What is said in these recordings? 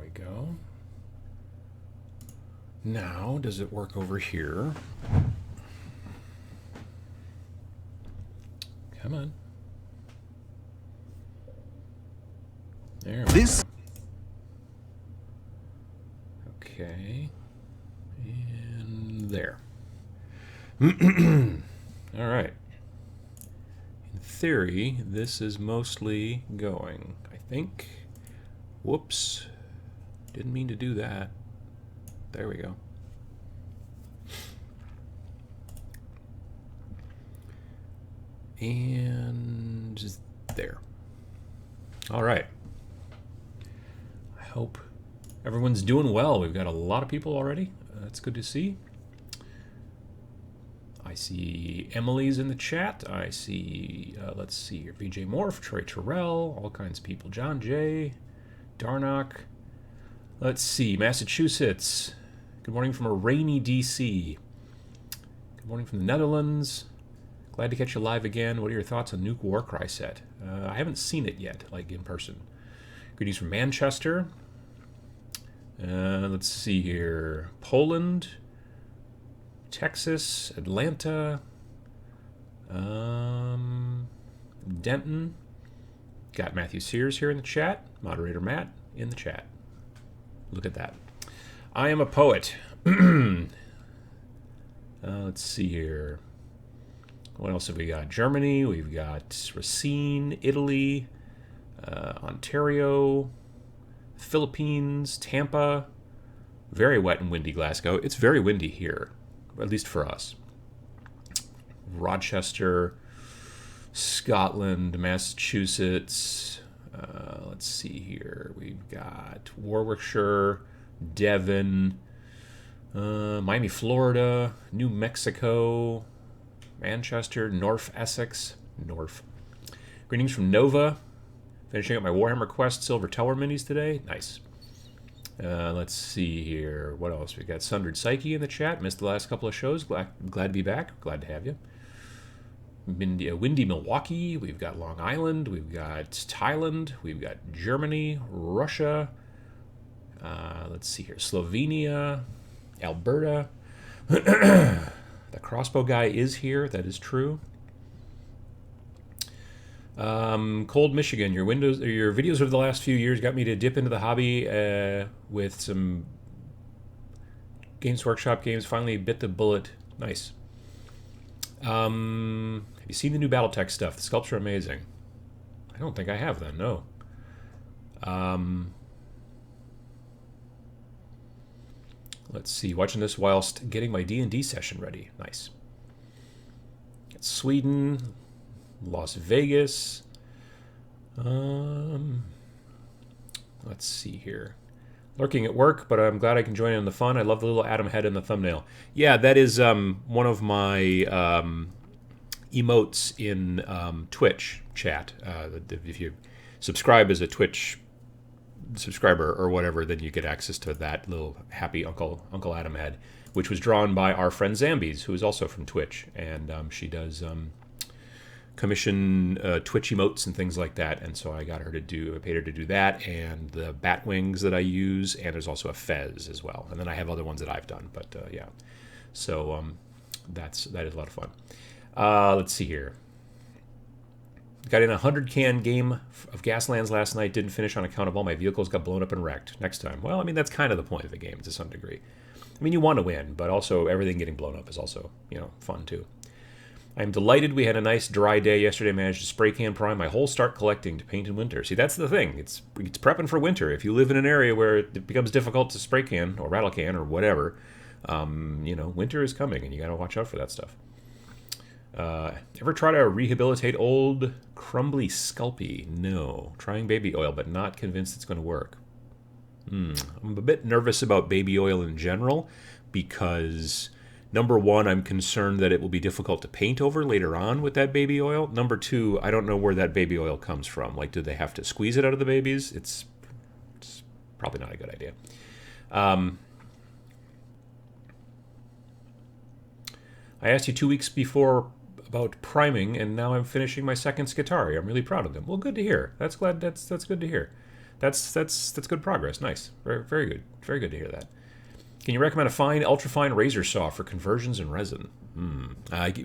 we go. Now, does it work over here? Come on. There we go. Okay. And there. All right. In theory, this is mostly going, I think. Whoops. Didn't mean to do that. There we go. And just there. All right. I hope everyone's doing well. We've got a lot of people already. That's good to see. I see Emily's in the chat. I see, let's see here, BJ Morph, Troy Terrell, all kinds of people. John J, Darnock. Let's see, Massachusetts. Good morning from a rainy DC. Good morning from the Netherlands. Glad to catch you live again. What are your thoughts on Nuke Warcry set? I haven't seen it yet, like in person. Greetings from Manchester. Let's see here. Poland, Texas, Atlanta, Denton. Got Matthew Sears here in the chat. Moderator Matt in the chat. Look at that. I am a poet. Let's see here. What else have we got? Germany. We've got Racine, Italy, Ontario, Philippines, Tampa. Very wet and windy Glasgow. It's very windy here, at least for us. Rochester, Scotland, Massachusetts. Let's see here. We've got Warwickshire, Devon, Miami, Florida, New Mexico, Manchester, North Essex, North. Greetings from Nova. Finishing up my Warhammer Quest Silver Tower minis today. Nice. Let's see here. What else? We got Sundered Psyche in the chat. Missed the last couple of shows. Glad to be back. Glad to have you. Windy Milwaukee. We've got Long Island. We've got Thailand. We've got Germany, Russia. Let's see here. Slovenia, Alberta. The crossbow guy is here. That is true. Cold Michigan. Your videos over the last few years got me to dip into the hobby with some Games Workshop games. Finally bit the bullet. Nice. Have you seen the new BattleTech stuff? The sculpts are amazing. I don't think I have then. No. Let's see. Watching this whilst getting my D&D session ready. Nice. It's Sweden, Las Vegas. Let's see here. Lurking at work, but I'm glad I can join in the fun. I love the little Adam head in the thumbnail. Yeah, that is one of my emotes in Twitch chat. If you subscribe as a Twitch subscriber or whatever, then you get access to that little happy Uncle Adam head, which was drawn by our friend Zambies, who is also from Twitch, and she does commission Twitch emotes and things like that, and so I paid her to do that, and the bat wings that I use, and there's also a fez as well, and then I have other ones that I've done, but yeah, so that is a lot of fun. Let's see here. Got in a 100-can game of Gaslands last night. Didn't finish on account of all my vehicles got blown up and wrecked. Next time. Well, I mean, that's kind of the point of the game to some degree. I mean, you want to win, but also everything getting blown up is also, fun too. I'm delighted we had a nice dry day yesterday. I managed to spray can prime my whole start collecting to paint in winter. See, that's the thing. It's prepping for winter. If you live in an area where it becomes difficult to spray can or rattle can or whatever, winter is coming and you got to watch out for that stuff. Ever try to rehabilitate old crumbly Sculpey? No. Trying baby oil, but not convinced it's going to work. I'm a bit nervous about baby oil in general because, number one, I'm concerned that it will be difficult to paint over later on with that baby oil. Number two, I don't know where that baby oil comes from. Like, do they have to squeeze it out of the babies? It's probably not a good idea. I asked you 2 weeks before about priming, and now I'm finishing my second Skitarii. I'm really proud of them. Well, good to hear. That's good to hear. That's good progress. Nice. Very very good. Very good to hear that. Can you recommend a fine, ultrafine razor saw for conversions in resin?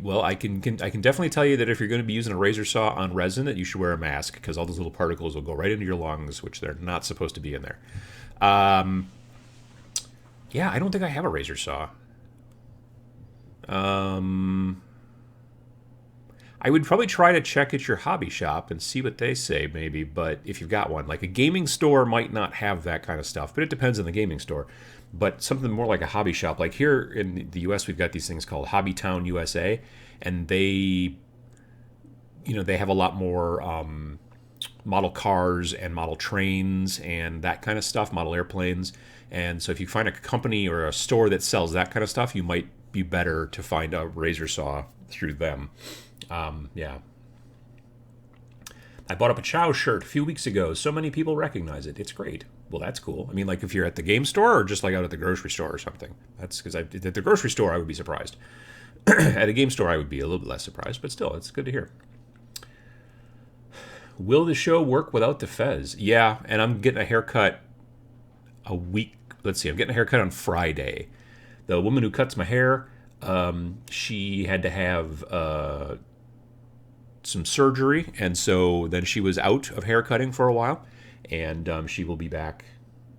Well, I can definitely tell you that if you're going to be using a razor saw on resin, that you should wear a mask because all those little particles will go right into your lungs, which they're not supposed to be in there. Yeah, I don't think I have a razor saw. I would probably try to check at your hobby shop and see what they say, maybe. But if you've got one, like a gaming store might not have that kind of stuff, but it depends on the gaming store. But something more like a hobby shop, like here in the U.S., we've got these things called Hobby Town USA, and they have a lot more model cars and model trains and that kind of stuff, model airplanes. And so if you find a company or a store that sells that kind of stuff, you might be better to find a razor saw through them. Yeah. I bought up a Chow shirt a few weeks ago. So many people recognize it. It's great. Well, that's cool. I mean, like if you're at the game store or just like out at the grocery store or something. That's because at the grocery store, I would be surprised. At a game store, I would be a little bit less surprised, but still, it's good to hear. Will the show work without the fez? Yeah, and I'm getting a haircut a week. Let's see, I'm getting a haircut on Friday. The woman who cuts my hair, she had to have some surgery, and so then she was out of haircutting for a while, and she will be back.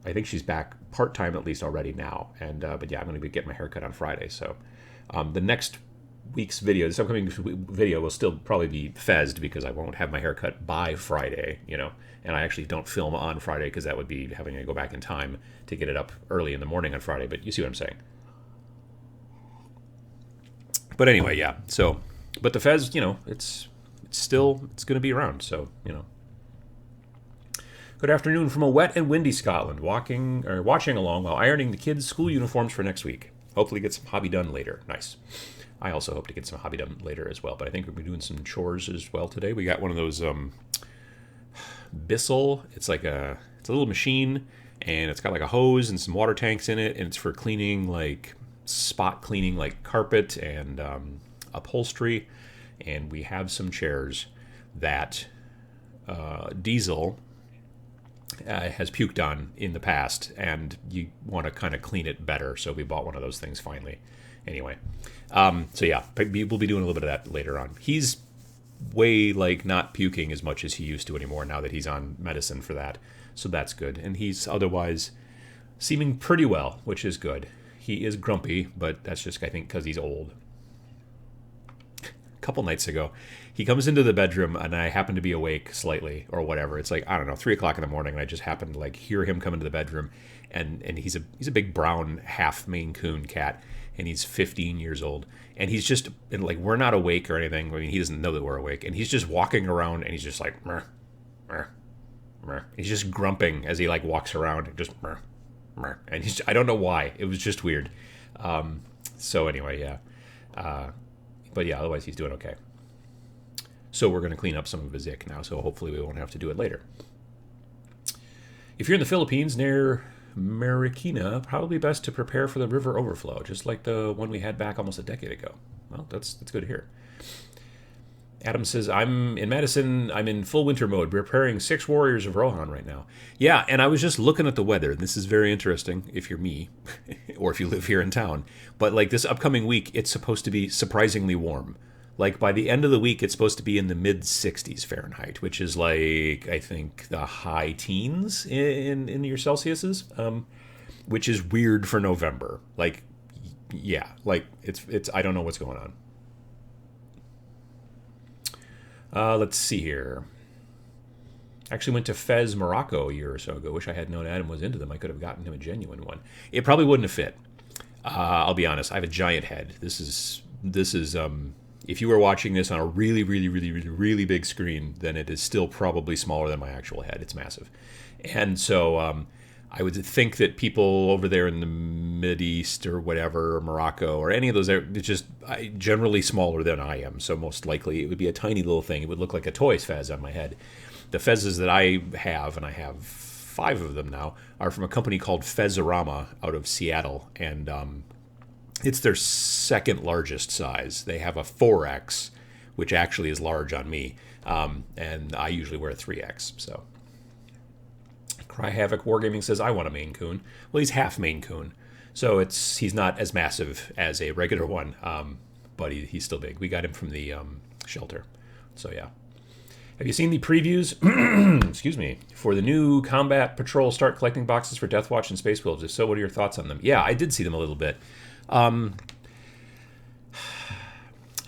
I think she's back part-time at least already now, and but yeah, I'm going to be getting my haircut on Friday, so the next week's video, this upcoming video will still probably be fezzed because I won't have my haircut by Friday, and I actually don't film on Friday because that would be having to go back in time to get it up early in the morning on Friday, but you see what I'm saying. But anyway, yeah, so, but the fez, it's going to be around, so, Good afternoon from a wet and windy Scotland, watching along while ironing the kids' school uniforms for next week. Hopefully get some hobby done later. Nice. I also hope to get some hobby done later as well, but I think we'll be doing some chores as well today. We got one of those Bissell. It's a little machine, and it's got like a hose and some water tanks in it, and it's for cleaning, like spot cleaning, like carpet and upholstery. And we have some chairs that Diesel has puked on in the past, and you want to kind of clean it better, so we bought one of those things finally. Anyway, so yeah, we'll be doing a little bit of that later on. He's way not puking as much as he used to anymore now that he's on medicine for that, so that's good. And he's otherwise seeming pretty well, which is good. He is grumpy, but that's just, I think, because he's old. A couple nights ago, he comes into the bedroom, and I happen to be awake slightly or whatever. It's like, I don't know, 3 o'clock in the morning, and I just happen to hear him come into the bedroom, and he's a big brown half Maine Coon cat, and he's 15 years old, and he's just, and we're not awake or anything. I mean, he doesn't know that we're awake, and he's just walking around, and he's just like, meh, meh, meh. He's just grumping as he walks around, and just meh, meh. And I don't know why. It was just weird. So anyway, yeah. But yeah, otherwise he's doing okay. So we're going to clean up some of his ick now, so hopefully we won't have to do it later. If you're in the Philippines near Marikina, probably best to prepare for the river overflow, just like the one we had back almost a decade ago. Well, that's good to hear. Adam says, I'm in Madison, I'm in full winter mode, preparing 6 Warriors of Rohan right now. Yeah, and I was just looking at the weather. This is very interesting if you're me, or if you live here in town. But this upcoming week, it's supposed to be surprisingly warm. By the end of the week, it's supposed to be in the mid-60s Fahrenheit, which is I think the high teens in your Celsiuses, which is weird for November. Yeah, it's I don't know what's going on. Let's see here. Actually went to Fez, Morocco a year or so ago. Wish I had known Adam was into them. I could have gotten him a genuine one. It probably wouldn't have fit. I'll be honest. I have a giant head. This is if you were watching this on a really, really, really, really, really big screen, then it is still probably smaller than my actual head. It's massive. And so I would think that people over there in the Mideast or whatever, or Morocco, or any of those, they're just generally smaller than I am. So most likely it would be a tiny little thing. It would look like a toy fez on my head. The fezzes that I have, and I have 5 of them now, are from a company called Fezorama out of Seattle. And it's their second largest size. They have a 4X, which actually is large on me. And I usually wear a 3X. So Cry Havoc Wargaming says, I want a Maine Coon. Well, he's half Maine Coon. So he's not as massive as a regular one, but he's still big. We got him from the shelter. So, yeah. Have you seen the previews, excuse me, for the new Combat Patrol Start Collecting boxes for Deathwatch and Space Wolves? If so, what are your thoughts on them? Yeah, I did see them a little bit. I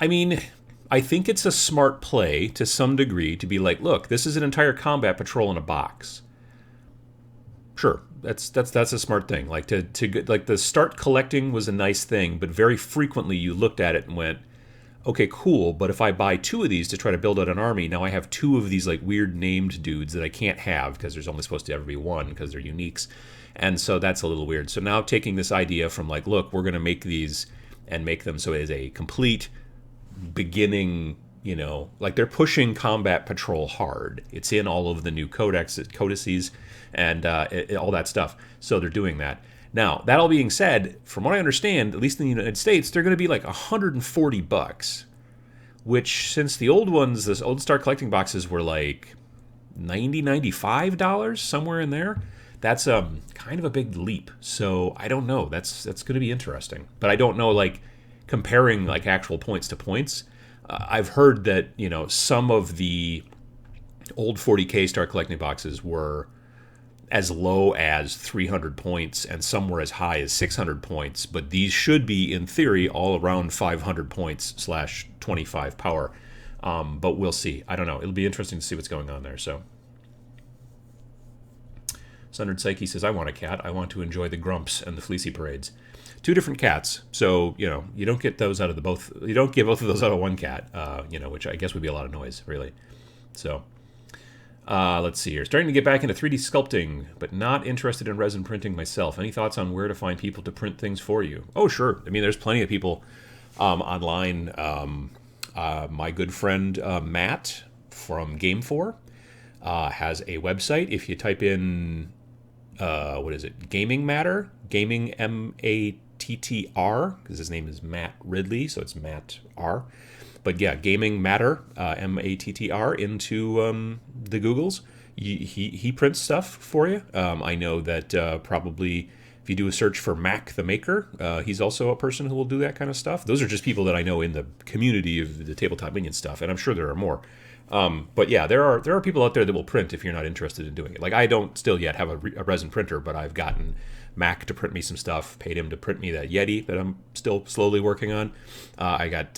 mean, I think it's a smart play to some degree to be like, look, this is an entire Combat Patrol in a box. Sure, that's a smart thing. Like like the start collecting was a nice thing, but very frequently you looked at it and went, okay, cool, but if I buy 2 of these to try to build out an army, now I have 2 of these like weird named dudes that I can't have because there's only supposed to ever be 1 because they're uniques. And so that's a little weird. So now taking this idea from like, look, we're going to make these and make them so it is a complete beginning, like they're pushing Combat Patrol hard. It's in all of the new codices and all that stuff. So they're doing that. Now, that all being said, from what I understand, at least in the United States, they're going to be like $140, which since the old ones, this old Start Collecting boxes were like $90, $95, somewhere in there. That's kind of a big leap. So I don't know. That's going to be interesting. But I don't know, like, comparing like actual points to points. I've heard that, some of the old 40K Start Collecting boxes were as low as 300 points and some were as high as 600 points, but these should be in theory all around 500 points / 25 power, but we'll see. I don't know. It'll be interesting to see what's going on there. So Sundered Psyche says, I want a cat. I want to enjoy the grumps and the fleecy parades. 2 different cats, so you don't get those out of you don't get both of those out of one cat, which I guess would be a lot of noise, really. So let's see here. Starting to get back into 3D sculpting, but not interested in resin printing myself. Any thoughts on where to find people to print things for you? Oh, sure. I mean, there's plenty of people online. My good friend Matt from Game4 has a website. If you type in, what is it? Gaming Matter? Gaming MATTR, because his name is Matt Ridley, so it's Matt R. But yeah, Gaming Matter, MATTR, into the Googles. He prints stuff for you. I know that probably if you do a search for Mac the Maker, he's also a person who will do that kind of stuff. Those are just people that I know in the community of the Tabletop Minion stuff, and I'm sure there are more. But yeah, there are people out there that will print if you're not interested in doing it. Like, I don't still yet have a resin printer, but I've gotten Mac to print me some stuff, paid him to print me that Yeti that I'm still slowly working on. I got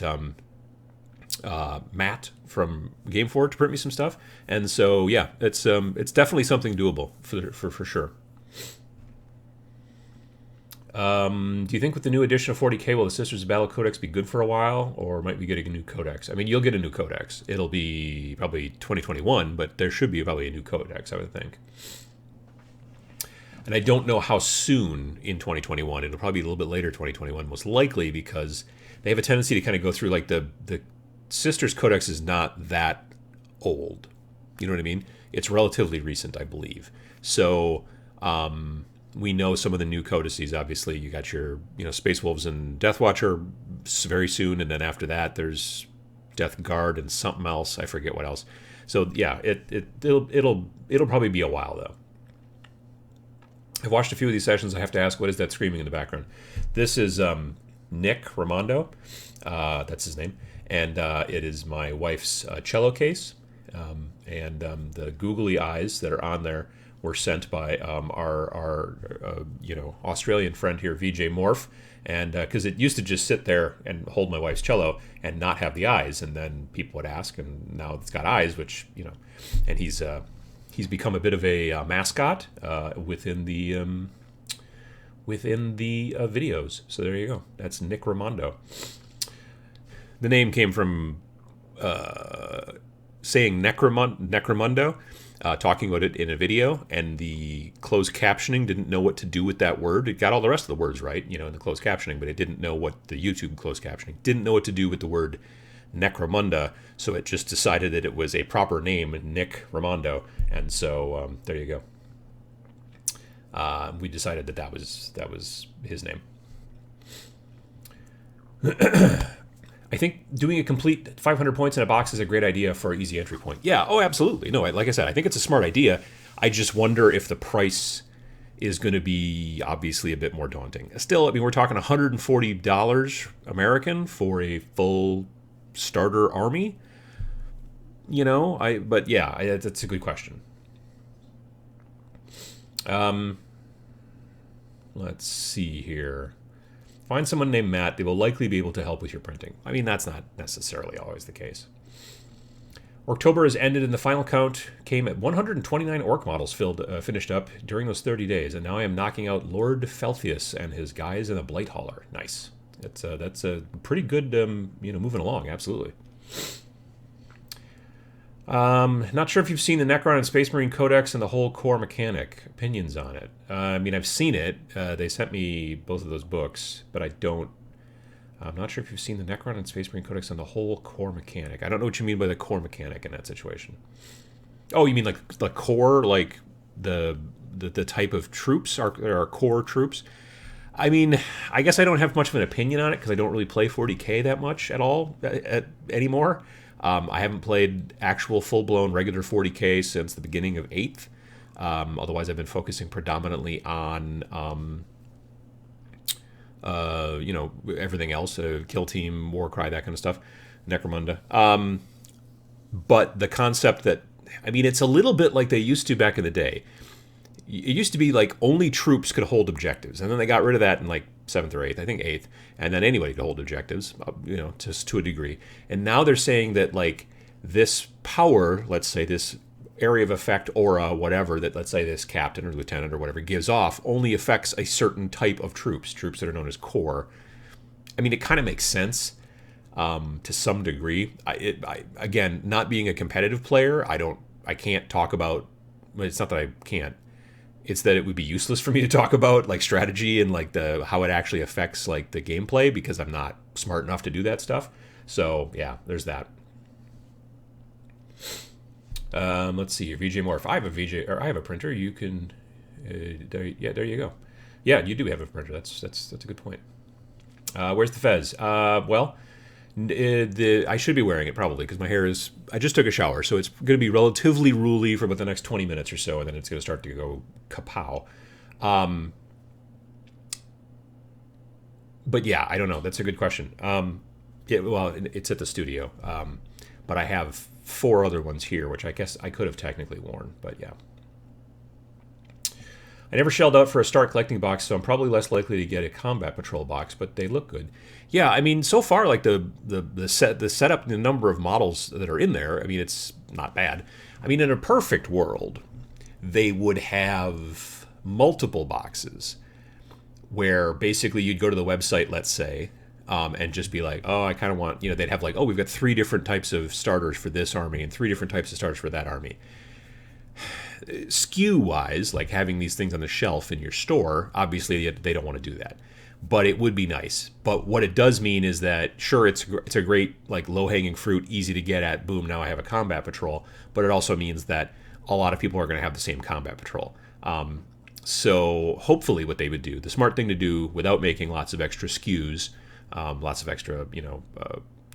Matt from Game4 to print me some stuff, and so yeah, it's definitely something doable for sure. Do you think with the new edition of 40K will the Sisters of Battle Codex be good for a while, or might we get a new codex? I mean, you'll get a new codex. It'll be probably 2021, but there should be probably a new codex, I would think. And I don't know how soon in 2021. It'll probably be a little bit later 2021, most likely, because they have a tendency to kind of go through, like, the Sisters Codex is not that old. You know what I mean? It's relatively recent, I believe. So we know some of the new codices. Obviously, you got your Space Wolves and Death Watcher very soon, and then after that, there's Death Guard and something else. I forget what else. So yeah, it'll probably be a while though. I've watched a few of these sessions. I have to ask, what is that screaming in the background? This is Nick Raimondo. That's his name. And it is my wife's cello case. And the googly eyes that are on there were sent by our Australian friend here, VJ Morph. And because it used to just sit there and hold my wife's cello and not have the eyes. And then people would ask, and now it's got eyes, which, and he's become a bit of a mascot within the videos. So there you go. That's Nick Raimondo. The name came from saying Necromundo, talking about it in a video, and the closed captioning didn't know what to do with that word. It got all the rest of the words right, in the closed captioning, but it didn't know what the YouTube closed captioning didn't know what to do with the word Necromunda, so it just decided that it was a proper name, Nick Raimondo, and so there you go. We decided that was his name. I think doing a complete 500 points in a box is a great idea for an easy entry point. Yeah, oh, absolutely. No, like I said, I think it's a smart idea. I just wonder if the price is going to be obviously a bit more daunting. Still, I mean, we're talking $140 American for a full starter army. But yeah, that's a good question. Let's see here. Find someone named Matt. They will likely be able to help with your printing. I mean, that's not necessarily always the case. October has ended, and the final count came at 129 orc models finished up during those 30 days, and now I am knocking out Lord Felthius and his guys in a Blight Hauler. Nice. That's a pretty good, moving along. Absolutely. Not sure if you've seen the Necron and Space Marine Codex and the whole core mechanic. Opinions on it. I mean, I've seen it. They sent me both of those books, but I'm not sure if you've seen the Necron and Space Marine Codex and the whole core mechanic. I don't know what you mean by the core mechanic in that situation. Oh, you mean like the core, like the type of troops are core troops? I mean, I guess I don't have much of an opinion on it because I don't really play 40k that much at all anymore. I haven't played actual full-blown regular 40k since the beginning of 8th. Otherwise, I've been focusing predominantly on, everything else, Kill Team, Warcry, that kind of stuff, Necromunda. But the concept that, I mean, it's a little bit like they used to back in the day. It used to be like only troops could hold objectives, and then they got rid of that in like 7th or 8th, I think 8th, and then anybody could hold objectives, just to a degree. And now they're saying that like this power, let's say this area of effect aura, whatever, that let's say this captain or lieutenant or whatever gives off only affects a certain type of troops that are known as core. I mean, it kind of makes sense to some degree. I again, not being a competitive player, I can't talk about. It's not that I can't. It's that it would be useless for me to talk about like strategy and like how it actually affects like the gameplay because I'm not smart enough to do that stuff. So yeah, there's that. Let's see here, VJ Morph. I have a printer. You can, there you go. Yeah, you do have a printer. That's a good point. Where's the fez? I should be wearing it probably because my hair is. I just took a shower, so it's going to be relatively ruly for about the next 20 minutes or so, and then it's going to start to go kapow. But yeah, I don't know. That's a good question. It's at the studio, but I have 4 other ones here, which I guess I could have technically worn, but yeah. I never shelled out for a start collecting box, so I'm probably less likely to get a combat patrol box, but they look good. Yeah, I mean, so far, like the setup, the number of models that are in there, I mean, it's not bad. I mean, in a perfect world, they would have multiple boxes where basically you'd go to the website, let's say, and just be like, oh, I kind of want, they'd have like, oh, we've got 3 different types of starters for this army and 3 different types of starters for that army. SKU-wise, like having these things on the shelf in your store, obviously they don't want to do that. But it would be nice. But what it does mean is that, sure, it's a great, like, low-hanging fruit, easy to get at, boom, now I have a combat patrol. But it also means that a lot of people are going to have the same combat patrol. So hopefully what they would do, the smart thing to do without making lots of extra SKUs, lots of extra,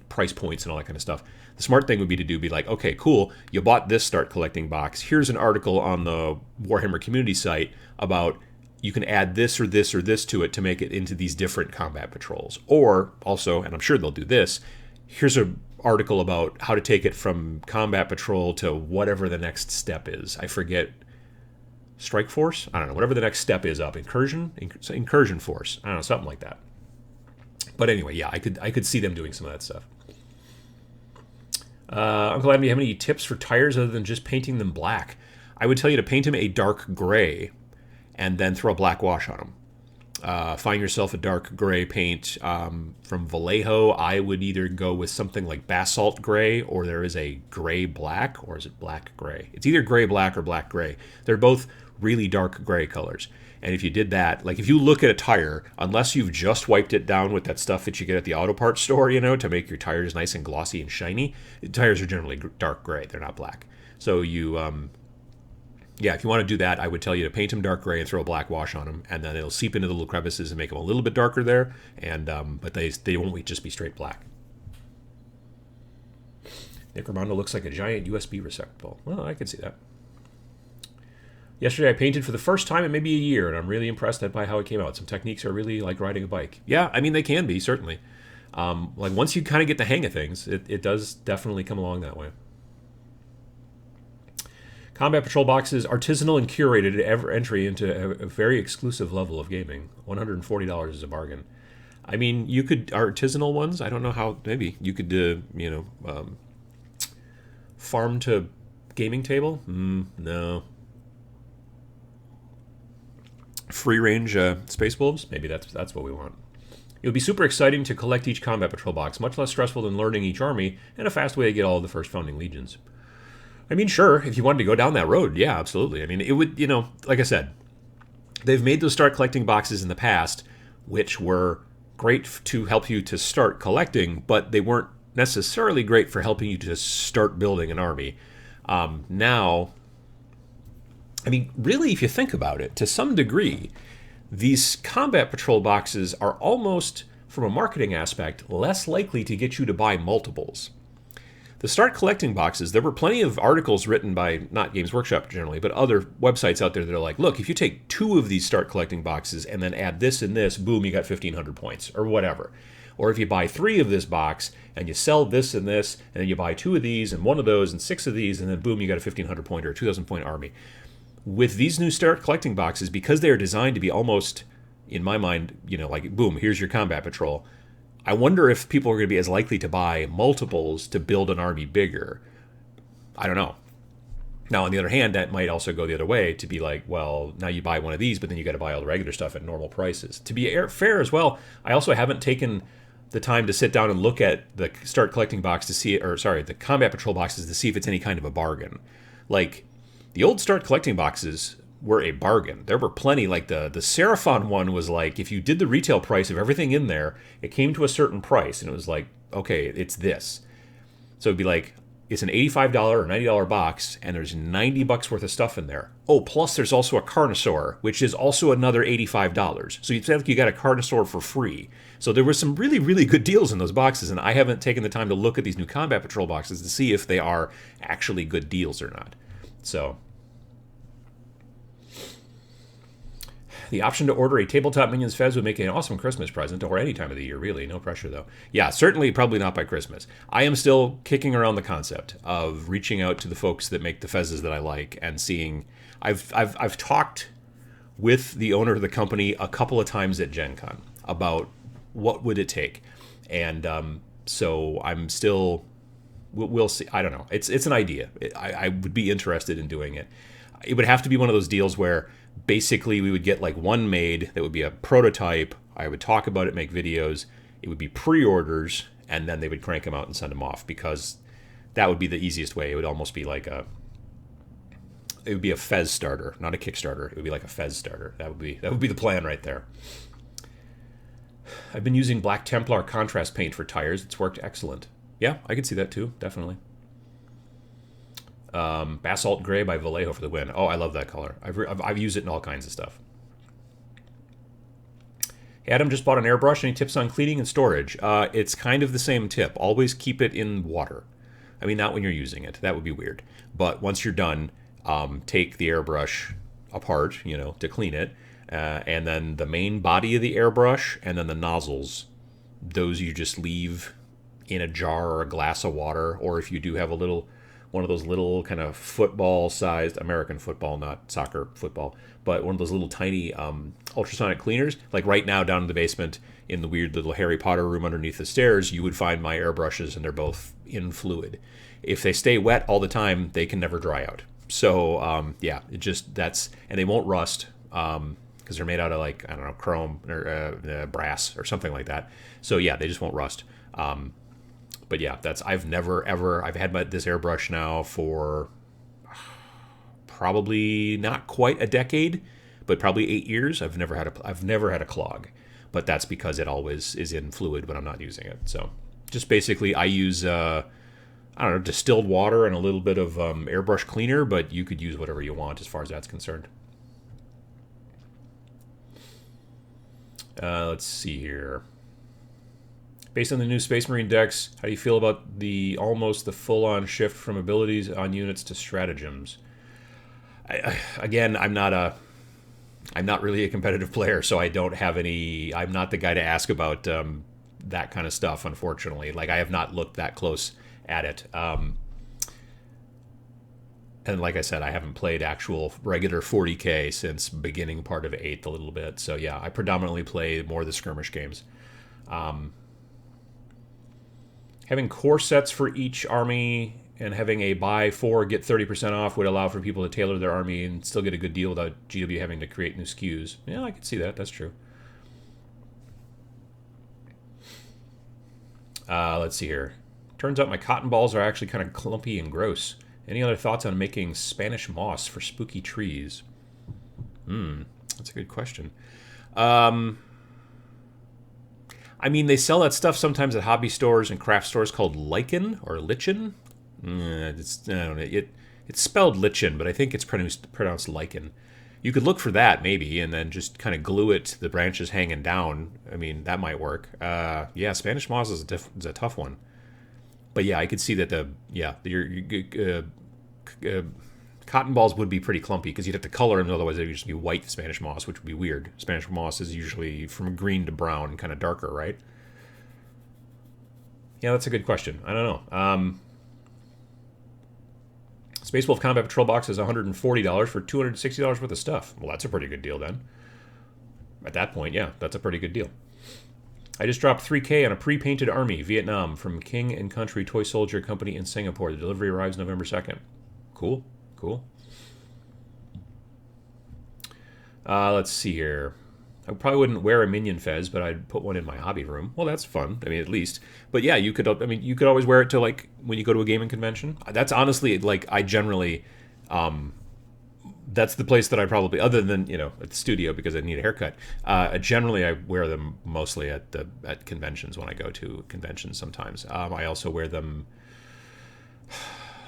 price points and all that kind of stuff. The smart thing would be like, okay, cool, you bought this start collecting box. Here's an article on the Warhammer community site about you can add this or this or this to it to make it into these different combat patrols. Or also, and I'm sure they'll do this, here's an article about how to take it from combat patrol to whatever the next step is. I forget. Strike force? I don't know. Whatever the next step is up. Incursion force. I don't know, something like that. But anyway, yeah, I could see them doing some of that stuff. Uncle Adam, do you have any tips for tires other than just painting them black? I would tell you to paint them a dark gray and then throw a black wash on them. Find yourself a dark gray paint from Vallejo. I would either go with something like basalt gray, or there is a gray black, or is it black gray? It's either gray black or black gray. They're both really dark gray colors. And if you did that, like if you look at a tire, unless you've just wiped it down with that stuff that you get at the auto parts store, to make your tires nice and glossy and shiny, tires are generally dark gray. They're not black. So if you want to do that, I would tell you to paint them dark gray and throw a black wash on them, and then it'll seep into the little crevices and make them a little bit darker there. And but they won't just be straight black. Nick Romano looks like a giant USB receptacle. Well, I can see that. Yesterday I painted for the first time in maybe a year, and I'm really impressed by how it came out. Some techniques are really like riding a bike. Yeah, I mean, they can be, certainly. Like once you kind of get the hang of things, it does definitely come along that way. Combat Patrol boxes, artisanal and curated entry into a very exclusive level of gaming. $140 is a bargain. I mean, you could artisanal ones. I don't know how. Maybe you could, farm to gaming table. No. Free range space wolves. Maybe that's what we want. It would be super exciting to collect each Combat Patrol box, much less stressful than learning each army, and a fast way to get all of the first founding legions. I mean, sure, if you wanted to go down that road, yeah, absolutely. I mean, it would, like I said, they've made those start collecting boxes in the past, which were great to help you to start collecting, but they weren't necessarily great for helping you to start building an army. Now, I mean, really, if you think about it, to some degree, these Combat Patrol boxes are almost, from a marketing aspect, less likely to get you to buy multiples. The start collecting boxes, there were plenty of articles written by, not Games Workshop generally, but other websites out there that are like, look, if you take 2 of these start collecting boxes and then add this and this, boom, you got 1,500 points, or whatever. Or if you buy 3 of this box and you sell this and this, and then you buy 2 of these and 1 of those and 6 of these, and then boom, you got a 1,500 point or a 2,000 point army. With these new start collecting boxes, because they are designed to be almost, in my mind, like, boom, here's your Combat Patrol, I wonder if people are going to be as likely to buy multiples to build an army bigger. I don't know. Now, on the other hand, that might also go the other way to be like, well, now you buy one of these, but then you got to buy all the regular stuff at normal prices. To be fair as well, I also haven't taken the time to sit down and look at the start collecting box to see, the Combat Patrol boxes to see if it's any kind of a bargain. Like, the old start collecting boxes were a bargain. There were plenty, like the Seraphon one was like, if you did the retail price of everything in there, it came to a certain price, and it was like, okay, it's this. So it'd be like, it's an $85 or $90 box, and there's $90 worth of stuff in there. Oh, plus there's also a Carnosaur, which is also another $85. So you feel like you got a Carnosaur for free. So there were some really, really good deals in those boxes, and I haven't taken the time to look at these new Combat Patrol boxes to see if they are actually good deals or not. So, the option to order a Tabletop Minions Fez would make an awesome Christmas present, or any time of the year, really. No pressure, though. Yeah, certainly probably not by Christmas. I am still kicking around the concept of reaching out to the folks that make the Fezes that I like and seeing. I've talked with the owner of the company a couple of times at Gen Con about what would it take. And so I'm still... We'll see. I don't know. It's an idea. I would be interested in doing it. It would have to be one of those deals where basically we would get like one made that would be a prototype. I would talk about it, make videos. It would be pre-orders, and then they would crank them out and send them off, because that would be the easiest way. It would almost be like it would be a Fez starter, not a Kickstarter. It would be like a Fez starter. That would be the plan right there. I've been using Black Templar contrast paint for tires. It's worked excellent. Yeah, I could see that too, definitely. Basalt Gray by Vallejo for the win. Oh, I love that color. I've used it in all kinds of stuff. Adam just bought an airbrush. Any tips on cleaning and storage? It's kind of the same tip. Always keep it in water. I mean, not when you're using it. That would be weird. But once you're done, take the airbrush apart, to clean it. And then the main body of the airbrush and then the nozzles, those you just leave in a jar or a glass of water, or if you do have one of those little kind of football-sized, American football, not soccer football, but one of those little tiny ultrasonic cleaners. Like right now down in the basement in the weird little Harry Potter room underneath the stairs, you would find my airbrushes, and they're both in fluid. If they stay wet all the time, they can never dry out. So, yeah, and they won't rust because they're made out of, like, I don't know, chrome or brass or something like that. So, yeah, they just won't rust. But yeah, I've had this airbrush now for probably not quite a decade, but probably 8 years. I've never had a clog, but that's because it always is in fluid when I'm not using it. So just basically I use, distilled water and a little bit of airbrush cleaner, but you could use whatever you want as far as that's concerned. Let's see here. Based on the new Space Marine decks, how do you feel about the full-on shift from abilities on units to stratagems? Again, I'm not really a competitive player, so I don't have any. I'm not the guy to ask about that kind of stuff. Unfortunately, like I have not looked that close at it. And like I said, I haven't played actual regular 40K since beginning part of 8th a little bit. So yeah, I predominantly play more of the skirmish games. Having core sets for each army and having a buy 4 get 30% off would allow for people to tailor their army and still get a good deal without GW having to create new SKUs. Yeah, I can see that. That's true. Let's see here. Turns out my cotton balls are actually kind of clumpy and gross. Any other thoughts on making Spanish moss for spooky trees? That's a good question. I mean, they sell that stuff sometimes at hobby stores and craft stores called lichen or lichen. I don't know. It's spelled lichen, but I think it's pronounced lichen. You could look for that maybe, and then just kind of glue it to the branches hanging down. I mean, that might work. Yeah, Spanish moss is a tough one. But yeah, I could see that your cotton balls would be pretty clumpy because you'd have to color them, otherwise they'd just be white Spanish moss, which would be weird. Spanish moss is usually from green to brown and kind of darker, right? Yeah, that's a good question. I don't know. Space Wolf Combat Patrol box is $140 for $260 worth of stuff. Well, that's a pretty good deal then. At that point, yeah, that's a pretty good deal. I just dropped $3K on a pre-painted army, Vietnam, from King and Country Toy Soldier Company in Singapore. The delivery arrives November 2nd. Cool. Let's see here. I probably wouldn't wear a minion fez, but I'd put one in my hobby room. Well, that's fun. I mean, at least. But yeah, you could always wear it to, like, when you go to a gaming convention. That's honestly, like, I generally... that's the place that I probably, other than at the studio because I need a haircut. Generally, I wear them mostly at conventions when I go to conventions. Sometimes I also wear them.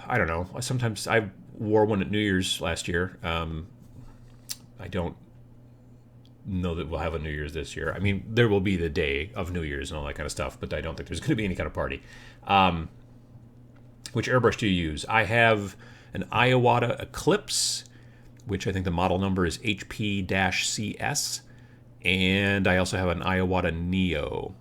I don't know. Sometimes I wore one at New Year's last year. I don't know that we'll have a New Year's this year. I mean, there will be the day of New Year's and all that kind of stuff, but I don't think there's going to be any kind of party. Which airbrush do you use? I have an Iowata Eclipse, which I think the model number is HP-CS, and I also have an Iowata Neo.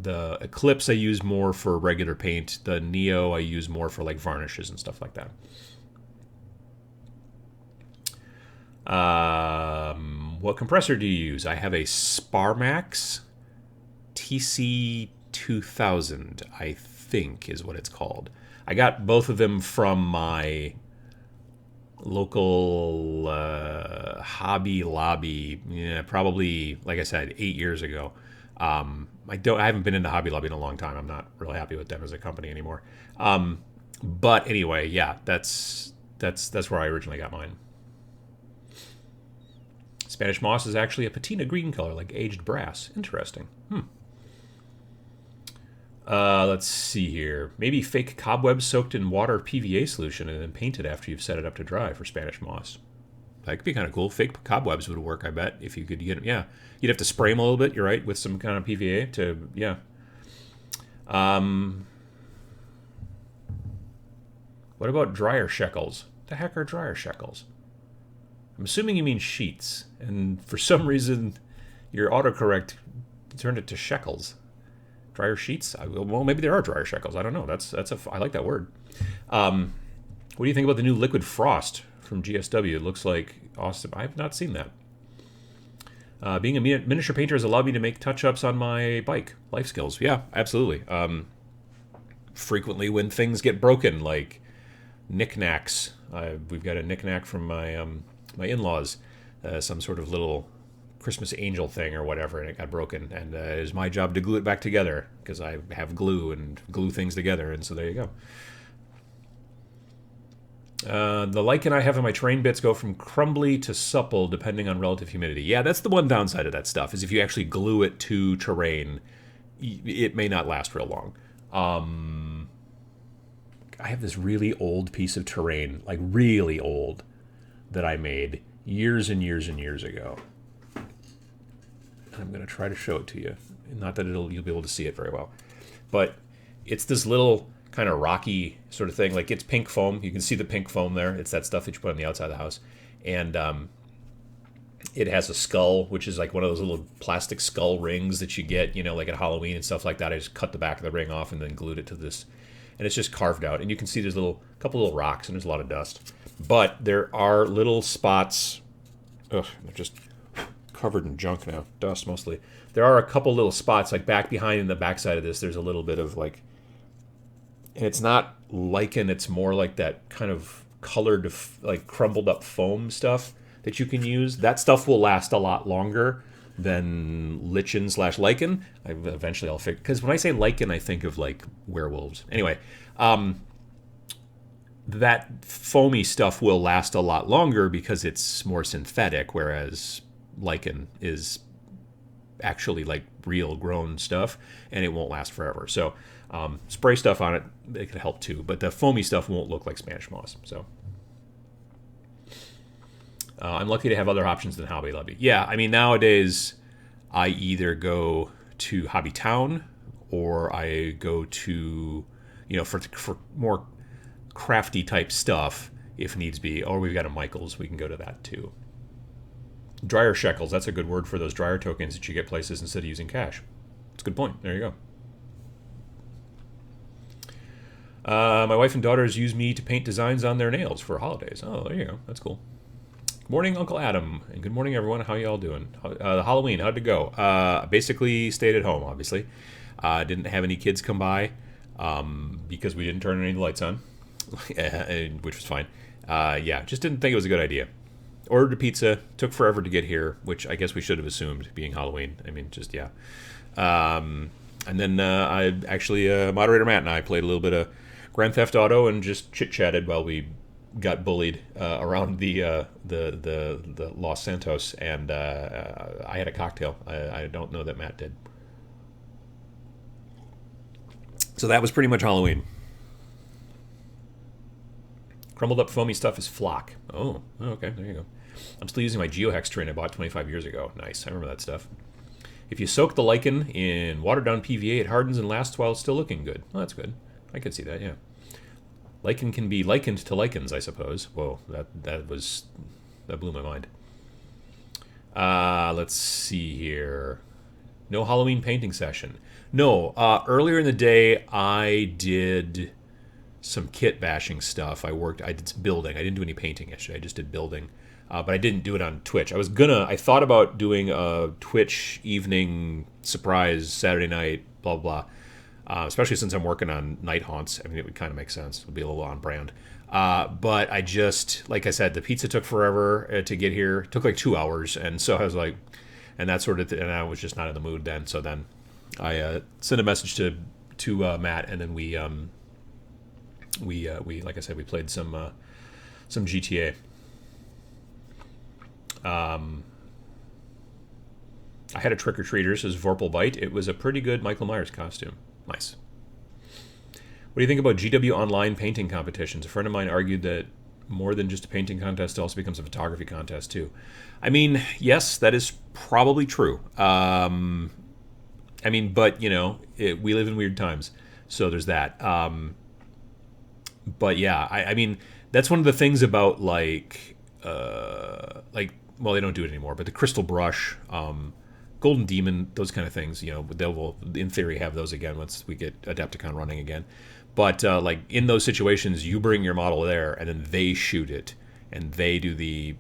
The Eclipse I use more for regular paint. The Neo I use more for like varnishes and stuff like that. What compressor do you use? I have a Sparmax TC2000, I think is what it's called. I got both of them from my local Hobby Lobby, probably, like I said, 8 years ago. I haven't been into Hobby Lobby in a long time. I'm not really happy with them as a company anymore. But anyway, yeah, that's where I originally got mine. Spanish moss is actually a patina green color, like aged brass. Interesting. Let's see here. Maybe fake cobwebs soaked in water PVA solution and then painted after you've set it up to dry for Spanish moss. That could be kind of cool. Fake cobwebs would work, I bet, if you could get them. Yeah, you'd have to spray them a little bit, you're right, with some kind of PVA to, yeah. What about dryer shekels? What the heck are dryer shekels? I'm assuming you mean sheets, and for some reason your autocorrect turned it to shekels. Dryer sheets? Well, maybe there are dryer shekels. I don't know. I like that word. What do you think about the new Liquid Frost from GSW? It looks like awesome. I've not seen that. Being a miniature painter has allowed me to make touch-ups on my bike. Life skills. Yeah, absolutely. Frequently when things get broken, like knickknacks. We've got a knickknack from my in-laws. Some sort of little Christmas angel thing or whatever, and it got broken, and it is my job to glue it back together because I have glue and glue things together, and so there you go. The lichen I have in my terrain bits go from crumbly to supple depending on relative humidity. Yeah, that's the one downside of that stuff, is if you actually glue it to terrain, it may not last real long. I have this really old piece of terrain, like really old, that I made years and years and years ago. I'm going to try to show it to you. Not that you'll be able to see it very well. But it's this little kind of rocky sort of thing. Like it's pink foam. You can see the pink foam there. It's that stuff that you put on the outside of the house. And it has a skull, which is like one of those little plastic skull rings that you get, like at Halloween and stuff like that. I just cut the back of the ring off and then glued it to this. And it's just carved out. And you can see there's a couple little rocks and there's a lot of dust. But there are little spots. Ugh, they're just covered in junk now. Dust mostly. There are a couple little spots, like back behind in the backside of this, there's a little bit of like, and it's not lichen, it's more like that kind of colored, like crumbled up foam stuff that you can use. That stuff will last a lot longer than lichen/lichen. Eventually I'll figure, because when I say lichen, I think of like werewolves. Anyway, that foamy stuff will last a lot longer because it's more synthetic, whereas lichen is actually like real grown stuff and it won't last forever. So spray stuff on it, it could help too, but the foamy stuff won't look like Spanish moss. So I'm lucky to have other options than Hobby Lobby. Yeah, I mean, nowadays I either go to Hobby Town or I go to, for more crafty type stuff if needs be, or we've got a Michael's, we can go to that too. Dryer shekels, that's a good word for those dryer tokens that you get places instead of using cash. It's a good point. There you go. My wife and daughters use me to paint designs on their nails for holidays. Oh, there you go. That's cool. Good morning, Uncle Adam, and good morning, everyone. How y'all doing? Halloween, how'd it go? Basically stayed at home, obviously. Didn't have any kids come by because we didn't turn any lights on, which was fine. Just didn't think it was a good idea. Ordered a pizza, took forever to get here, which I guess we should have assumed, being Halloween. I mean, just, yeah. And then I actually, moderator Matt and I played a little bit of Grand Theft Auto and just chit-chatted while we got bullied around the Los Santos, and I had a cocktail. I don't know that Matt did. So that was pretty much Halloween. Crumbled up foamy stuff is flock. Oh, okay, there you go. I'm still using my GeoHex train I bought 25 years ago. Nice, I remember that stuff. If you soak the lichen in watered down PVA, it hardens and lasts while it's still looking good. Well, that's good. I could see that, yeah. Lichen can be likened to lichens, I suppose. Whoa, that blew my mind. Let's see here. No Halloween painting session. No, earlier in the day I did some kit bashing stuff. I did some building. I didn't do any painting yesterday. I just did building. But I didn't do it on Twitch. I thought about doing a Twitch evening surprise Saturday night, blah, blah, especially since I'm working on Night Haunts. I mean, it would kind of make sense. It would be a little on brand. But I just, like I said, the pizza took forever to get here. It took like 2 hours. And so I was like, and that sort of, and I was just not in the mood then. So then I sent a message to Matt, and then we like I said, we played some GTA. I had a trick-or-treater, says Vorpal Bite. It was a pretty good Michael Myers costume. Nice. What do you think about GW online painting competitions? A friend of mine argued that more than just a painting contest, it also becomes a photography contest too. I mean, yes, that is probably true. I mean, but we live in weird times, so there's that. But yeah, I mean, that's one of the things about well, they don't do it anymore, but the Crystal Brush, Golden Demon, those kind of things, they will, in theory, have those again once we get Adepticon running again. But in those situations, you bring your model there, and then they shoot it, and they do the,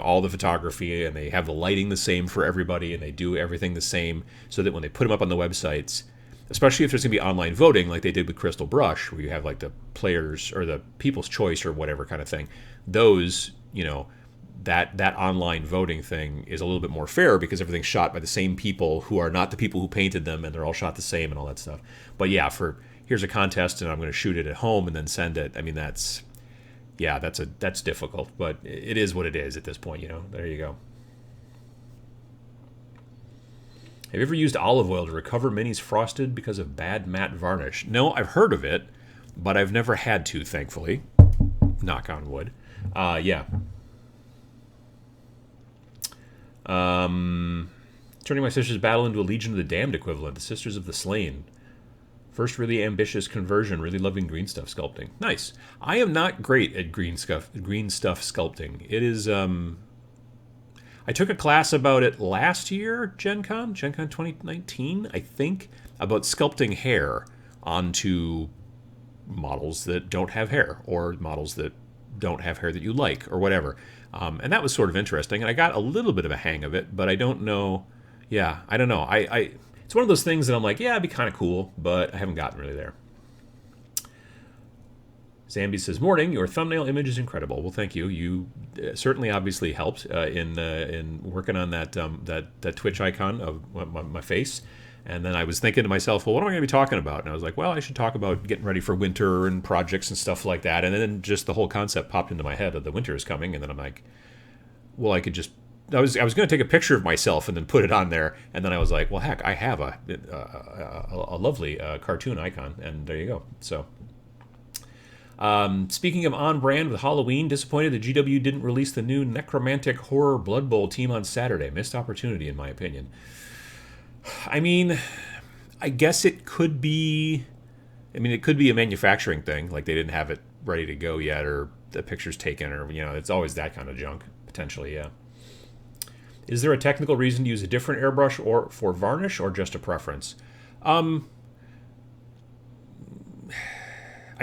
all the photography, and they have the lighting the same for everybody, and they do everything the same, so that when they put them up on the websites, especially if there's going to be online voting, like they did with Crystal Brush, where you have like the players or the people's choice or whatever kind of thing, those, that online voting thing is a little bit more fair because everything's shot by the same people who are not the people who painted them, and they're all shot the same and all that stuff. But yeah, here's a contest and I'm going to shoot it at home and then send it. I mean, that's difficult, but it is what it is at this point, There you go. Have you ever used olive oil to recover minis frosted because of bad matte varnish? No, I've heard of it, but I've never had to, thankfully. Knock on wood. Yeah. Turning my sister's battle into a Legion of the Damned equivalent, the Sisters of the Slain. First really ambitious conversion, really loving green stuff sculpting. Nice. I am not great at green stuff sculpting. It is I took a class about it last year, Gen Con 2019, I think, about sculpting hair onto models that don't have hair, or models that don't have hair that you like, or whatever. And that was sort of interesting, and I got a little bit of a hang of it, but I don't know. Yeah, I don't know. It's one of those things that I'm like, yeah, it'd be kind of cool, but I haven't gotten really there. Zambi says, "Morning. Your thumbnail image is incredible." Well, thank you. You certainly, obviously, helped in working on that Twitch icon of my face. And then I was thinking to myself, well, what am I going to be talking about? And I was like, well, I should talk about getting ready for winter and projects and stuff like that. And then just the whole concept popped into my head of the winter is coming. And then I'm like, well, I could just. I was going to take a picture of myself and then put it on there. And then I was like, well, heck, I have a lovely cartoon icon, and there you go. So. Speaking of on brand with Halloween, disappointed that GW didn't release the new Necromantic Horror Blood Bowl team on Saturday. Missed opportunity, in my opinion. I mean, I guess it could be. I mean, it could be a manufacturing thing, like they didn't have it ready to go yet, or the picture's taken, or it's always that kind of junk potentially. Yeah. Is there a technical reason to use a different airbrush or for varnish, or just a preference? I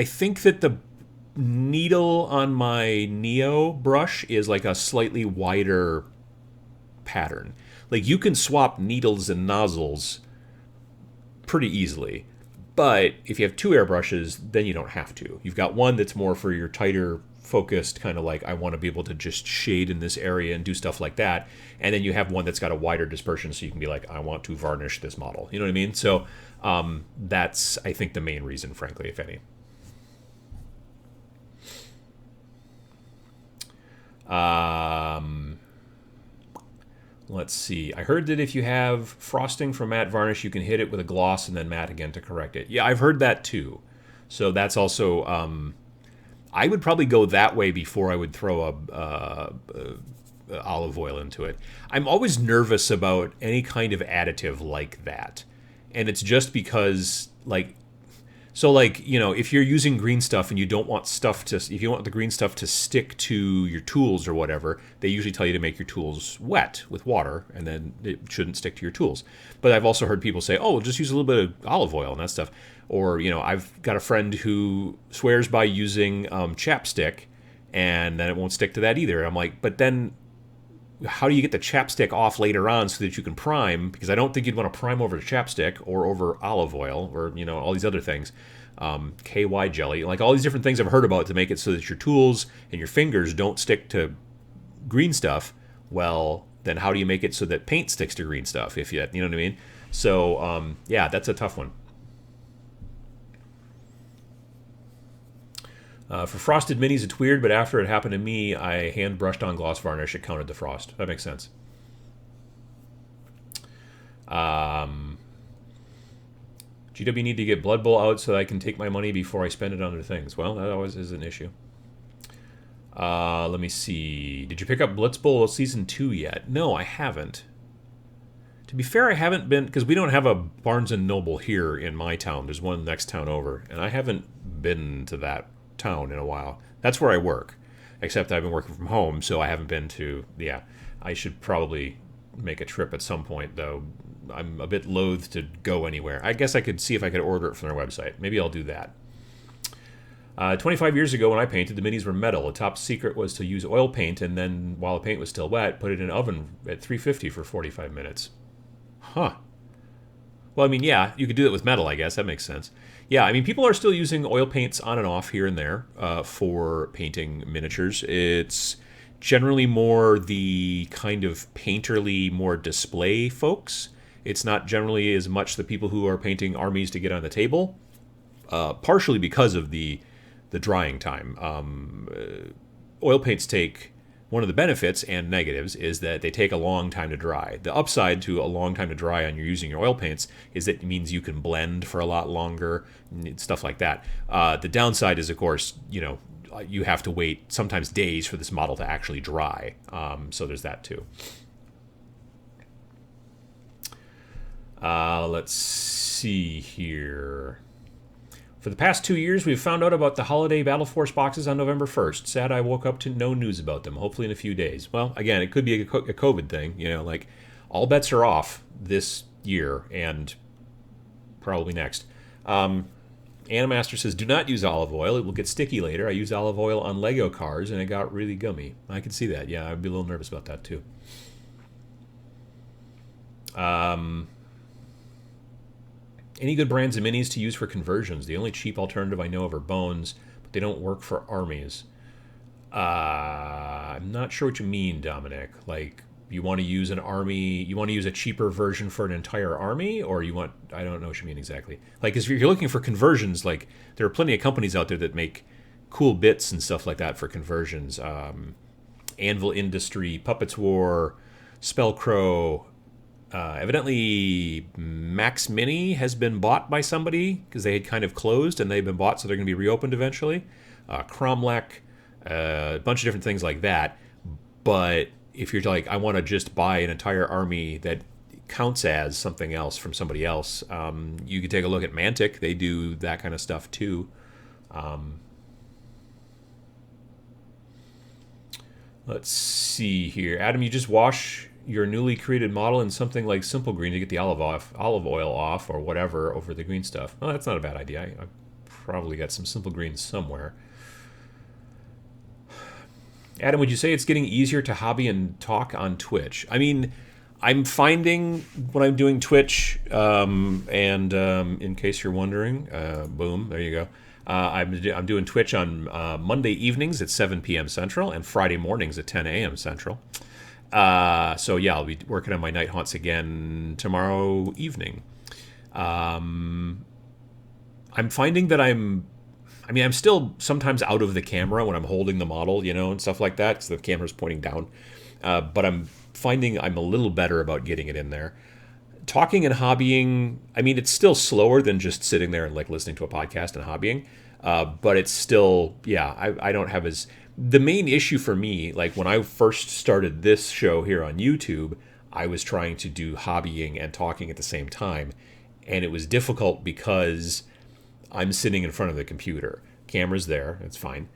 think that the needle on my Neo brush is like a slightly wider pattern. Like, you can swap needles and nozzles pretty easily, but if you have two airbrushes, then you don't have to. You've got one that's more for your tighter focused, kind of like, I want to be able to just shade in this area and do stuff like that. And then you have one that's got a wider dispersion, so you can be like, I want to varnish this model. You know what I mean? So that's, I think, the main reason, frankly, if any. Let's see. I heard that if you have frosting from matte varnish, you can hit it with a gloss and then matte again to correct it. Yeah, I've heard that too. So that's also, I would probably go that way before I would throw a olive oil into it. I'm always nervous about any kind of additive like that. And it's just because, like, so, like, if you're using green stuff and you don't want if you want the green stuff to stick to your tools or whatever, they usually tell you to make your tools wet with water, and then it shouldn't stick to your tools. But I've also heard people say, oh, just use a little bit of olive oil and that stuff. Or, I've got a friend who swears by using chapstick, and then it won't stick to that either. And I'm like, but then how do you get the chapstick off later on so that you can prime? Because I don't think you'd want to prime over chapstick or over olive oil or, all these other things. KY jelly, like all these different things I've heard about to make it so that your tools and your fingers don't stick to green stuff. Well, then how do you make it so that paint sticks to green stuff? If you know what I mean? So, yeah, that's a tough one. For frosted minis, it's weird, but after it happened to me, I hand brushed on gloss varnish. It counted the frost. That makes sense. GW need to get Blood Bowl out so that I can take my money before I spend it on other things. Well, that always is an issue. Let me see. Did you pick up Blitz Bowl Season 2 yet? No, I haven't. To be fair, I haven't been, because we don't have a Barnes & Noble here in my town. There's one next town over, and I haven't been to that town in a while. That's where I work, except I've been working from home, so I haven't been to. Yeah, I should probably make a trip at some point, though. I'm a bit loath to go anywhere. I guess I could see if I could order it from their website. Maybe I'll do that. 25 years ago when I painted, the minis were metal. The top secret was to use oil paint, and then while the paint was still wet, put it in an oven at 350 for 45 minutes. Huh. Well, I mean, yeah, you could do it with metal, I guess. That makes sense. Yeah, I mean, people are still using oil paints on and off here and there for painting miniatures. It's generally more the kind of painterly, more display folks. It's not generally as much the people who are painting armies to get on the table, partially because of the drying time. Oil paints take... One of the benefits and negatives is that they take a long time to dry. The upside to a long time to dry on using your oil paints is that it means you can blend for a lot longer, stuff like that. The downside is, of course, you have to wait sometimes days for this model to actually dry. So there's that too. Let's see here. For the past 2 years, we've found out about the holiday Battle Force boxes on November 1st. Sad I woke up to no news about them. Hopefully in a few days. Well, again, it could be a COVID thing. Like all bets are off this year and probably next. Animaster says, do not use olive oil. It will get sticky later. I used olive oil on Lego cars and it got really gummy. I can see that. Yeah, I'd be a little nervous about that too. Any good brands of minis to use for conversions? The only cheap alternative I know of are Bones, but they don't work for armies. I'm not sure what you mean, Dominic. Like, you want to use an army, you want to use a cheaper version for an entire army, or I don't know what you mean exactly. Like, if you're looking for conversions, like, there are plenty of companies out there that make cool bits and stuff like that for conversions. Anvil Industry, Puppets War, Spellcrow. Evidently, Max Mini has been bought by somebody because they had kind of closed and they've been bought, so they're going to be reopened eventually. Cromlech, a bunch of different things like that. But if you're like, I want to just buy an entire army that counts as something else from somebody else, you can take a look at Mantic. They do that kind of stuff too. Let's see here. Adam, you just wash your newly created model in something like Simple Green to get the olive oil off or whatever over the green stuff. Well, that's not a bad idea. I probably got some Simple Green somewhere. Adam, would you say it's getting easier to hobby and talk on Twitch? I mean, I'm finding when I'm doing Twitch, in case you're wondering, boom, there you go. I'm doing Twitch on Monday evenings at 7 p.m. Central and Friday mornings at 10 a.m. Central. So yeah, I'll be working on my night haunts again tomorrow evening. I'm finding that I'm still sometimes out of the camera when I'm holding the model, and stuff like that, because the camera's pointing down. But I'm finding I'm a little better about getting it in there. Talking and hobbying, it's still slower than just sitting there and like listening to a podcast and hobbying. But it's still, I don't have as... The main issue for me, like when I first started this show here on YouTube, I was trying to do hobbying and talking at the same time. And it was difficult because I'm sitting in front of the computer. Camera's there, it's fine.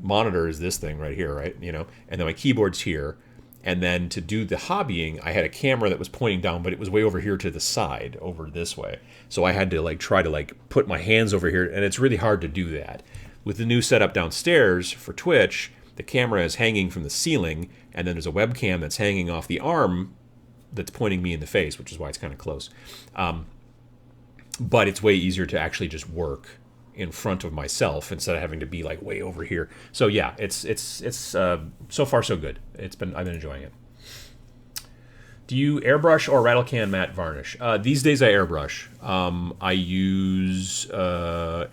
Monitor is this thing right here, right? And then my keyboard's here. And then to do the hobbying, I had a camera that was pointing down, but it was way over here to the side, over this way. So I had to try to put my hands over here, and it's really hard to do that. With the new setup downstairs for Twitch, the camera is hanging from the ceiling, and then there's a webcam that's hanging off the arm that's pointing me in the face, which is why it's kind of close. But it's way easier to actually just work in front of myself instead of having to be way over here. So yeah, it's so far so good. I've been enjoying it. Do you airbrush or rattle can matte varnish? These days I airbrush. I use AK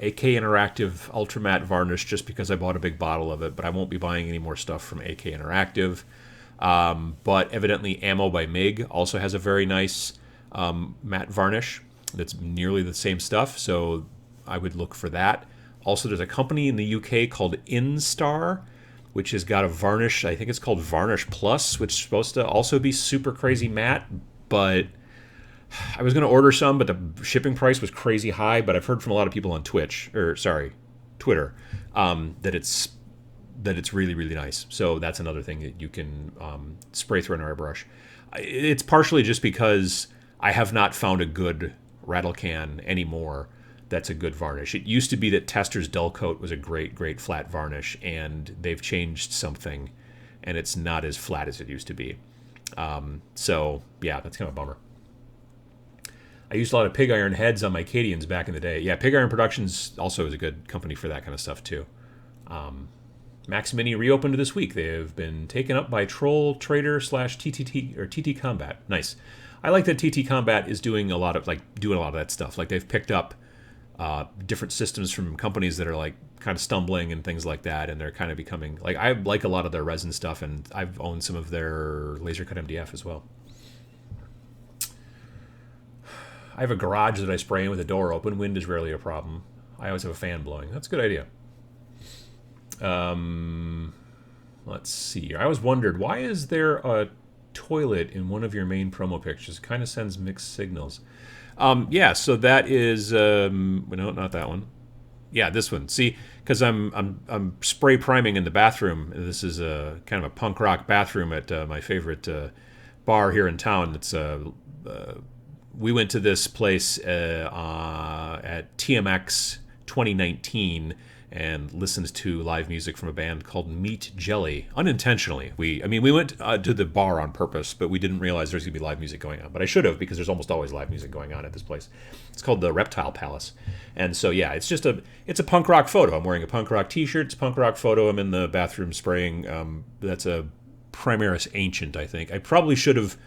Interactive Ultra Matte Varnish just because I bought a big bottle of it, but I won't be buying any more stuff from AK Interactive. But evidently Ammo by MIG also has a very nice matte varnish that's nearly the same stuff, so I would look for that. Also, there's a company in the UK called Instar, which has got a varnish, I think it's called Varnish Plus, which is supposed to also be super crazy matte, but I was going to order some, but the shipping price was crazy high, but I've heard from a lot of people on Twitter, that it's really, really nice. So that's another thing that you can spray through an airbrush. It's partially just because I have not found a good rattle can anymore that's a good varnish. It used to be that Tester's Dull Coat was a great, great flat varnish, and they've changed something, and it's not as flat as it used to be. So, yeah, that's kind of a bummer. I used a lot of pig iron heads on my Cadians back in the day. Yeah, Pig Iron Productions also is a good company for that kind of stuff, too. Max Mini reopened this week. They have been taken up by Troll Trader / TTT or TT Combat. Nice. I like that TT Combat is doing a lot of that stuff. They've picked up different systems from companies that are kind of stumbling and things like that, and they're kind of becoming I like a lot of their resin stuff, and I've owned some of their laser cut MDF as well. I have a garage that I spray in with the door open. Wind is rarely a problem. I always have a fan blowing. That's a good idea. Let's see. I always wondered, why is there a toilet in one of your main promo pictures? It kind of sends mixed signals. Yeah, so that is... no, not that one. Yeah, this one. See, because I'm spray priming in the bathroom. This is a kind of a punk rock bathroom at my favorite bar here in town. It's we went to this place at TMX 2019 and listened to live music from a band called Meat Jelly. Unintentionally, we went to the bar on purpose, but we didn't realize there's gonna be live music going on. But I should have, because there's almost always live music going on at this place. It's called the Reptile Palace, and so yeah, it's a punk rock photo. I'm wearing a punk rock T-shirt. It's a punk rock photo. I'm in the bathroom spraying. That's a Primaris Ancient, I think. I probably should have,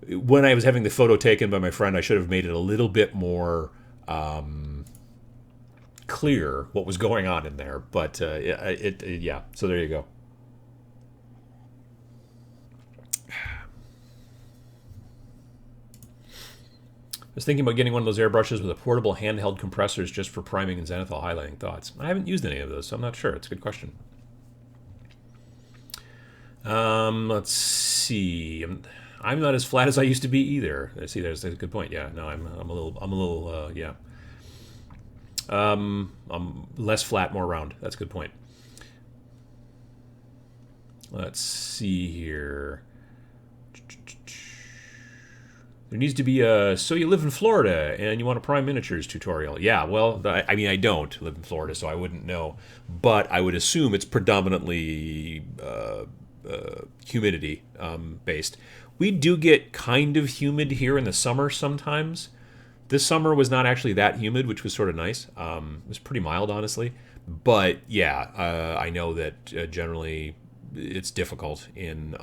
when I was having the photo taken by my friend, I should have made it a little bit more clear what was going on in there. But yeah. So there you go. I was thinking about getting one of those airbrushes with a portable handheld compressors just for priming and zenithal highlighting. Thoughts? I haven't used any of those, so I'm not sure. It's a good question. Let's see. I'm not as flat as I used to be either. See, there's a good point. Yeah, no, I'm a little, yeah. I'm less flat, more round. That's a good point. Let's see here. There needs to be a so you live in Florida and you want a prime miniatures tutorial. Yeah, well, I don't live in Florida, so I wouldn't know. But I would assume it's predominantly humidity based. We do get kind of humid here in the summer sometimes. This summer was not actually that humid, which was sort of nice. It was pretty mild, honestly. But yeah, I know that generally it's difficult in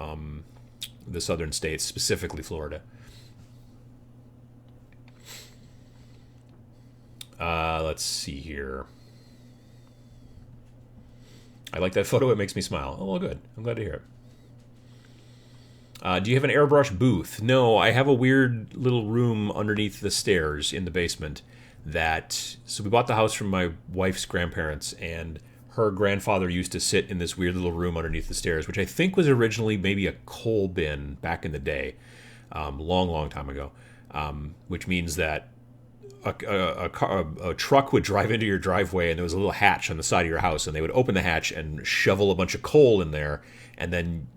the southern states, specifically Florida. Let's see here. I like that photo. It makes me smile. Oh, well, good. I'm glad to hear it. Do you have an airbrush booth? No, I have a weird little room underneath the stairs in the basement so we bought the house from my wife's grandparents, and her grandfather used to sit in this weird little room underneath the stairs, which I think was originally maybe a coal bin back in the day, long time ago, which means that a truck would drive into your driveway, and there was a little hatch on the side of your house, and they would open the hatch and shovel a bunch of coal in there, and then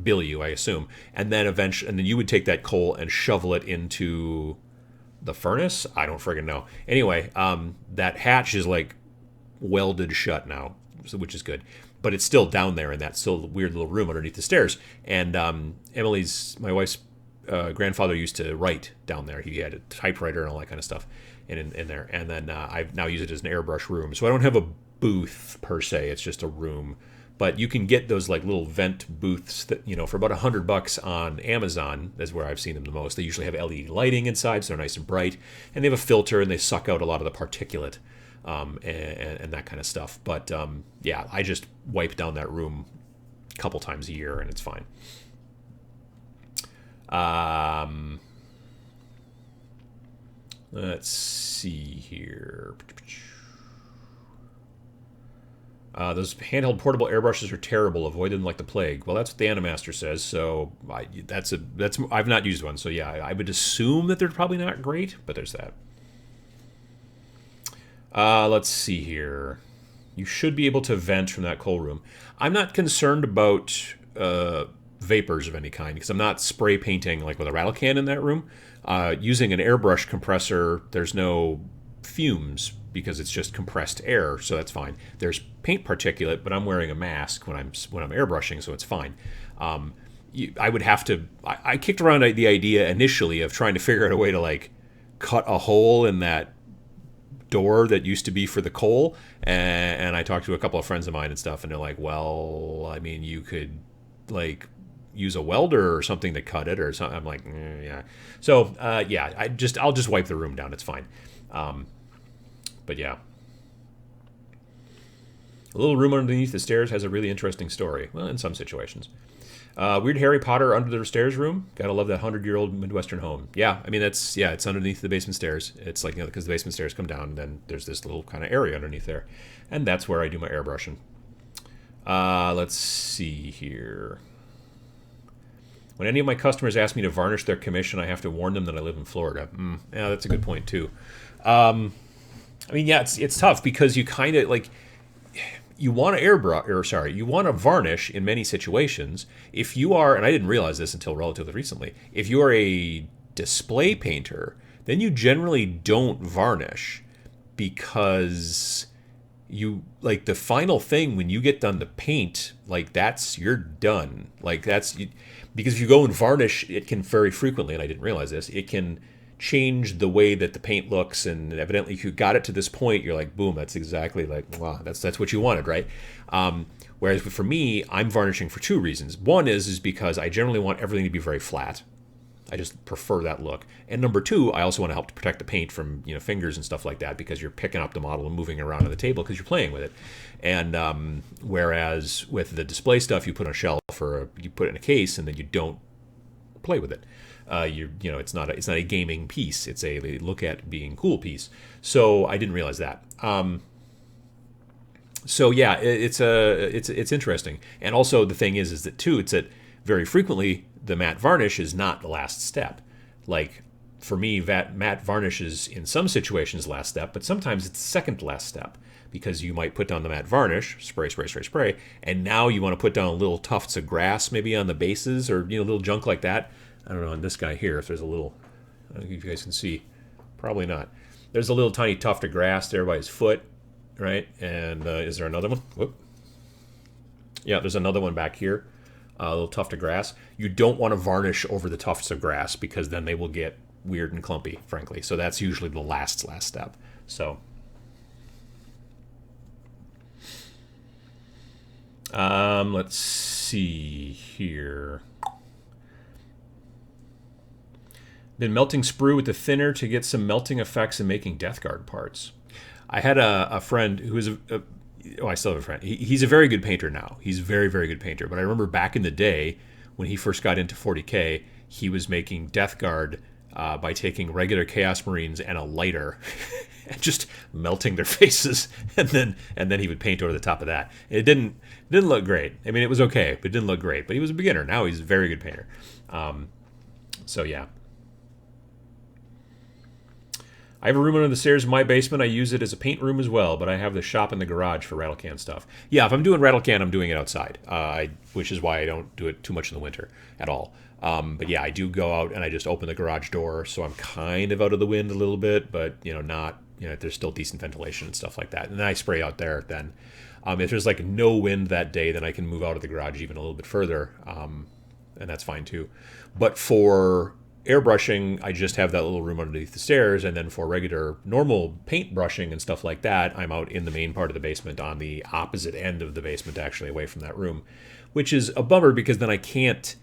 bill you, I assume, and then you would take that coal and shovel it into the furnace. I don't friggin' know. Anyway, that hatch is like welded shut now, which is good, but it's still down there in that still weird little room underneath the stairs. And my wife's grandfather used to write down there. He had a typewriter and all that kind of stuff in there. And then I now use it as an airbrush room. So I don't have a booth per se. It's just a room. But you can get those like little vent booths that, for about $100 on Amazon. That's where I've seen them the most. They usually have LED lighting inside, so they're nice and bright. And they have a filter, and they suck out a lot of the particulate and that kind of stuff. But yeah, I just wipe down that room a couple times a year, and it's fine. Let's see here. Those handheld portable airbrushes are terrible. Avoid them like the plague. Well, that's what the Animaster says. So I've not used one. So yeah, I would assume that they're probably not great, but there's that. Let's see here. You should be able to vent from that coal room. I'm not concerned about vapors of any kind because I'm not spray painting like with a rattle can in that room. Using an airbrush compressor, there's no fumes because it's just compressed air, so that's fine. There's paint particulate, but I'm wearing a mask when I'm airbrushing, so it's fine. I would have to. I kicked around the idea initially of trying to figure out a way to like cut a hole in that door that used to be for the coal, and I talked to a couple of friends of mine and stuff, and they're like, well, I mean, you could like use a welder or something to cut it or something. I'm like, yeah. So yeah, I'll just wipe the room down. It's fine. But yeah. A little room underneath the stairs has a really interesting story. Well, in some situations. Weird Harry Potter under the stairs room. Gotta love that 100-year-old Midwestern home. Yeah, I mean, it's underneath the basement stairs. It's like, because the basement stairs come down, and then there's this little kind of area underneath there. And that's where I do my airbrushing. Let's see here. When any of my customers ask me to varnish their commission, I have to warn them that I live in Florida. Yeah, that's a good point, too. I mean, yeah, it's tough because you kind of like you want to airbrush, or sorry, you want to varnish in many situations. If you are, and I didn't realize this until relatively recently, if you are a display painter, then you generally don't varnish because you like the final thing when you get done to paint, like that's you're done. Like that's you, because if you go and varnish, it can very frequently, and I didn't realize this, it can change the way that the paint looks, and evidently if you got it to this point you're like boom, that's exactly like wow, that's what you wanted, right? Whereas for me, I'm varnishing for two reasons. One is because I generally want everything to be very flat. I just prefer that look. And number two, I also want to help to protect the paint from fingers and stuff like that, because you're picking up the model and moving it around on the table because you're playing with it. And whereas with the display stuff, you put on a shelf or you put it in a case and then you don't play with it. It's not a gaming piece. It's a look at being cool piece. So I didn't realize that. So yeah, it's interesting. And also the thing is that too, it's that very frequently the matte varnish is not the last step. Like for me, matte varnish is in some situations the last step, but sometimes it's the second to last step, because you might put down the matte varnish, spray, and now you want to put down little tufts of grass maybe on the bases, or little junk like that. I don't know on this guy here if there's a little, I don't know if you guys can see, probably not. There's a little tiny tuft of grass there by his foot, right? And is there another one? Whoop. Yeah, there's another one back here. A little tuft of grass. You don't want to varnish over the tufts of grass because then they will get weird and clumpy, frankly. So that's usually the last step. So let's see here. Been melting sprue with the thinner to get some melting effects and making Death Guard parts. I had a friend who was I still have a friend. He's a very good painter now. He's a very, very good painter. But I remember back in the day when he first got into 40K, he was making Death Guard by taking regular Chaos Marines and a lighter and just melting their faces, and then he would paint over the top of that. It didn't look great. I mean, it was okay, but it didn't look great. But he was a beginner. Now he's a very good painter. So yeah. I have a room under the stairs in my basement. I use it as a paint room as well, but I have the shop in the garage for rattle can stuff. Yeah, if I'm doing rattle can, I'm doing it outside, which is why I don't do it too much in the winter at all. But yeah, I do go out and I just open the garage door, so I'm kind of out of the wind a little bit, but not, there's still decent ventilation and stuff like that. And then I spray out there then. If there's like no wind that day, then I can move out of the garage even a little bit further, and that's fine too. But for airbrushing, I just have that little room underneath the stairs, and then for regular normal paint brushing and stuff like that, I'm out in the main part of the basement on the opposite end of the basement, actually away from that room, which is a bummer because then I can't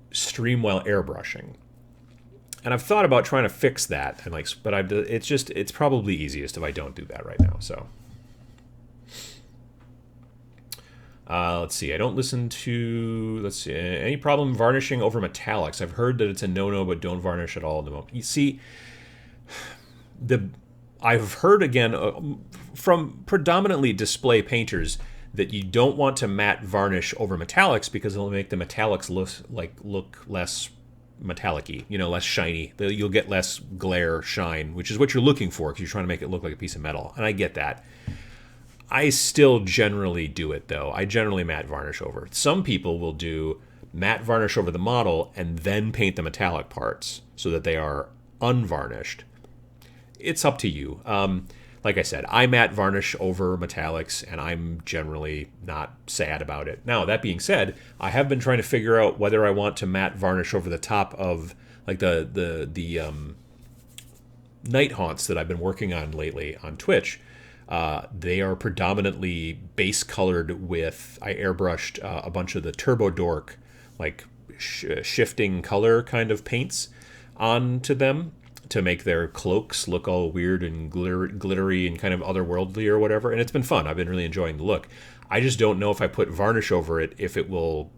stream while airbrushing. And I've thought about trying to fix that, and it's probably easiest if I don't do that right now. So let's see. I don't listen to. Let's see. Any problem varnishing over metallics? I've heard that it's a no-no, but don't varnish at all at the moment. You see, I've heard again from predominantly display painters that you don't want to matte varnish over metallics because it'll make the metallics look less metallic-y, less shiny. You'll get less glare, shine, which is what you're looking for because you're trying to make it look like a piece of metal. And I get that. I still generally do it, though. I generally matte varnish over. Some people will do matte varnish over the model and then paint the metallic parts so that they are unvarnished. It's up to you. Like I said, I matte varnish over metallics, and I'm generally not sad about it. Now, that being said, I have been trying to figure out whether I want to matte varnish over the top of like the night haunts that I've been working on lately on Twitch. They are predominantly base colored with, I airbrushed a bunch of the Turbo Dork, like shifting color kind of paints onto them to make their cloaks look all weird and glittery and kind of otherworldly or whatever. And it's been fun. I've been really enjoying the look. I just don't know if I put varnish over it, if it will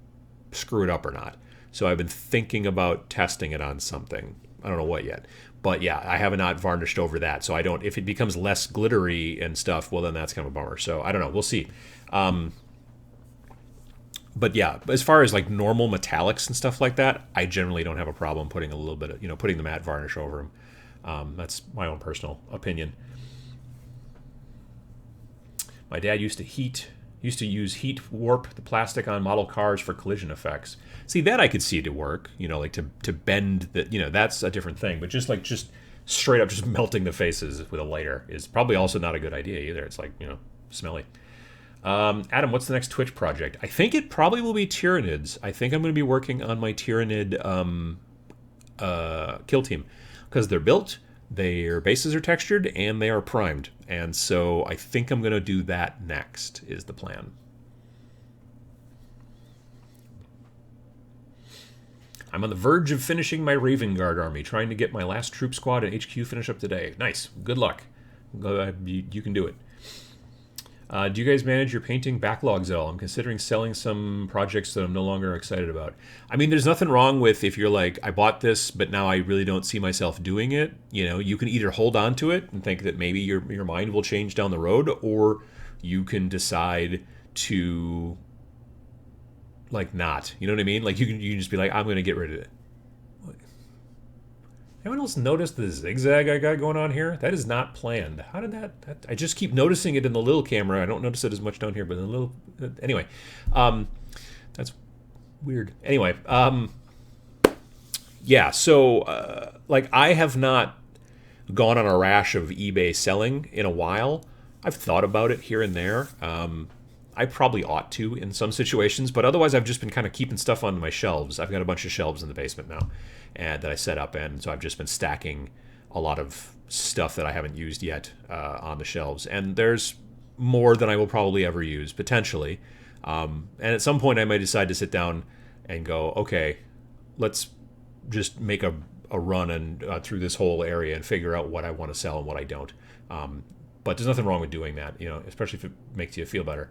screw it up or not. So I've been thinking about testing it on something. I don't know what yet. But yeah, I have not varnished over that. So I don't, if it becomes less glittery and stuff, well, then that's kind of a bummer. So I don't know. We'll see. But yeah, as far as like normal metallics and stuff like that, I generally don't have a problem putting a little bit of, putting the matte varnish over them. That's my own personal opinion. My dad used to use heat warp the plastic on model cars for collision effects. See, that I could see to work, like to bend the, that's a different thing. But just straight up just melting the faces with a lighter is probably also not a good idea either. It's like, smelly. Adam, what's the next Twitch project? I think it probably will be Tyranids. I think I'm going to be working on my Tyranid kill team because they're built, their bases are textured, and they are primed. And so I think I'm going to do that next is the plan. I'm on the verge of finishing my Raven Guard army, trying to get my last troop squad and HQ finished up today. Nice. Good luck. You can do it. Do you guys manage your painting backlogs at all? I'm considering selling some projects that I'm no longer excited about. I mean, there's nothing wrong with if you're like, I bought this, but now I really don't see myself doing it. You can either hold on to it and think that maybe your mind will change down the road, or you can decide to not. You know what I mean? Like you can just be like, I'm going to get rid of it. Anyone else notice the zigzag I got going on here? That is not planned. How did that I just keep noticing it in the little camera. I don't notice it as much down here, but in the little... Anyway. That's weird. Anyway. Yeah, so, I have not gone on a rash of eBay selling in a while. I've thought about it here and there. I probably ought to in some situations, but otherwise I've just been kind of keeping stuff on my shelves. I've got a bunch of shelves in the basement now that I set up, and so I've just been stacking a lot of stuff that I haven't used yet on the shelves. And there's more than I will probably ever use, potentially. And at some point I might decide to sit down and go, okay, let's just make a run and through this whole area and figure out what I want to sell and what I don't. But there's nothing wrong with doing that, especially if it makes you feel better.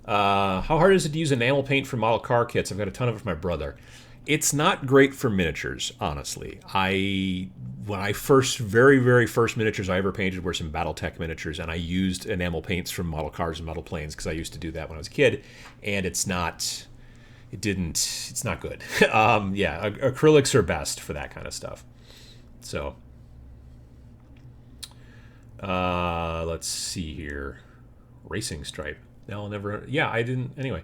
How hard is it to use enamel paint for model car kits? I've got a ton of it for my brother. It's not great for miniatures, honestly. When I very, very first miniatures I ever painted were some Battletech miniatures, and I used enamel paints from model cars and model planes because I used to do that when I was a kid, and it's not good. Yeah, acrylics are best for that kind of stuff. So, let's see here. Racing Stripe. No, I'll never... Yeah, I didn't... Anyway.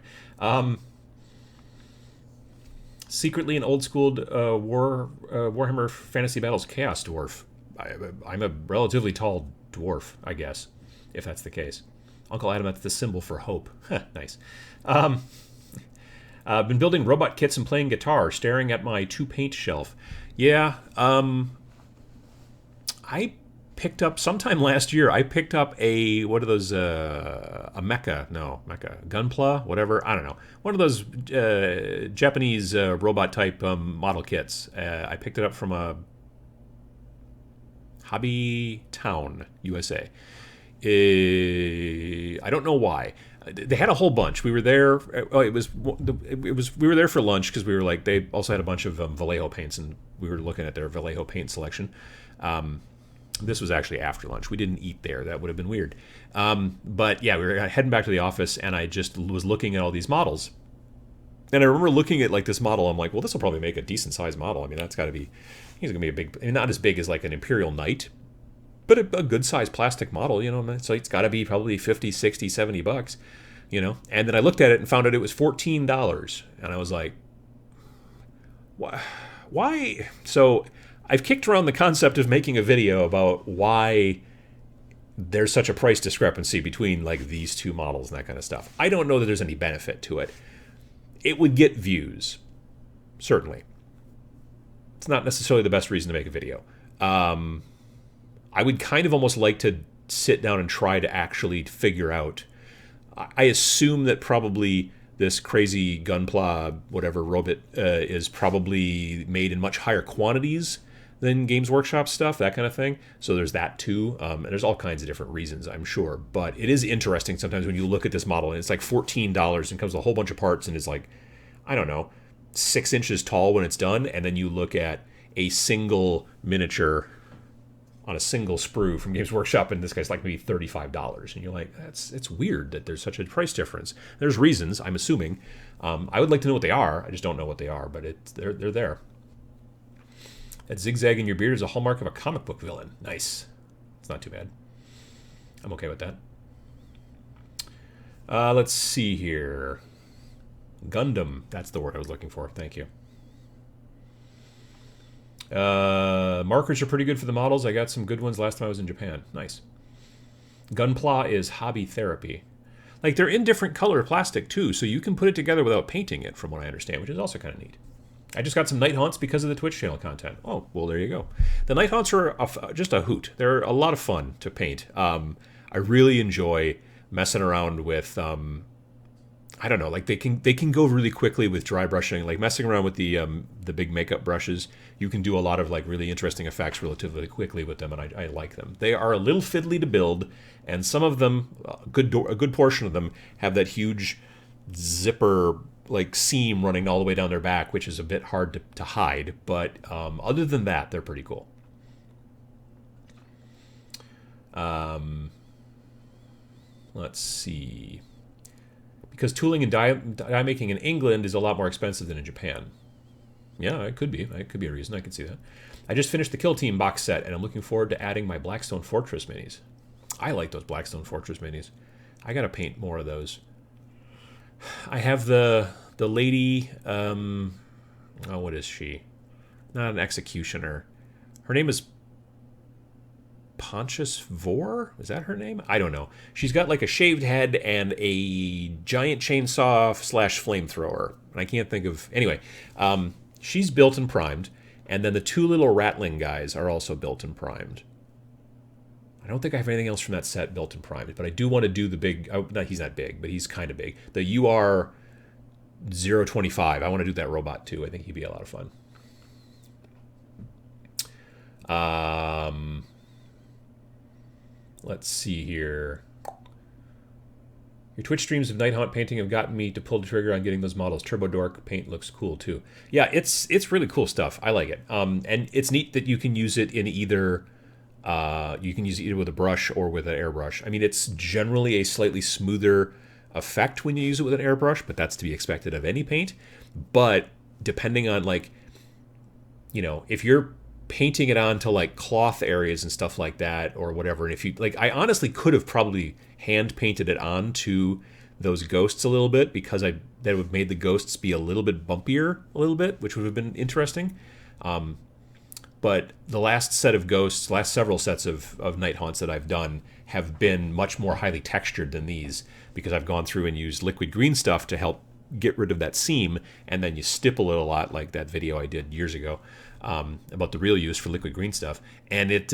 Secretly an old-schooled Warhammer Fantasy Battles Chaos Dwarf. I'm a relatively tall dwarf, I guess, if that's the case. Uncle Adam, that's the symbol for hope. Nice. I've been building robot kits and playing guitar, staring at my 2-paint shelf. Yeah, I picked up, sometime last year, a Gunpla, whatever, I don't know. One of those Japanese robot type model kits. I picked it up from a Hobby Town, USA. I don't know why. They had a whole bunch. We were there. We were there for lunch because we were like, they also had a bunch of Vallejo paints, and we were looking at their Vallejo paint selection. This was actually after lunch. We didn't eat there. That would have been weird. But yeah, we were heading back to the office, and I just was looking at all these models. And I remember looking at like this model. I'm like, well, this will probably make a decent sized model. I mean, that's got to be, he's going to be a big, not as big as like an Imperial Knight, but a good sized plastic model, so it's got to be probably 50, 60, 70 bucks, And then I looked at it and found out it was $14. And I was like, why? So I've kicked around the concept of making a video about why there's such a price discrepancy between like these two models and that kind of stuff. I don't know that there's any benefit to it. It would get views, certainly. It's not necessarily the best reason to make a video. I would kind of almost like to sit down and try to actually figure out. I assume that probably this crazy Gunpla, whatever robot, is probably made in much higher quantities than Games Workshop stuff, that kind of thing. So there's that too. And there's all kinds of different reasons, I'm sure. But it is interesting sometimes when you look at this model and it's like $14 and comes with a whole bunch of parts and is like, I don't know, 6 inches tall when it's done. And then you look at a single miniature on a single sprue from Games Workshop, and this guy's like maybe $35. And you're like, it's weird that there's such a price difference. There's reasons, I'm assuming. I would like to know what they are. I just don't know what they are, but they're there. That zigzag in your beard is a hallmark of a comic book villain. Nice. It's not too bad. I'm okay with that. Let's see here. Gundam. That's the word I was looking for. Thank you. Markers are pretty good for the models. I got some good ones last time I was in Japan. Nice. Gunpla is hobby therapy. Like, they're in different color plastic, too, so you can put it together without painting it, from what I understand, which is also kind of neat. I just got some Night Haunts because of the Twitch channel content. Oh, well, there you go. The Night Haunts are just a hoot. They're a lot of fun to paint. I really enjoy messing around with... I don't know, like they can go really quickly with dry brushing, like messing around with the big makeup brushes. You can do a lot of like really interesting effects relatively quickly with them, and I like them. They are a little fiddly to build, and some of them, a good portion of them, have that huge zipper like seam running all the way down their back, which is a bit hard to hide. But other than that, they're pretty cool. Let's see. Because tooling and die making in England is a lot more expensive than in Japan. Yeah, it could be. It could be a reason. I could see that. I just finished the Kill Team box set, and I'm looking forward to adding my Blackstone Fortress minis. I like those Blackstone Fortress minis. I gotta paint more of those. I have the lady. What is she? Not an executioner. Her name is Pontius Vor? Is that her name? I don't know. She's got like a shaved head and a giant chainsaw / flamethrower. And I can't think of... Anyway, she's built and primed. And then the two little Ratling guys are also built and primed. I don't think I have anything else from that set built and primed. But I do want to do the big... Oh, no, he's not big, but he's kind of big. The UR 025. I want to do that robot too. I think he'd be a lot of fun. Let's see here. Your Twitch streams of Night Haunt painting have gotten me to pull the trigger on getting those models. Turbo Dork paint looks cool too. Yeah, it's really cool stuff. I like it. And it's neat that you can use it in either. You can use it either with a brush or with an airbrush. I mean, it's generally a slightly smoother effect when you use it with an airbrush, but that's to be expected of any paint. But depending on like, if you're painting it onto like cloth areas and stuff like that or whatever, and if you like, I honestly could have probably hand painted it onto those ghosts a little bit because that would have made the ghosts be a little bit bumpier a little bit, which would have been interesting. But the last set of ghosts, last several sets of Night Haunts that I've done have been much more highly textured than these because I've gone through and used liquid green stuff to help get rid of that seam, and then you stipple it a lot like that video I did years ago about the real use for liquid green stuff, and it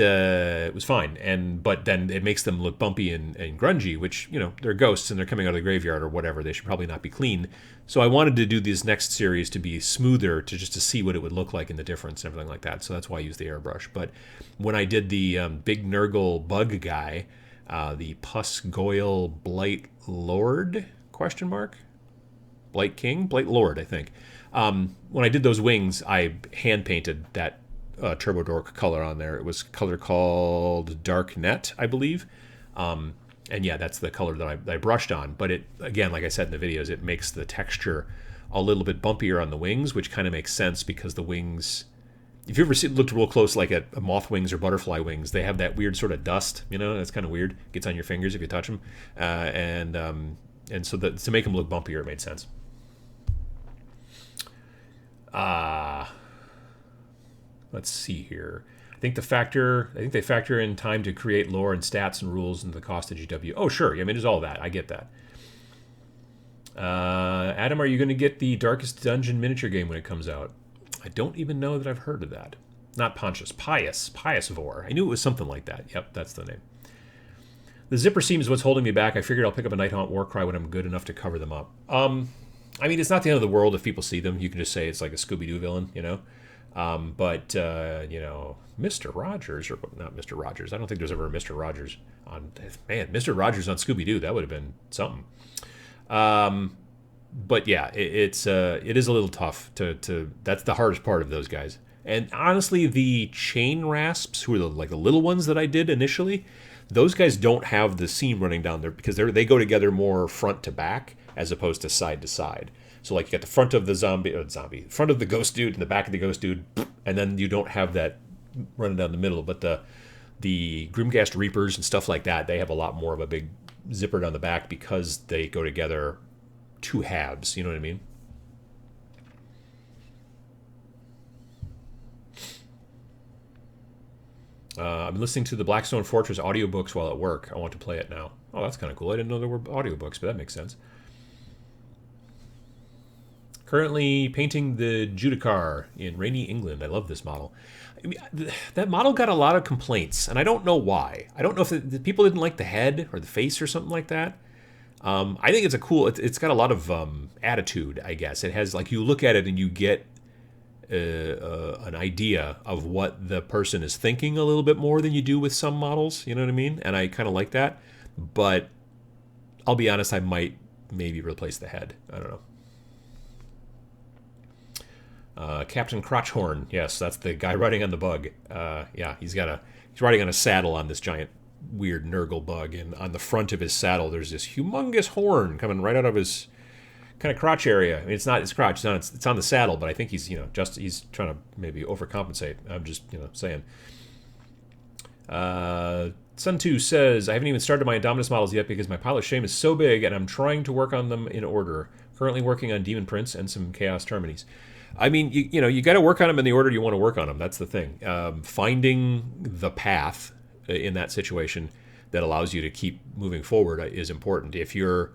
was fine. But then it makes them look bumpy and grungy, which, they're ghosts and they're coming out of the graveyard or whatever. They should probably not be clean. So I wanted to do this next series to be smoother, to see what it would look like in the difference and everything like that. So that's why I used the airbrush. But when I did the Big Nurgle bug guy, the Pus Goyle Blight Lord ? Blight King? Blight Lord, I think. When I did those wings, I hand painted that Turbo Dork color on there. It was a color called Dark Net, I believe. And yeah, that's the color that I brushed on. But it, again, like I said in the videos, it makes the texture a little bit bumpier on the wings, which kind of makes sense because the wings, if you ever looked real close, like at moth wings or butterfly wings, they have that weird sort of dust, that's kind of weird. It gets on your fingers if you touch them. And so to make them look bumpier, it made sense. Let's see here. I think they factor in time to create lore and stats and rules into the cost of GW. Oh, sure. I mean, there's all that. I get that. Adam, are you going to get the Darkest Dungeon miniature game when it comes out? I don't even know that I've heard of that. Not Pontius. Pius Vor. I knew it was something like that. Yep, that's the name. The zipper seam is what's holding me back. I figured I'll pick up a Night Haunt Warcry when I'm good enough to cover them up. I mean, it's not the end of the world if people see them. You can just say it's like a Scooby-Doo villain, But Mr. Rogers, or not Mr. Rogers. I don't think there's ever a Mr. Rogers on... Man, Mr. Rogers on Scooby-Doo. That would have been something. But yeah, it is a little tough to... That's the hardest part of those guys. And honestly, the chain rasps, who are the little ones that I did initially, those guys don't have the seam running down there because they go together more front to back as opposed to side to side. So like you got the front of the front of the ghost dude and the back of the ghost dude, and then you don't have that running down the middle. But the The Grimghast Reapers and stuff like that, they have a lot more of a big zipper down the back because they go together two halves. You know what I mean? I've been listening to the Blackstone Fortress audiobooks while at work. I want to play it now. Oh, that's kind of cool. I didn't know there were audiobooks, but that makes sense. Currently painting the Judicar in rainy England. I love this model. I mean, that model got a lot of complaints, and I don't know why. I don't know if the people didn't like the head or the face or something like that. I think it's a cool. It's got a lot of attitude, I guess. It has, like, you look at it and you get an idea of what the person is thinking a little bit more than you do with some models. You know what I mean? And I kind of like that. But I'll be honest, I might maybe replace the head. I don't know. Captain Crotchhorn, yes, that's the guy riding on the bug. Yeah, he's riding on a saddle on this giant weird Nurgle bug, and on the front of his saddle there's this humongous horn coming right out of his kind of crotch area. I mean, it's not his crotch, it's on the saddle, but I think he's he's trying to maybe overcompensate. I'm just saying. Sun2 says, I haven't even started my Indominus models yet because my pile of shame is so big, and I'm trying to work on them in order. Currently working on Demon Prince and some Chaos Terminies. I mean, you got to work on them in the order you want to work on them. That's the thing. Finding the path in that situation that allows you to keep moving forward is important. If you're,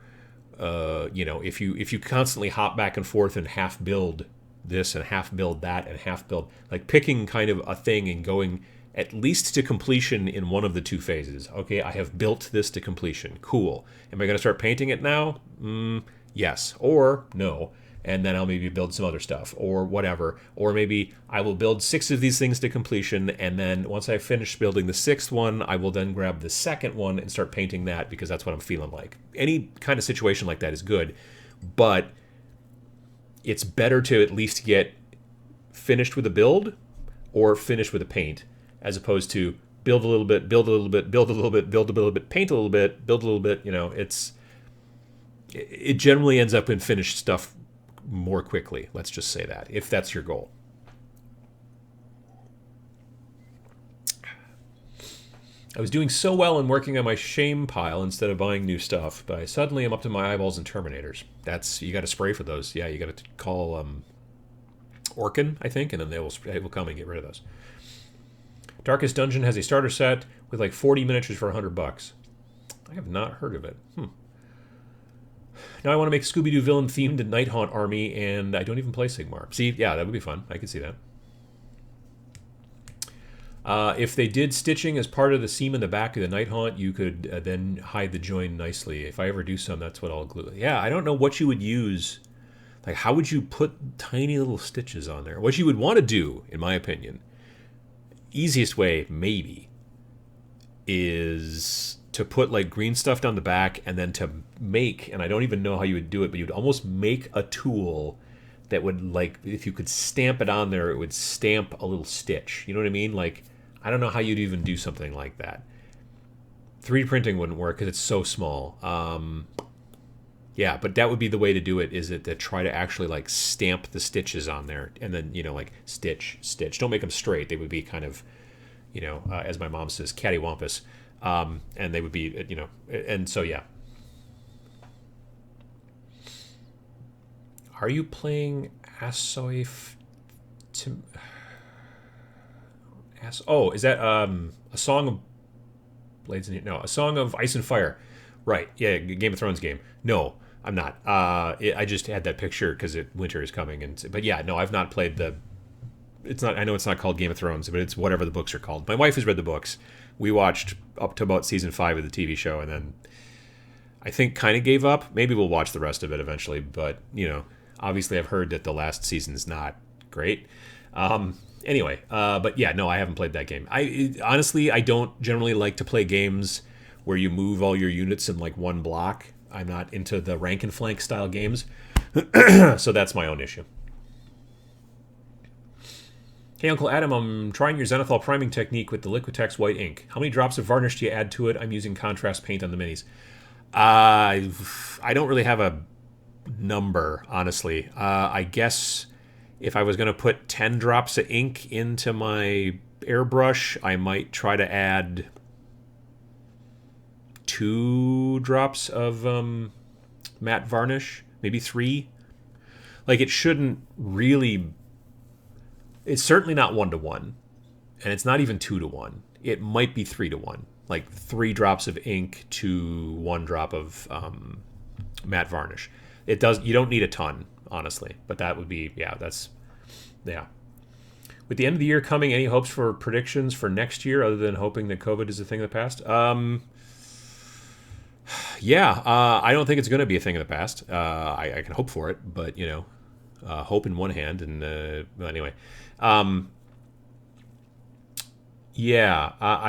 if you constantly hop back and forth and half build this and half build that and half build, like picking kind of a thing and going at least to completion in one of the two phases. Okay, I have built this to completion. Cool. Am I going to start painting it now? Yes. Or no. And then I'll maybe build some other stuff or whatever. Or maybe I will build 6 of these things to completion, and then once I finish building the 6th one, I will then grab the 2nd one and start painting that because that's what I'm feeling like. Any kind of situation like that is good, but it's better to at least get finished with a build or finished with a paint as opposed to build a little bit, build a little bit, build a little bit, build a little bit, paint a little bit, build a little bit. It generally ends up in finished stuff more quickly, let's just say that, if that's your goal. I was doing so well in working on my shame pile instead of buying new stuff, but I suddenly am up to my eyeballs in Terminators. You got to spray for those. Yeah, you got to call Orkin, I think, and then they will come and get rid of those. Darkest Dungeon has a starter set with like 40 miniatures for $100. I have not heard of it. Now I want to make a Scooby-Doo villain-themed Night Haunt army, and I don't even play Sigmar. See, yeah, that would be fun. I could see that. If they did stitching as part of the seam in the back of the Night Haunt, you could then hide the join nicely. If I ever do some, that's what I'll glue. Yeah, I don't know what you would use. Like, how would you put tiny little stitches on there? What you would want to do, in my opinion, easiest way, maybe, is to put like green stuff down the back and then to make, and I don't even know how you would do it, but you'd almost make a tool that would, like, if you could stamp it on there, it would stamp a little stitch. You know what I mean? Like, I don't know how you'd even do something like that. 3D printing wouldn't work because it's so small. Yeah, but that would be the way to do it, is it to try to actually like stamp the stitches on there and then, like stitch. Don't make them straight. They would be kind of, as my mom says, cattywampus. And they would be, and so, yeah. Are you playing Asoif? Is that a Song of Blades and no, a Song of Ice and Fire? Right. Yeah, Game of Thrones game. No, I'm not. I just had that picture because winter is coming, but yeah, no, I've not played the. It's not. I know it's not called Game of Thrones, but it's whatever the books are called. My wife has read the books. We watched up to about season 5 of the TV show, and then I think kind of gave up. Maybe we'll watch the rest of it eventually, but obviously I've heard that the last season's not great. Anyway, but yeah, no, I haven't played that game. Honestly, I don't generally like to play games where you move all your units in like one block. I'm not into the rank and flank style games, so that's my own issue. Hey, Uncle Adam, I'm trying your Zenithal priming technique with the Liquitex white ink. How many drops of varnish do you add to it? I'm using contrast paint on the minis. I don't really have a number, honestly. I guess if I was going to put 10 drops of ink into my airbrush, I might try to add 2 drops of matte varnish, maybe 3. Like, it shouldn't really. It's certainly not 1-to-1, and it's not even 2-to-1. It might be 3-to-1, like 3 drops of ink to 1 drop of matte varnish. It does. You don't need a ton, honestly, but that would be yeah. With the end of the year coming, any hopes for predictions for next year other than hoping that COVID is a thing of the past? I don't think it's going to be a thing of the past. I can hope for it, but hope in one hand, and anyway. I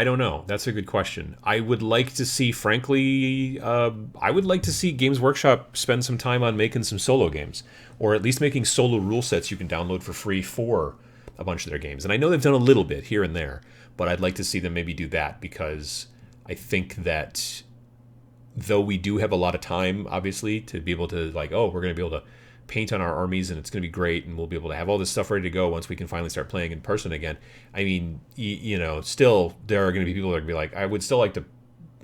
don't know. That's a good question. I would like to see, frankly, Games Workshop spend some time on making some solo games, or at least making solo rule sets you can download for free for a bunch of their games. And I know they've done a little bit here and there, but I'd like to see them maybe do that, because I think that though we do have a lot of time, obviously, to be able to, like, we're going to be able to paint on our armies and it's going to be great and we'll be able to have all this stuff ready to go once we can finally start playing in person again. I mean, still there are going to be people that are going to be like, I would still like to,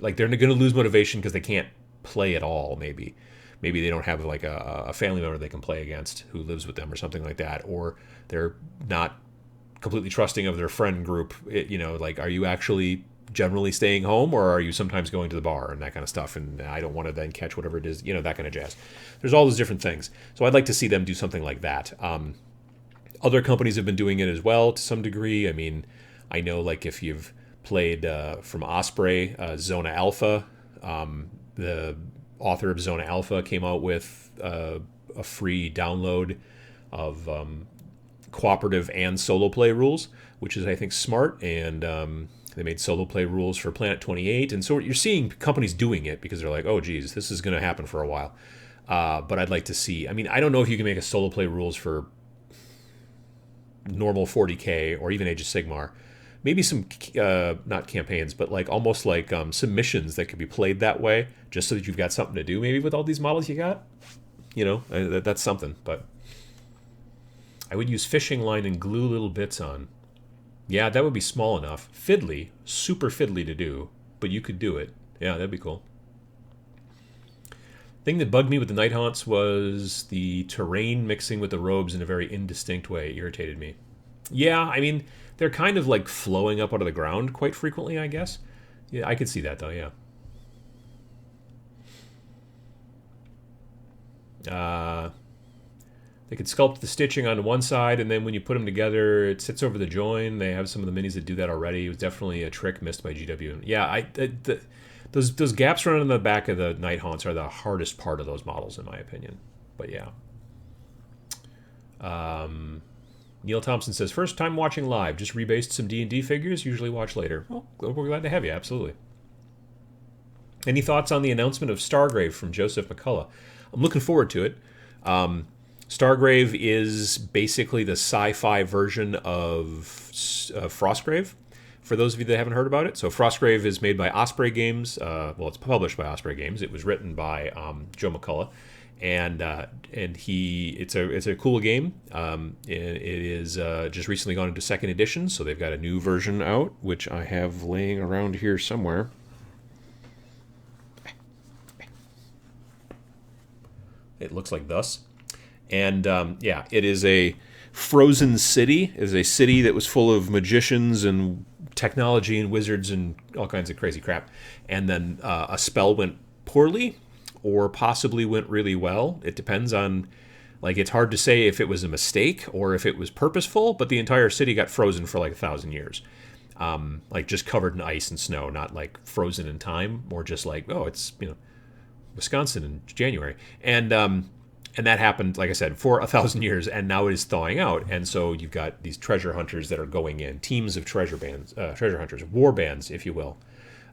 like, they're going to lose motivation because they can't play at all. Maybe they don't have like a family member they can play against who lives with them or something like that, or they're not completely trusting of their friend group. Like, are you actually generally staying home, or are you sometimes going to the bar and that kind of stuff, and I don't want to then catch whatever it is, that kind of jazz. There's all those different things. So I'd like to see them do something like that. Other companies have been doing it as well to some degree. I mean, I know, like, if you've played from Osprey, Zona Alpha, the author of Zona Alpha came out with a free download of cooperative and solo play rules, which is, I think, smart. And they made solo play rules for Planet 28. And so you're seeing companies doing it because they're like, oh, geez, this is going to happen for a while. But I'd like to see, I mean, I don't know if you can make a solo play rules for normal 40K or even Age of Sigmar. Maybe some, not campaigns, but like almost like some missions that could be played that way, just so that you've got something to do maybe with all these models you got. That's something. But I would use fishing line and glue little bits on. Yeah, that would be small enough. Fiddly, super fiddly to do, but you could do it. Yeah, that'd be cool. Thing that bugged me with the Night Haunts was the terrain mixing with the robes in a very indistinct way. It irritated me. Yeah, I mean, they're kind of like flowing up out of the ground quite frequently, I guess. Yeah, I could see that, though, yeah. They could sculpt the stitching on one side, and then when you put them together, it sits over the join. They have some of the minis that do that already. It was definitely a trick missed by GW. Yeah, those gaps running in the back of the Night Haunts are the hardest part of those models, in my opinion. But yeah. Neil Thompson says, first time watching live. Just rebased some D&D figures. Usually watch later. Well, we're glad to have you. Absolutely. Any thoughts on the announcement of Stargrave from Joseph McCullough? I'm looking forward to it. Stargrave is basically the sci-fi version of Frostgrave, for those of you that haven't heard about it. So Frostgrave is made by Osprey Games. It's published by Osprey Games. It was written by Joe McCullough, and it's a cool game. It is just recently gone into second edition, so they've got a new version out, which I have laying around here somewhere. It looks like thus. And it is a frozen city. It is a city that was full of magicians and technology and wizards and all kinds of crazy crap. And then a spell went poorly or possibly went really well. It depends on, like, it's hard to say if it was a mistake or if it was purposeful, but the entire city got frozen for like 1,000 years. Like just covered in ice and snow, not like frozen in time, more just like, it's, Wisconsin in January. And that happened, like I said, for 1,000 years, and now it is thawing out. And so you've got these treasure hunters that are going in, teams of treasure hunters, war bands, if you will,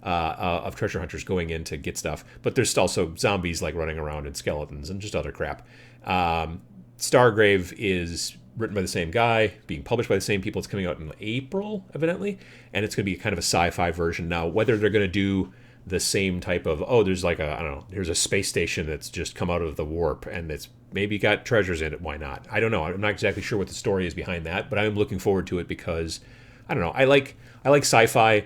of treasure hunters going in to get stuff. But there's also zombies like running around and skeletons and just other crap. Stargrave is written by the same guy, being published by the same people. It's coming out in April, evidently, and it's going to be kind of a sci-fi version. Now, whether they're going to do the same type of, there's like there's a space station that's just come out of the warp and it's maybe got treasures in it, why not? I don't know. I'm not exactly sure what the story is behind that, but I'm looking forward to it because I don't know. I like sci-fi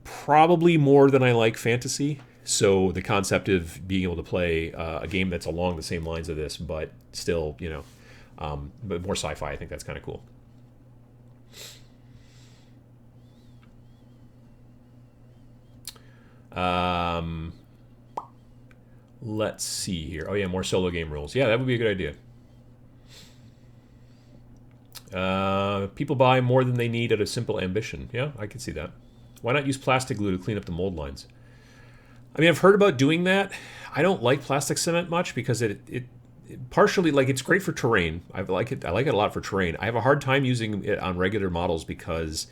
probably more than I like fantasy. So the concept of being able to play a game that's along the same lines of this, but still, but more sci-fi, I think that's kind of cool. Let's see here. Oh yeah, more solo game rules. Yeah, that would be a good idea. People buy more than they need out of simple ambition. Yeah, I can see that. Why not use plastic glue to clean up the mold lines? I mean, I've heard about doing that. I don't like plastic cement much because it partially, like, it's great for terrain. I like it. I like it a lot for terrain. I have a hard time using it on regular models because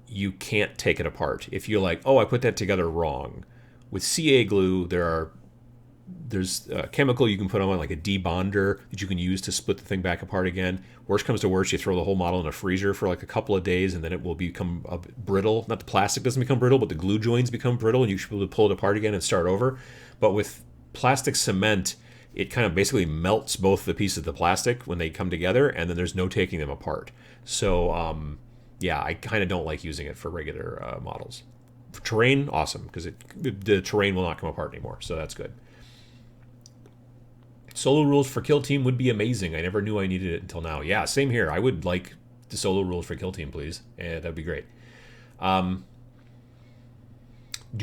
you can't take it apart. If you're like, oh, I put that together wrong. With CA glue, there's a chemical you can put on, like a debonder, that you can use to split the thing back apart again. Worst comes to worst, you throw the whole model in a freezer for like a couple of days, and then it will become brittle. Not the plastic doesn't become brittle, but the glue joints become brittle, and you should be able to pull it apart again and start over. But with plastic cement, it kind of basically melts both the pieces of the plastic when they come together, and then there's no taking them apart. So, yeah, I kind of don't like using it for regular models. For terrain, awesome, because the terrain will not come apart anymore, so that's good. Solo rules for Kill Team would be amazing. I never knew I needed it until now. Yeah, same here. I would like the solo rules for Kill Team, please. That'd be great. Do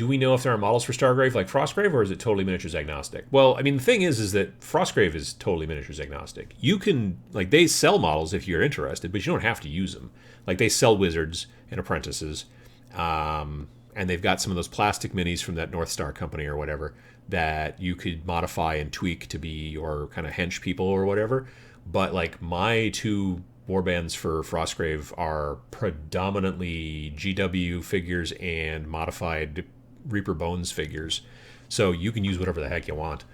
we know if there are models for Stargrave like Frostgrave, or is it totally miniatures agnostic? Well, I mean, the thing is that Frostgrave is totally miniatures agnostic. You can, like, they sell models if you're interested, but you don't have to use them. Like, they sell wizards and apprentices, and they've got some of those plastic minis from that North Star company or whatever that you could modify and tweak to be your kind of hench people or whatever. But, like, my two warbands for Frostgrave are predominantly GW figures and modified Reaper Bones figures. So you can use whatever the heck you want,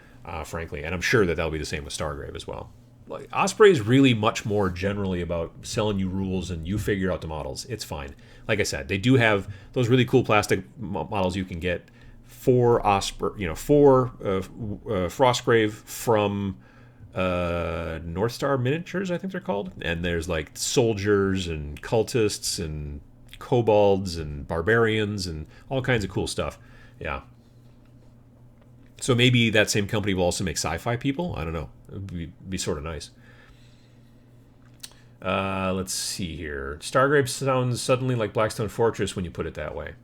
frankly. And I'm sure that that'll be the same with Stargrave as well. Like, Osprey is really much more generally about selling you rules and you figure out the models. It's fine. Like I said, they do have those really cool plastic models you can get for Osprey, for Frostgrave from North Star Miniatures, I think they're called. And there's like soldiers and cultists and kobolds and barbarians and all kinds of cool stuff. Yeah. So maybe that same company will also make sci-fi people. I don't know. It would be sort of nice. Let's see here. Stargrave sounds suddenly like Blackstone Fortress when you put it that way.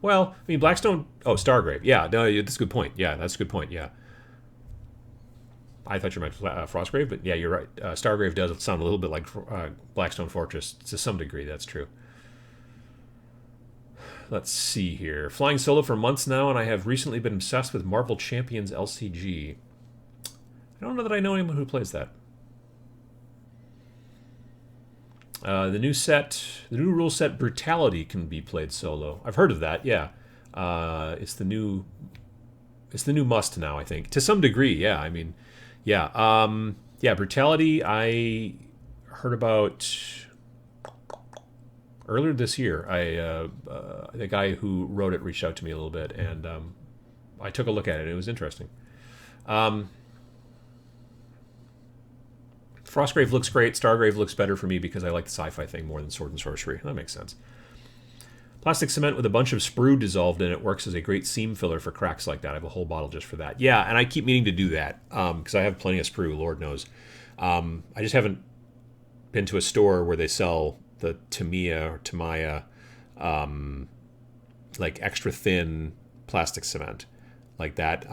Well, I mean, Blackstone... Oh, Stargrave. Yeah, no, that's a good point. Yeah, that's a good point. Yeah. I thought you meant Frostgrave, but yeah, you're right. Stargrave does sound a little bit like Blackstone Fortress. To some degree, that's true. Let's see here. Flying solo for months now, and I have recently been obsessed with Marvel Champions LCG. I don't know that I know anyone who plays that. The new rule set Brutality can be played solo. I've heard of that. Yeah, it's the new must now. I think to some degree. Yeah, I mean, yeah, yeah. Brutality. I heard about earlier this year. The guy who wrote it reached out to me a little bit, and I took a look at it. It was interesting. Frostgrave looks great. Stargrave looks better for me because I like the sci-fi thing more than sword and sorcery. That makes sense. Plastic cement with a bunch of sprue dissolved in it works as a great seam filler for cracks like that. I have a whole bottle just for that. Yeah, and I keep meaning to do that because I have plenty of sprue, Lord knows. I just haven't been to a store where they sell the Tamiya, like extra thin plastic cement like that.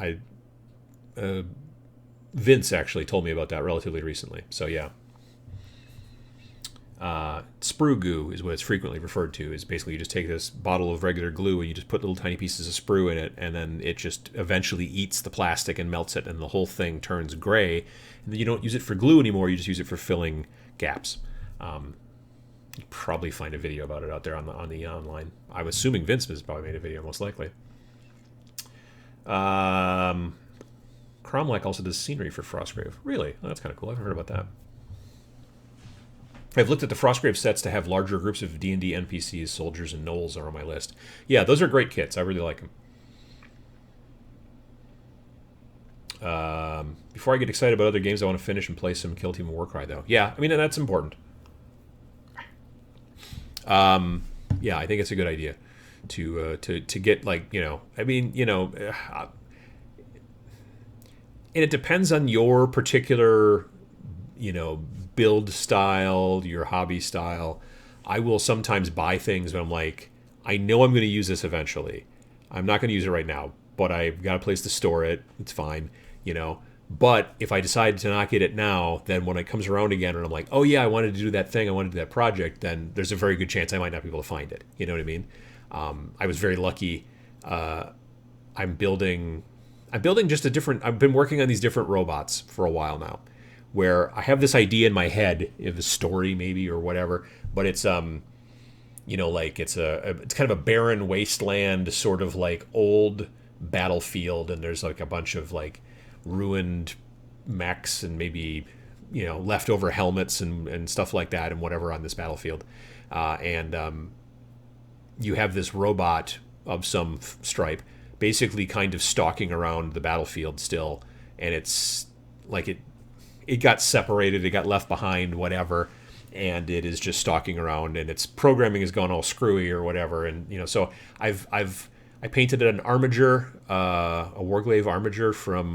Vince actually told me about that relatively recently. So yeah. Sprue goo is what it's frequently referred to. Is basically you just take this bottle of regular glue and you just put little tiny pieces of sprue in it, and then it just eventually eats the plastic and melts it, and the whole thing turns gray. And then you don't use it for glue anymore. You just use it for filling gaps. You probably find a video about it out there on the online. I'm assuming Vince has probably made a video, most likely. Cromlech also does scenery for Frostgrave. Really? Oh, that's kind of cool. I haven't heard about that. I've looked at the Frostgrave sets to have larger groups of D&D NPCs, soldiers, and gnolls are on my list. Yeah, those are great kits. I really like them. Before I get excited about other games, I want to finish and play some Kill Team and Warcry, though. Yeah, I mean, that's important. Yeah, I think it's a good idea to get like I mean and it depends on your particular build style, your hobby style. I will sometimes buy things when I'm like, I know I'm going to use this eventually. I'm not going to use it right now, but I've got a place to store it. It's fine. But if I decide to not get it now, then when it comes around again and I'm like, oh yeah, I wanted to do that thing, I wanted to do that project, then there's a very good chance I might not be able to find it. You know what I mean? I was very lucky. I'm building just a different. I've been working on these different robots for a while now, where I have this idea in my head of a story maybe or whatever, but it's like it's kind of a barren wasteland, sort of like old battlefield, and there's like a bunch of like ruined mechs and maybe leftover helmets and stuff like that and whatever on this battlefield, and you have this robot of some stripe basically kind of stalking around the battlefield still, and it's like it got separated, it got left behind, whatever, and it is just stalking around, and its programming has gone all screwy or whatever, and so I painted an armiger, a Warglaive armiger from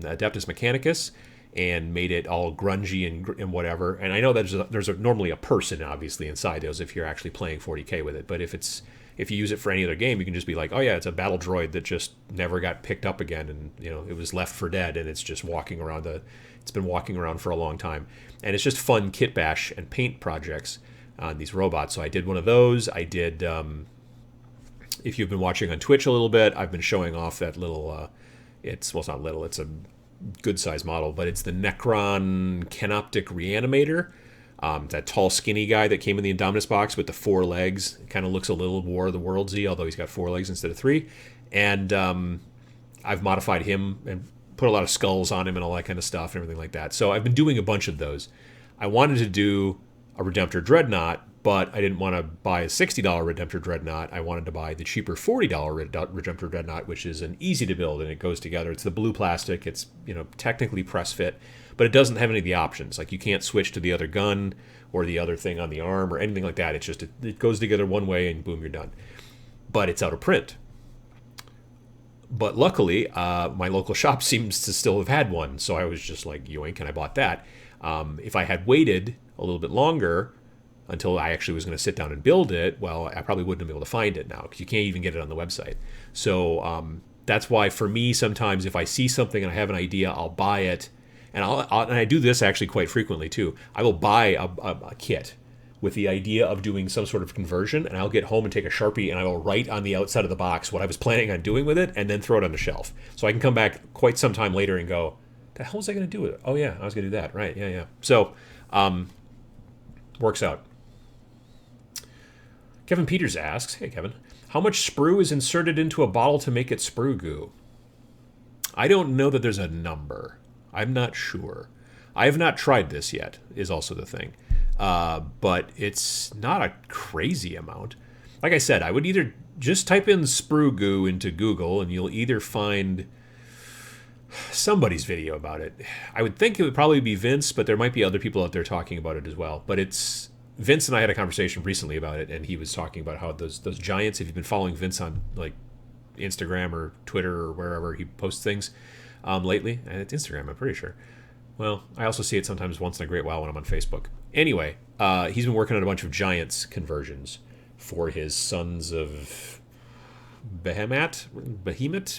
Adeptus Mechanicus, and made it all grungy and whatever. And I know that there's normally a person obviously inside those if you're actually playing 40K with it. But if you use it for any other game, you can just be like, oh yeah, it's a battle droid that just never got picked up again, and it was left for dead, and it's just walking around it's been walking around for a long time, and it's just fun kit bash and paint projects on these robots. So I did one of those. I did. If you've been watching on Twitch a little bit, I've been showing off that little. It's not little. It's a good size model, but it's the Necron Canoptic Reanimator. That tall, skinny guy that came in the Indominus box with the 4 legs. It kind of looks a little War of the Worlds-y, although he's got 4 legs instead of 3. And I've modified him and put a lot of skulls on him and all that kind of stuff and everything like that. So I've been doing a bunch of those. I wanted to do a Redemptor Dreadnought, but I didn't want to buy a $60 Redemptor Dreadnought. I wanted to buy the cheaper $40 Redemptor Dreadnought, which is an easy to build, and it goes together. It's the blue plastic. It's technically press fit, but it doesn't have any of the options. Like you can't switch to the other gun or the other thing on the arm or anything like that. It's just it goes together one way and boom, you're done. But it's out of print. But luckily, my local shop seems to still have had one, so I was just like, yoink, and I bought that. If I had waited a little bit longer until I actually was going to sit down and build it, well, I probably wouldn't have been able to find it now because you can't even get it on the website. So that's why for me, sometimes if I see something and I have an idea, I'll buy it. And and I do this actually quite frequently too. I will buy a kit with the idea of doing some sort of conversion, and I'll get home and take a Sharpie and I will write on the outside of the box what I was planning on doing with it and then throw it on the shelf. So I can come back quite some time later and go, the hell was I going to do with it? Oh yeah, I was going to do that. Right, yeah. So, works out. Kevin Peters asks, hey Kevin, how much sprue is inserted into a bottle to make it sprue goo? I don't know that there's a number. I'm not sure. I have not tried this yet, is also the thing. But it's not a crazy amount. Like I said, I would either just type in sprue goo into Google and you'll either find somebody's video about it. I would think it would probably be Vince, but there might be other people out there talking about it as well. But it's Vince and I had a conversation recently about it, and he was talking about how those giants, if you've been following Vince on like Instagram or Twitter or wherever he posts things lately, and it's Instagram, I'm pretty sure. Well, I also see it sometimes once in a great while when I'm on Facebook. Anyway, he's been working on a bunch of giants conversions for his Sons of Behemoth,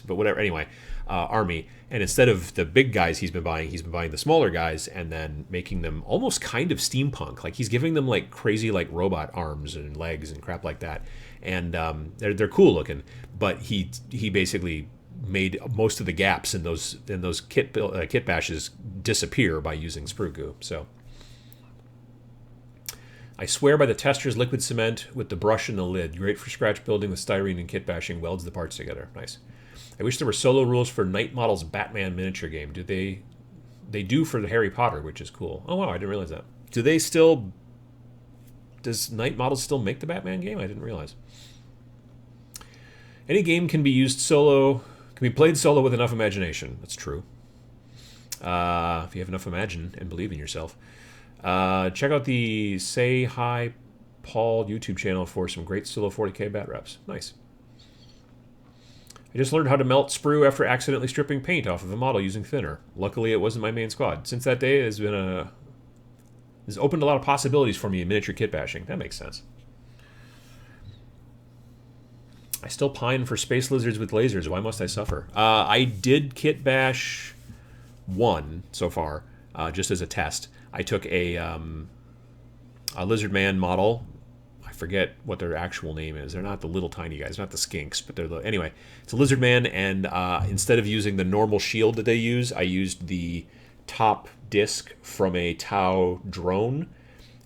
but whatever. Anyway, army, and instead of the big guys he's been buying the smaller guys and then making them almost kind of steampunk. Like he's giving them like crazy like robot arms and legs and crap like that, and they're cool looking. But he basically made most of the gaps in those kit bashes disappear by using sprue goo. So I swear by the tester's liquid cement with the brush and the lid. Great for scratch building with styrene and kit bashing. Welds the parts together. Nice. I wish there were solo rules for Night Model's Batman miniature game. Do they do for the Harry Potter, which is cool. Oh wow, I didn't realize that. Does Night Model still make the Batman game? I didn't realize. Any game can be played solo with enough imagination. That's true. If you have enough imagine and believe in yourself. Check out the Say Hi Paul YouTube channel for some great solo 40k bat reps. Nice. I just learned how to melt sprue after accidentally stripping paint off of a model using thinner. Luckily, it wasn't my main squad. Since that day, has opened a lot of possibilities for me in miniature kit bashing. That makes sense. I still pine for space lizards with lasers. Why must I suffer? I did kit bash one so far, just as a test. I took a lizard man model. I forget what their actual name is. They're not the little tiny guys, not the skinks, but they're the... Anyway, it's a lizard man, and instead of using the normal shield that they use, I used the top disc from a Tau drone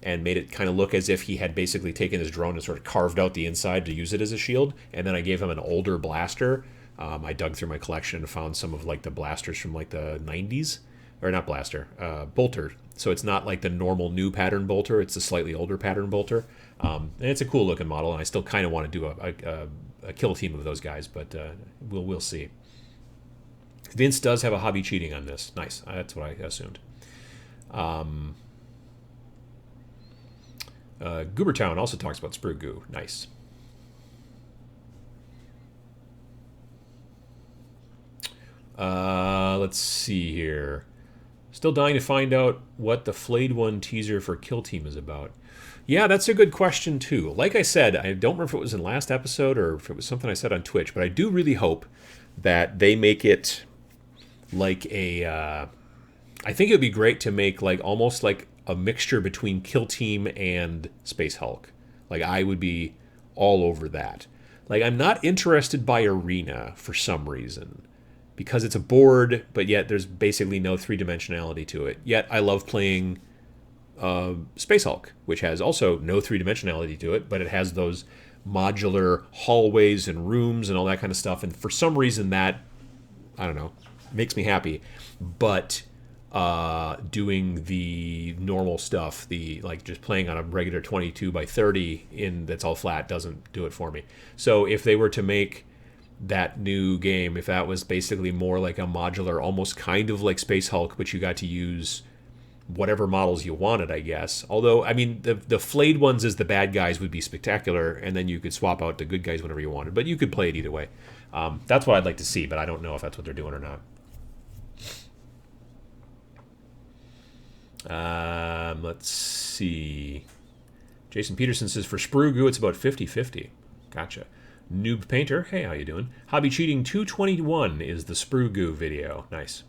and made it kind of look as if he had basically taken his drone and sort of carved out the inside to use it as a shield. And then I gave him an older blaster. I dug through my collection and found some of like the blasters from like the 90s. Or not blaster, bolter. So it's not like the normal new pattern bolter. It's a slightly older pattern bolter. And it's a cool looking model, and I still kind of want to do a kill team of those guys, but we'll see. Vince does have a hobby cheating on this. Nice. That's what I assumed. Goobertown also talks about sprue goo. Nice. Let's see here. Still dying to find out what the Flayed One teaser for Kill Team is about. Yeah, that's a good question, too. Like I said, I don't remember if it was in last episode or if it was something I said on Twitch, but I do really hope that they make it like a... I think it would be great to make like almost like a mixture between Kill Team and Space Hulk. Like, I would be all over that. Like, I'm not interested by Arena for some reason, because it's a board, but yet there's basically no three-dimensionality to it. Yet I love playing Space Hulk, which has also no three-dimensionality to it, but it has those modular hallways and rooms and all that kind of stuff. And for some reason that, I don't know, makes me happy. But doing the normal stuff, the like just playing on a regular 22 by 30 that's all flat, doesn't do it for me. So if they were to make that new game, if that was basically more like a modular, almost kind of like Space Hulk, but you got to use whatever models you wanted, I guess. Although, I mean, the flayed ones as the bad guys would be spectacular, and then you could swap out the good guys whenever you wanted. But you could play it either way. That's what I'd like to see, but I don't know if that's what they're doing or not. Let's see. Jason Peterson says, for sprue goo, it's about 50-50. Gotcha. Noob Painter, hey, how you doing? Hobby Cheating 221 is the sprue goo video. Nice.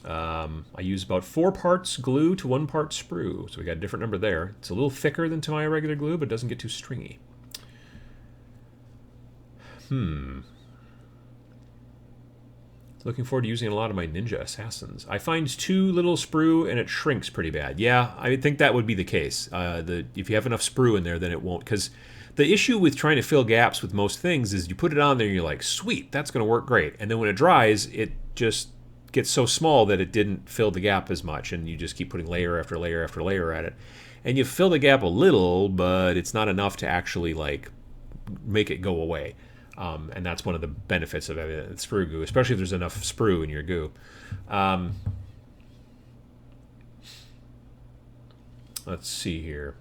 I use about 4 parts glue to 1 part sprue, so we got a different number there. It's a little thicker than to my regular glue, but doesn't get too stringy. Looking forward to using a lot of my Ninja Assassins. I find too little sprue and it shrinks pretty bad. Yeah, I think that would be the case. If you have enough sprue in there, then it won't. Because the issue with trying to fill gaps with most things is you put it on there and you're like, sweet, that's going to work great. And then when it dries, it just gets so small that it didn't fill the gap as much. And you just keep putting layer after layer after layer at it. And you fill the gap a little, but it's not enough to actually like make it go away. And that's one of the benefits of sprue goo, especially if there's enough sprue in your goo. Let's see here.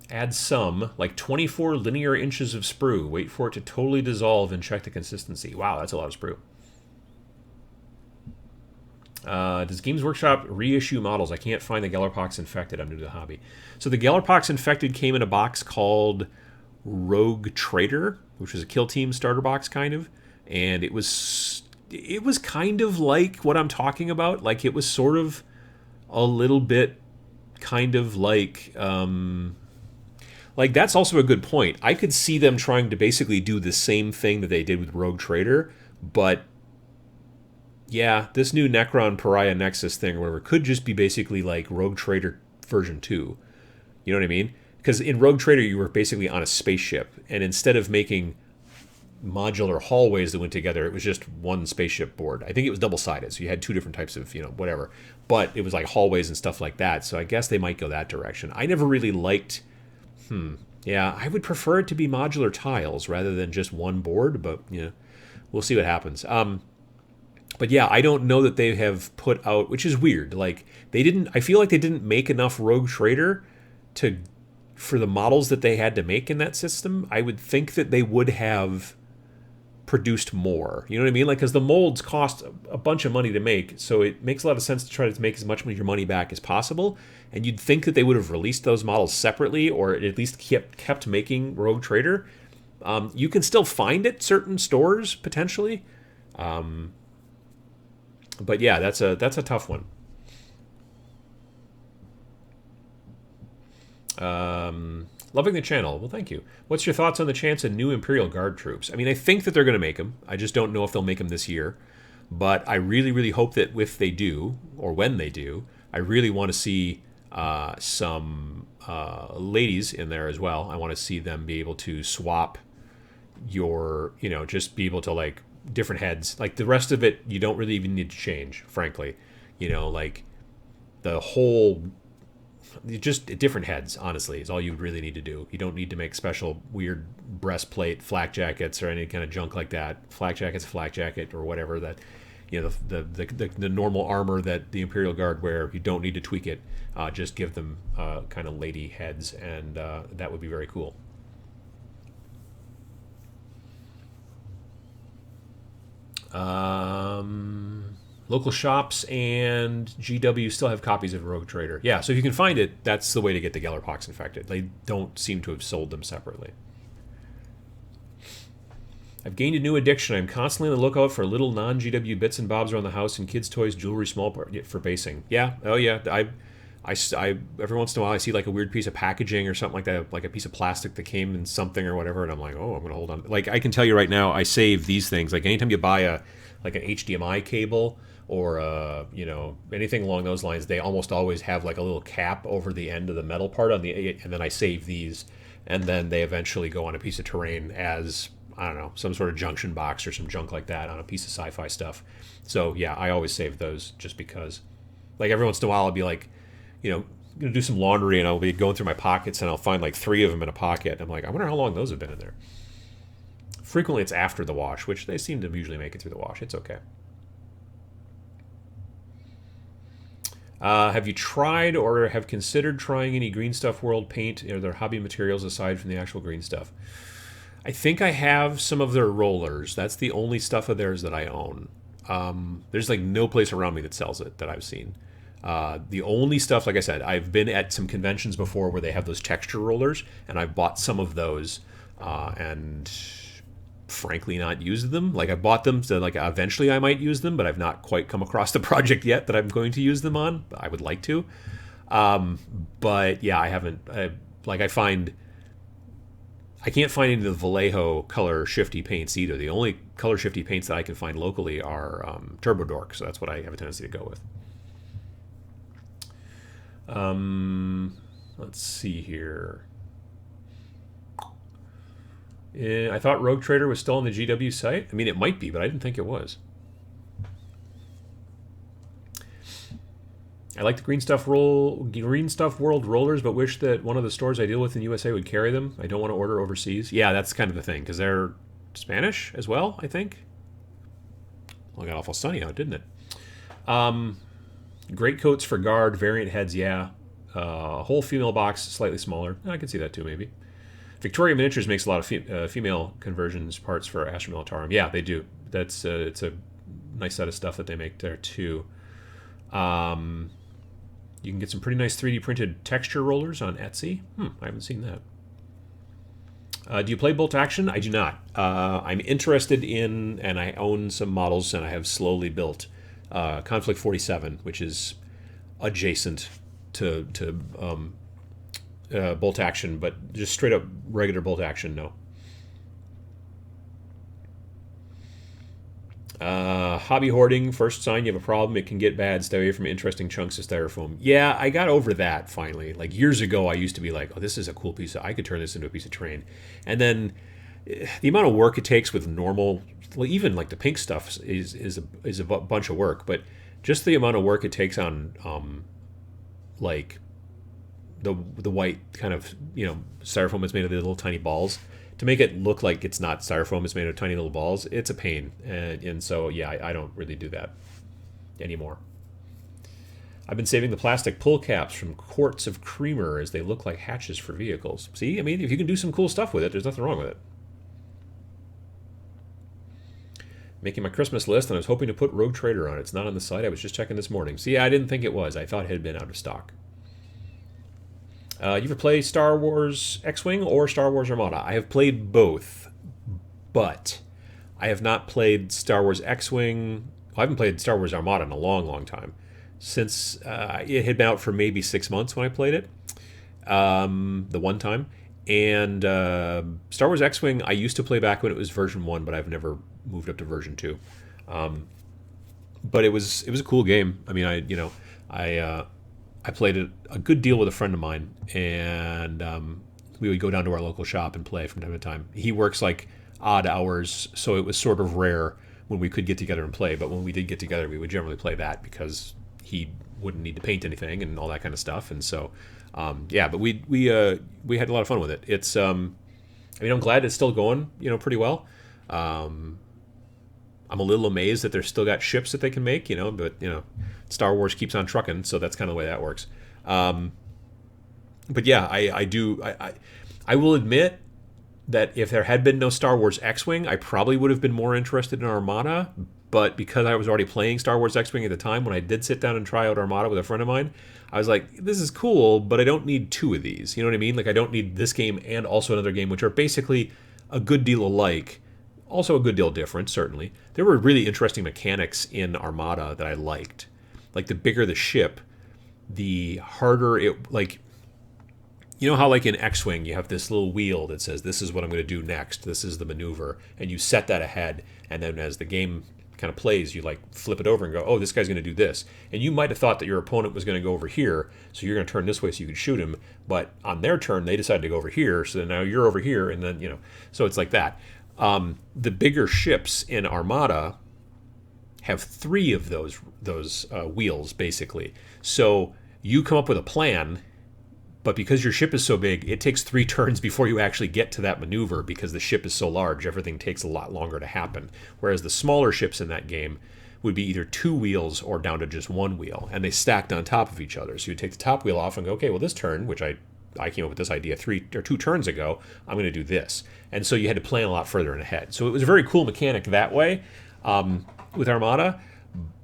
Add some, like 24 linear inches of sprue. Wait for it to totally dissolve and check the consistency. Wow, that's a lot of sprue. Does Games Workshop reissue models? I can't find the Gellerpox Infected. I'm new to the hobby. So the Gellerpox Infected came in a box called Rogue Trader, which was a Kill Team starter box kind of, and it was kind of like what I'm talking about. Like, it was sort of a little bit kind of like that's also a good point. I could see them trying to basically do the same thing that they did with Rogue Trader, but yeah, this new Necron Pariah Nexus thing or whatever could just be basically like Rogue Trader version 2. You know what I mean? Because in Rogue Trader, you were basically on a spaceship, and instead of making modular hallways that went together, it was just one spaceship board. I think it was double-sided, so you had 2 different types of, whatever. But it was like hallways and stuff like that, so I guess they might go that direction. I never really liked... Yeah, I would prefer it to be modular tiles rather than just one board, but, we'll see what happens. But But yeah, I don't know that they have put out, which is weird. Like they didn't. I feel like they didn't make enough Rogue Trader to for the models that they had to make in that system. I would think that they would have produced more. You know what I mean? Like, because the molds cost a bunch of money to make, so it makes a lot of sense to try to make as much of your money back as possible. And you'd think that they would have released those models separately, or at least kept making Rogue Trader. You can still find it certain stores potentially, but yeah, that's a tough one. Loving the channel. Well, thank you. What's your thoughts on the chance of new Imperial Guard troops? I mean, I think that they're going to make them. I just don't know if they'll make them this year. But I really, really hope that if they do, or when they do, I really want to see some ladies in there as well. I want to see them be able to swap just be able to, like, different heads. Like, the rest of it, you don't really even need to change, frankly. Like, the whole... just different heads, honestly, is all you really need to do. You don't need to make special weird breastplate, flak jackets, or any kind of junk like that. Flak jacket's a flak jacket, or whatever that, the normal armor that the Imperial Guard wear. You don't need to tweak it. Just give them kind of lady heads, and that would be very cool. Local shops and GW still have copies of Rogue Trader. Yeah, so if you can find it, that's the way to get the Gellerpox infected. They don't seem to have sold them separately. I've gained a new addiction. I'm constantly on the lookout for little non-GW bits and bobs around the house and kids' toys, jewelry, small part for basing. Yeah, oh yeah. I every once in a while I see like a weird piece of packaging or something like that, like a piece of plastic that came in something or whatever, and I'm like, oh, I'm gonna hold on. Like, I can tell you right now, I save these things. Like, anytime you buy an HDMI cable or anything along those lines, they almost always have like a little cap over the end of the metal part and then I save these, and then they eventually go on a piece of terrain as, I don't know, some sort of junction box or some junk like that on a piece of sci-fi stuff. So yeah, I always save those just because. Like, every once in a while I'll be like, gonna do some laundry, and I'll be going through my pockets and I'll find like 3 of them in a pocket. I'm like, I wonder how long those have been in there. Frequently it's after the wash, which they seem to usually make it through the wash. It's okay. Have you tried or have considered trying any Green Stuff World paint or their hobby materials aside from the actual green stuff? I think I have some of their rollers. That's the only stuff of theirs that I own. There's like no place around me that sells it that I've seen. The only stuff, like I said, I've been at some conventions before where they have those texture rollers, and I've bought some of those, and frankly not used them. Like, I bought them so like eventually I might use them, but I've not quite come across the project yet that I'm going to use them on. I would like to. But yeah, I haven't. I can't find any of the Vallejo color shifty paints either. The only color shifty paints that I can find locally are Turbo Dork, so that's what I have a tendency to go with. Let's see here. I thought Rogue Trader was still on the GW site. I mean, it might be, but I didn't think it was. I like the Green Stuff World rollers, but wish that one of the stores I deal with in USA would carry them. I don't want to order overseas. Yeah, that's kind of the thing, because they're Spanish as well, I think. Well, it got awful sunny out, didn't it? Great coats for guard, variant heads, yeah. Whole female box, slightly smaller. I can see that too, maybe. Victoria Miniatures makes a lot of female conversions parts for Astra Militarum. Yeah, they do. It's a nice set of stuff that they make there too. You can get some pretty nice 3D printed texture rollers on Etsy. I haven't seen that. Do you play Bolt Action? I do not. I'm interested in, and I own some models, and I have slowly built Conflict 47, which is adjacent to Bolt Action, but just straight up regular Bolt Action, no. Hobby hoarding, first sign you have a problem, it can get bad, stay away from interesting chunks of styrofoam. Yeah, I got over that finally. Like, years ago I used to be like, oh, this is a cool piece I could turn this into a piece of terrain. And then the amount of work it takes with normal, well, even like the pink stuff is a bunch of work, but just the amount of work it takes on like the white kind of styrofoam is made of the little tiny balls to make it look like it's not styrofoam, it's made of tiny little balls, it's a pain. And so, yeah, I don't really do that anymore. I've been saving the plastic pull caps from quarts of creamer as they look like hatches for vehicles. See, I mean, if you can do some cool stuff with it, there's nothing wrong with it. Making my Christmas list, and I was hoping to put Rogue Trader on it. It's not on the site. I was just checking this morning. See, I didn't think it was. I thought it had been out of stock. You ever play Star Wars X-Wing or Star Wars Armada? I have played both, but I have not played Star Wars X-Wing. I haven't played Star Wars Armada in a long, long time. Since it had been out for maybe 6 months when I played it, the one time. And Star Wars X-Wing, I used to play back when it was version 1, but I've never moved up to version 2. But it was a cool game. I mean, I played it a good deal with a friend of mine, and we would go down to our local shop and play from time to time. He works like odd hours, so it was sort of rare when we could get together and play. But when we did get together, we would generally play that because he wouldn't need to paint anything and all that kind of stuff. And so, yeah, but we had a lot of fun with it. It's, I mean, I'm glad it's still going, pretty well. I'm a little amazed that they're still got ships that they can make, but, Star Wars keeps on trucking, so that's kind of the way that works. But yeah, I will admit that if there had been no Star Wars X-Wing, I probably would have been more interested in Armada. But because I was already playing Star Wars X-Wing at the time, when I did sit down and try out Armada with a friend of mine, I was like, this is cool, but I don't need 2 of these. You know what I mean? Like, I don't need this game and also another game, which are basically a good deal alike. Also a good deal different, certainly. There were really interesting mechanics in Armada that I liked. Like, the bigger the ship, the harder it, like, you know how like in X-Wing you have this little wheel that says, this is what I'm going to do next, this is the maneuver, and you set that ahead, and then as the game kind of plays, you like flip it over and go, oh, this guy's going to do this. And you might have thought that your opponent was going to go over here, so you're going to turn this way so you can shoot him, but on their turn they decided to go over here, so then now you're over here, and then, so it's like that. The bigger ships in Armada have 3 of those wheels, basically. So you come up with a plan, but because your ship is so big, it takes 3 turns before you actually get to that maneuver because the ship is so large, everything takes a lot longer to happen. Whereas the smaller ships in that game would be either 2 wheels or down to just 1 wheel, and they stacked on top of each other. So you take the top wheel off and go, okay, well, this turn, which I came up with this idea 2 turns ago, I'm going to do this. And so you had to plan a lot further in ahead. So it was a very cool mechanic that way with Armada,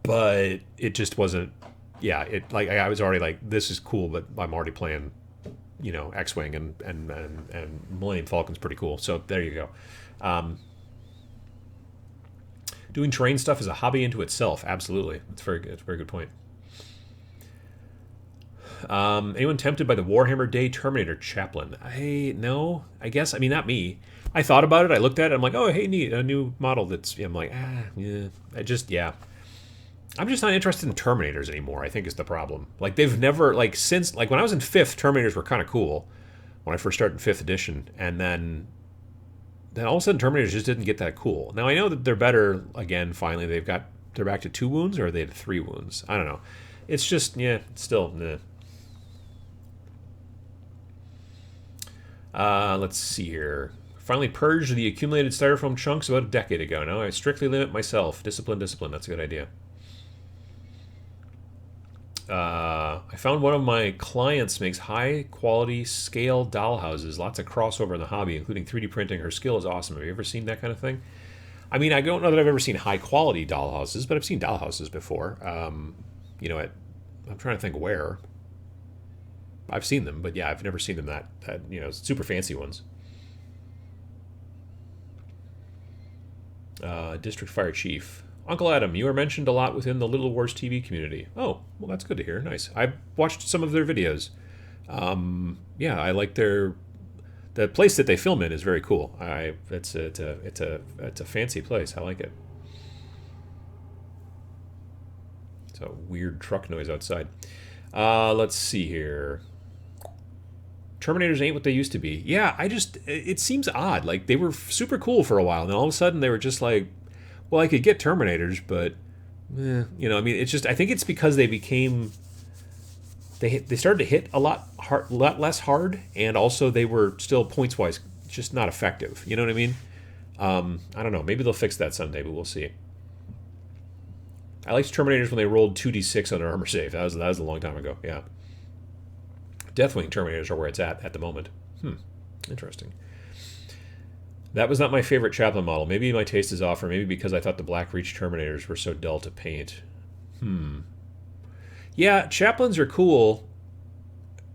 but it just wasn't, yeah, it like I was already like, this is cool, but I'm already playing X-Wing and Millennium Falcon's pretty cool. So there you go. Doing terrain stuff is a hobby into itself. Absolutely. It's a very good point. Anyone tempted by the Warhammer Day Terminator Chaplain? No, I guess. I mean, not me. I thought about it. I looked at it. I'm like, oh, hey, neat. A new model that's, I'm like, yeah. I'm just not interested in Terminators anymore, I think is the problem. Like, they've never, like, since, like, when I was in 5th, Terminators were kind of cool when I first started in 5th edition. And then all of a sudden, Terminators just didn't get that cool. Now, I know that they're better, again, finally. They're back to 2 wounds, or are they at 3 wounds? I don't know. It's just, yeah, it's still, nah. Let's see here. Finally purged the accumulated styrofoam chunks about a decade ago. Now I strictly limit myself. Discipline. That's a good idea. I found one of my clients makes high-quality scale dollhouses. Lots of crossover in the hobby, including 3D printing. Her skill is awesome. Have you ever seen that kind of thing? I mean, I don't know that I've ever seen high-quality dollhouses, but I've seen dollhouses before. I'm trying to think where. I've seen them, but yeah, I've never seen them that super fancy ones. District Fire Chief. Uncle Adam, you are mentioned a lot within the Little Wars TV community. Oh, well, that's good to hear. Nice. I've watched some of their videos. Yeah, I like the place that they film in is very cool. It's a fancy place. I like it. It's a weird truck noise outside. Let's see here. Terminators ain't what they used to be. Yeah, it seems odd. Like, they were super cool for a while, and then all of a sudden they were just like, well, I could get Terminators, but, I mean, it's just, I think it's because they became, they started to hit a lot less hard, and also they were still points-wise just not effective. You know what I mean? I don't know. Maybe they'll fix that someday, but we'll see. I liked Terminators when they rolled 2d6 on an armor save. That was a long time ago. Yeah. Definitely Terminators are where it's at the moment. Interesting. That was not my favorite Chaplain model. Maybe my taste is off, or maybe because I thought the Black Reach Terminators were so dull to paint. Yeah, Chaplains are cool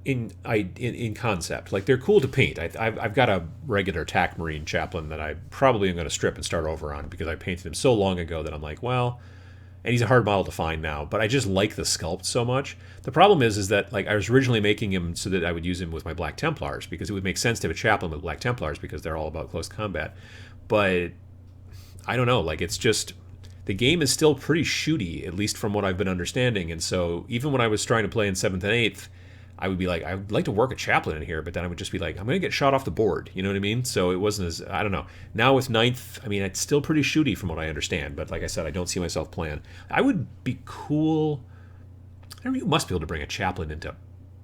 in concept. Like, they're cool to paint. I've got a regular TAC Marine Chaplain that I probably am going to strip and start over on because I painted him so long ago that I'm like, well... And he's a hard model to find now, but I just like the sculpt so much. The problem is that like I was originally making him so that I would use him with my Black Templars because it would make sense to have a Chaplain with Black Templars because they're all about close combat. But I don't know, like it's just the game is still pretty shooty, at least from what I've been understanding. And so even when I was trying to play in 7th and 8th, I would be like, I would like to work a Chaplain in here, but then I would just be like, I'm going to get shot off the board. You know what I mean? So it wasn't as, I don't know. Now with 9th, I mean, it's still pretty shooty from what I understand. But like I said, I don't see myself playing. I would be cool. I don't know, you must be able to bring a Chaplain into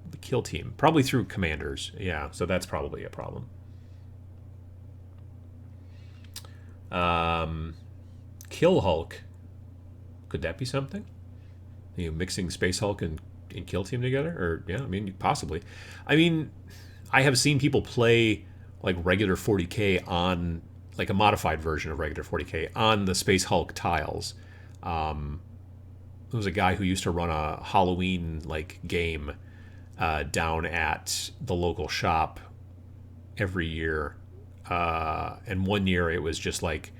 the kill team. Probably through commanders. Yeah, so that's probably a problem. Kill Hulk. Could that be something? You know, mixing Space Hulk and Kill Team together? Or, yeah, I mean, possibly. I mean, I have seen people play, like, regular 40k on, like, a modified version of regular 40k on the Space Hulk tiles. There was a guy who used to run a Halloween, like, game down at the local shop every year. And one year it was just, like,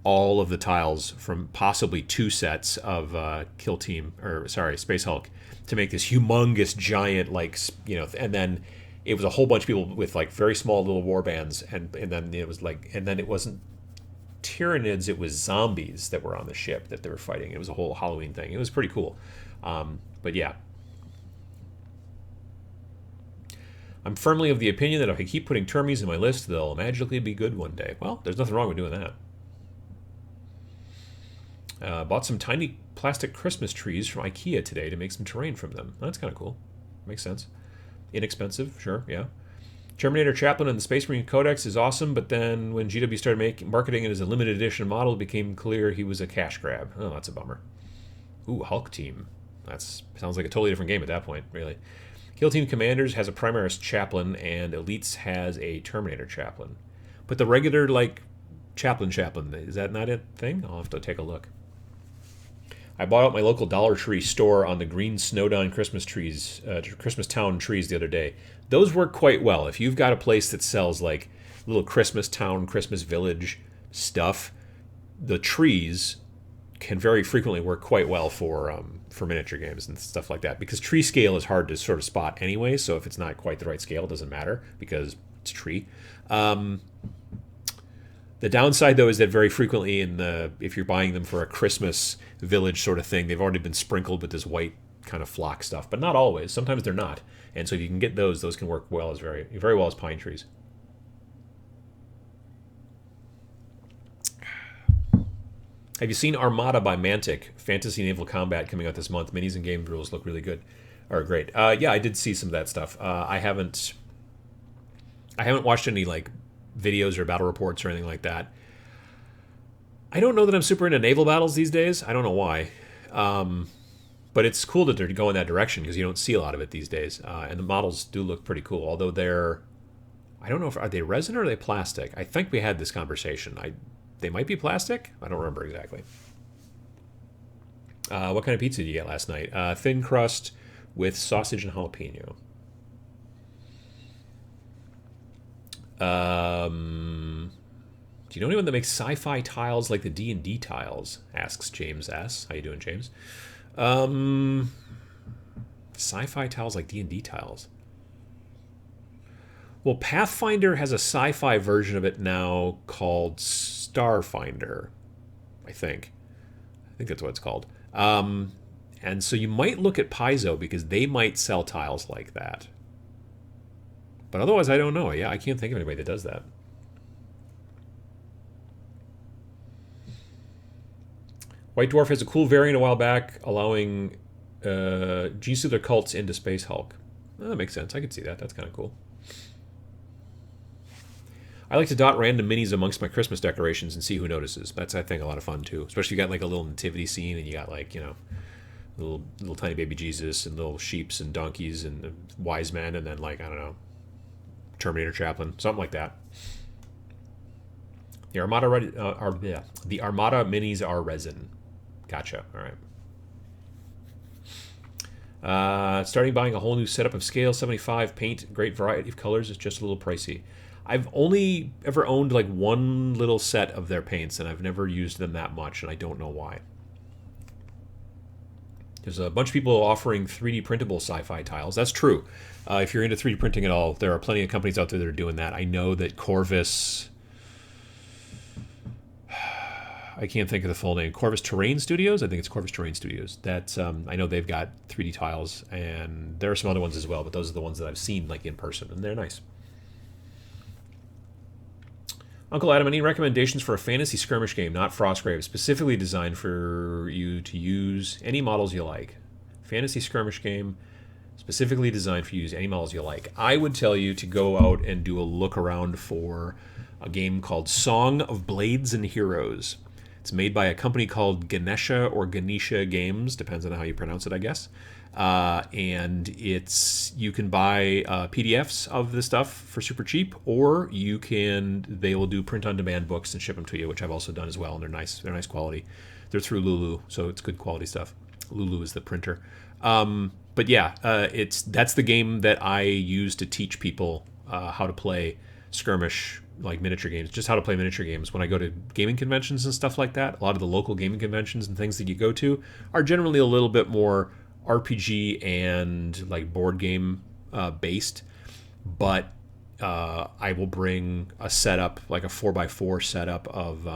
all of the tiles from possibly 2 sets of Kill Team, or, sorry, Space Hulk, to make this humongous giant, like, you know, and then it was a whole bunch of people with like very small little war bands, and then it was like, and then it wasn't Tyranids, it was zombies that were on the ship that they were fighting. It was a whole Halloween thing. It was pretty cool. But yeah, I'm firmly of the opinion that if I keep putting termies in my list, they'll magically be good one day. Well, there's nothing wrong with doing that. Bought some tiny plastic Christmas trees from IKEA today to make some terrain from them. That's kind of cool. Makes sense. Inexpensive, sure, yeah. Terminator Chaplain in the Space Marine Codex is awesome, but then when GW started marketing it as a limited edition model, it became clear he was a cash grab. Oh, that's a bummer. Ooh, Hulk Team. That sounds like a totally different game at that point, really. Kill Team Commanders has a Primaris Chaplain, and Elites has a Terminator Chaplain. But the regular, like, Chaplain, is that not a thing? I'll have to take a look. I bought out my local Dollar Tree store on the green Snowdon Christmas trees, Christmas Town trees the other day. Those work quite well. If you've got a place that sells like little Christmas Town, Christmas Village stuff, the trees can very frequently work quite well for miniature games and stuff like that. Because tree scale is hard to sort of spot anyway. So if it's not quite the right scale, it doesn't matter because it's tree. The downside, though, is that very frequently if you're buying them for a Christmas village sort of thing, they've already been sprinkled with this white kind of flock stuff, but not always. Sometimes they're not. And so if you can get those can work well as very well as pine trees. Have you seen Armada by Mantic? Fantasy Naval Combat coming out this month. Minis and game rules look really good. Or great. Yeah, I did see some of that stuff. I haven't watched any like videos or battle reports or anything like that. I don't know that I'm super into naval battles these days. I don't know why. But it's cool that they're going that direction because you don't see a lot of it these days. And the models do look pretty cool, although I don't know, are they resin or are they plastic? I think we had this conversation. They might be plastic? I don't remember exactly. What kind of pizza did you get last night? Thin crust with sausage and jalapeno. Do you know anyone that makes sci-fi tiles like the D&D tiles? Asks James S. How you doing, James? Sci-fi tiles like D&D tiles. Well, Pathfinder has a sci-fi version of it now called Starfinder, I think. I think that's what it's called. And so you might look at Paizo because they might sell tiles like that. But otherwise, I don't know. Yeah, I can't think of anybody that does that. White Dwarf has a cool variant a while back, allowing G-Soother cults into Space Hulk. Oh, that makes sense. I could see that. That's kind of cool. I like to dot random minis amongst my Christmas decorations and see who notices. That's, I think, a lot of fun too. Especially if you got like a little nativity scene and you got like, little tiny baby Jesus and little sheeps and donkeys and wise men, and then like, I don't know, Terminator Chaplain, something like that. The the Armada minis are resin. Gotcha. All right. Starting buying a whole new setup of scale 75 paint, great variety of colors. Is just a little pricey. I've only ever owned like one little set of their paints, and I've never used them that much, and I don't know why. There's a bunch of people offering 3D printable sci-fi tiles. That's true. If you're into 3D printing at all, there are plenty of companies out there that are doing that. I know that Corvus... I can't think of the full name. Corvus Terrain Studios? I think it's Corvus Terrain Studios. That's I know they've got 3D tiles, and there are some other ones as well, but those are the ones that I've seen like in person, and they're nice. Uncle Adam, any recommendations for a fantasy skirmish game, not Frostgrave, specifically designed for you to use any models you like? Fantasy skirmish game, specifically designed for you to use any models you like. I would tell you to go out and do a look around for a game called Song of Blades and Heroes. It's made by a company called Ganesha or Ganesha Games, depends on how you pronounce it, I guess. And you can buy PDFs of the stuff for super cheap, or they will do print-on-demand books and ship them to you, which I've also done as well, and they're nice quality. They're through Lulu, so it's good quality stuff. Lulu is the printer. But yeah, that's the game that I use to teach people how to play skirmish, like miniature games, just how to play miniature games. When I go to gaming conventions and stuff like that, a lot of the local gaming conventions and things that you go to are generally a little bit more RPG and like board game based, but I will bring a setup, like a 4x4 setup of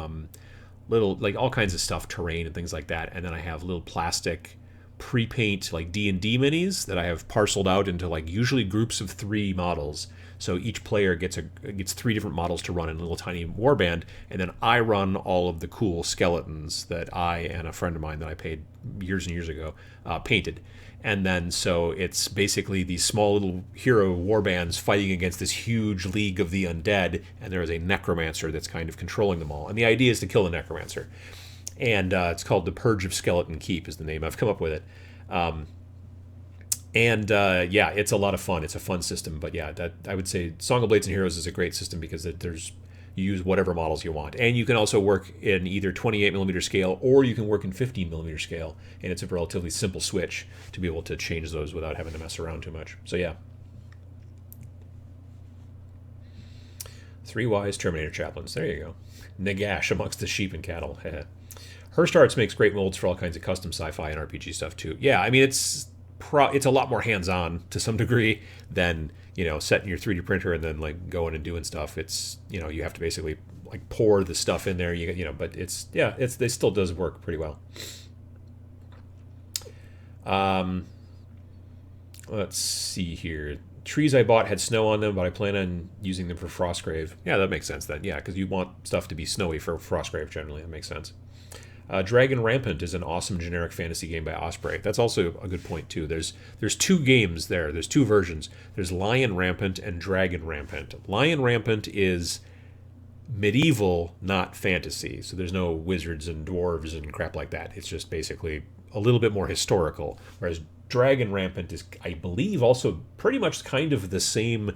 little, like all kinds of stuff, terrain and things like that, and then I have little plastic pre-paint like D&D minis that I have parceled out into like usually groups of 3 models. So each player gets 3 different models to run in a little tiny warband, and then I run all of the cool skeletons that I and a friend of mine that I paid years and years ago painted. And then so it's basically these small little hero warbands fighting against this huge league of the undead, and there is a necromancer that's kind of controlling them all. And the idea is to kill the necromancer. And it's called The Purge of Skeleton Keep is the name. I've come up with it. Yeah, it's a lot of fun. It's a fun system, but yeah, that I would say Song of Blades and Heroes is a great system because you use whatever models you want, and you can also work in either 28mm scale or you can work in 15mm scale, and it's a relatively simple switch to be able to change those without having to mess around too much. So yeah, 3 wise Terminator chaplains. There you go. Nagash amongst the sheep and cattle. Hearst Arts makes great molds for all kinds of custom sci-fi and RPG stuff too. Yeah, I mean it's a lot more hands-on to some degree than setting your 3D printer and then like going and doing stuff. It's you have to basically like pour the stuff in there. But it still does work pretty well. Let's see here. Trees I bought had snow on them, but I plan on using them for Frostgrave. Yeah, that makes sense then. Yeah, because you want stuff to be snowy for Frostgrave generally. That makes sense. Dragon Rampant is an awesome generic fantasy game by Osprey. That's also a good point too. There's 2 games there. There's 2 versions. There's Lion Rampant and Dragon Rampant. Lion Rampant is medieval, not fantasy. So there's no wizards and dwarves and crap like that. It's just basically a little bit more historical. Whereas Dragon Rampant is, I believe, also pretty much kind of the same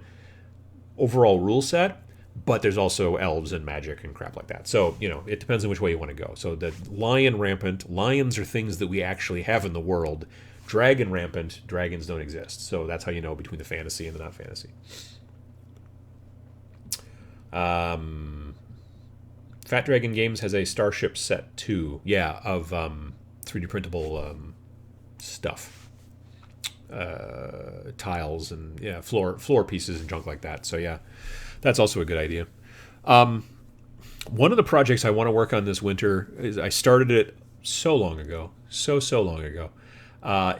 overall rule set, but there's also elves and magic and crap like that. So, it depends on which way you want to go. So the Lion Rampant, lions are things that we actually have in the world. Dragon Rampant, dragons don't exist. So that's how you know between the fantasy and the not fantasy. Fat Dragon Games has a Starship set too. Yeah, of 3D printable stuff. Tiles and floor pieces and junk like that. So yeah, that's also a good idea. One of the projects I want to work on this winter is I started it so long ago,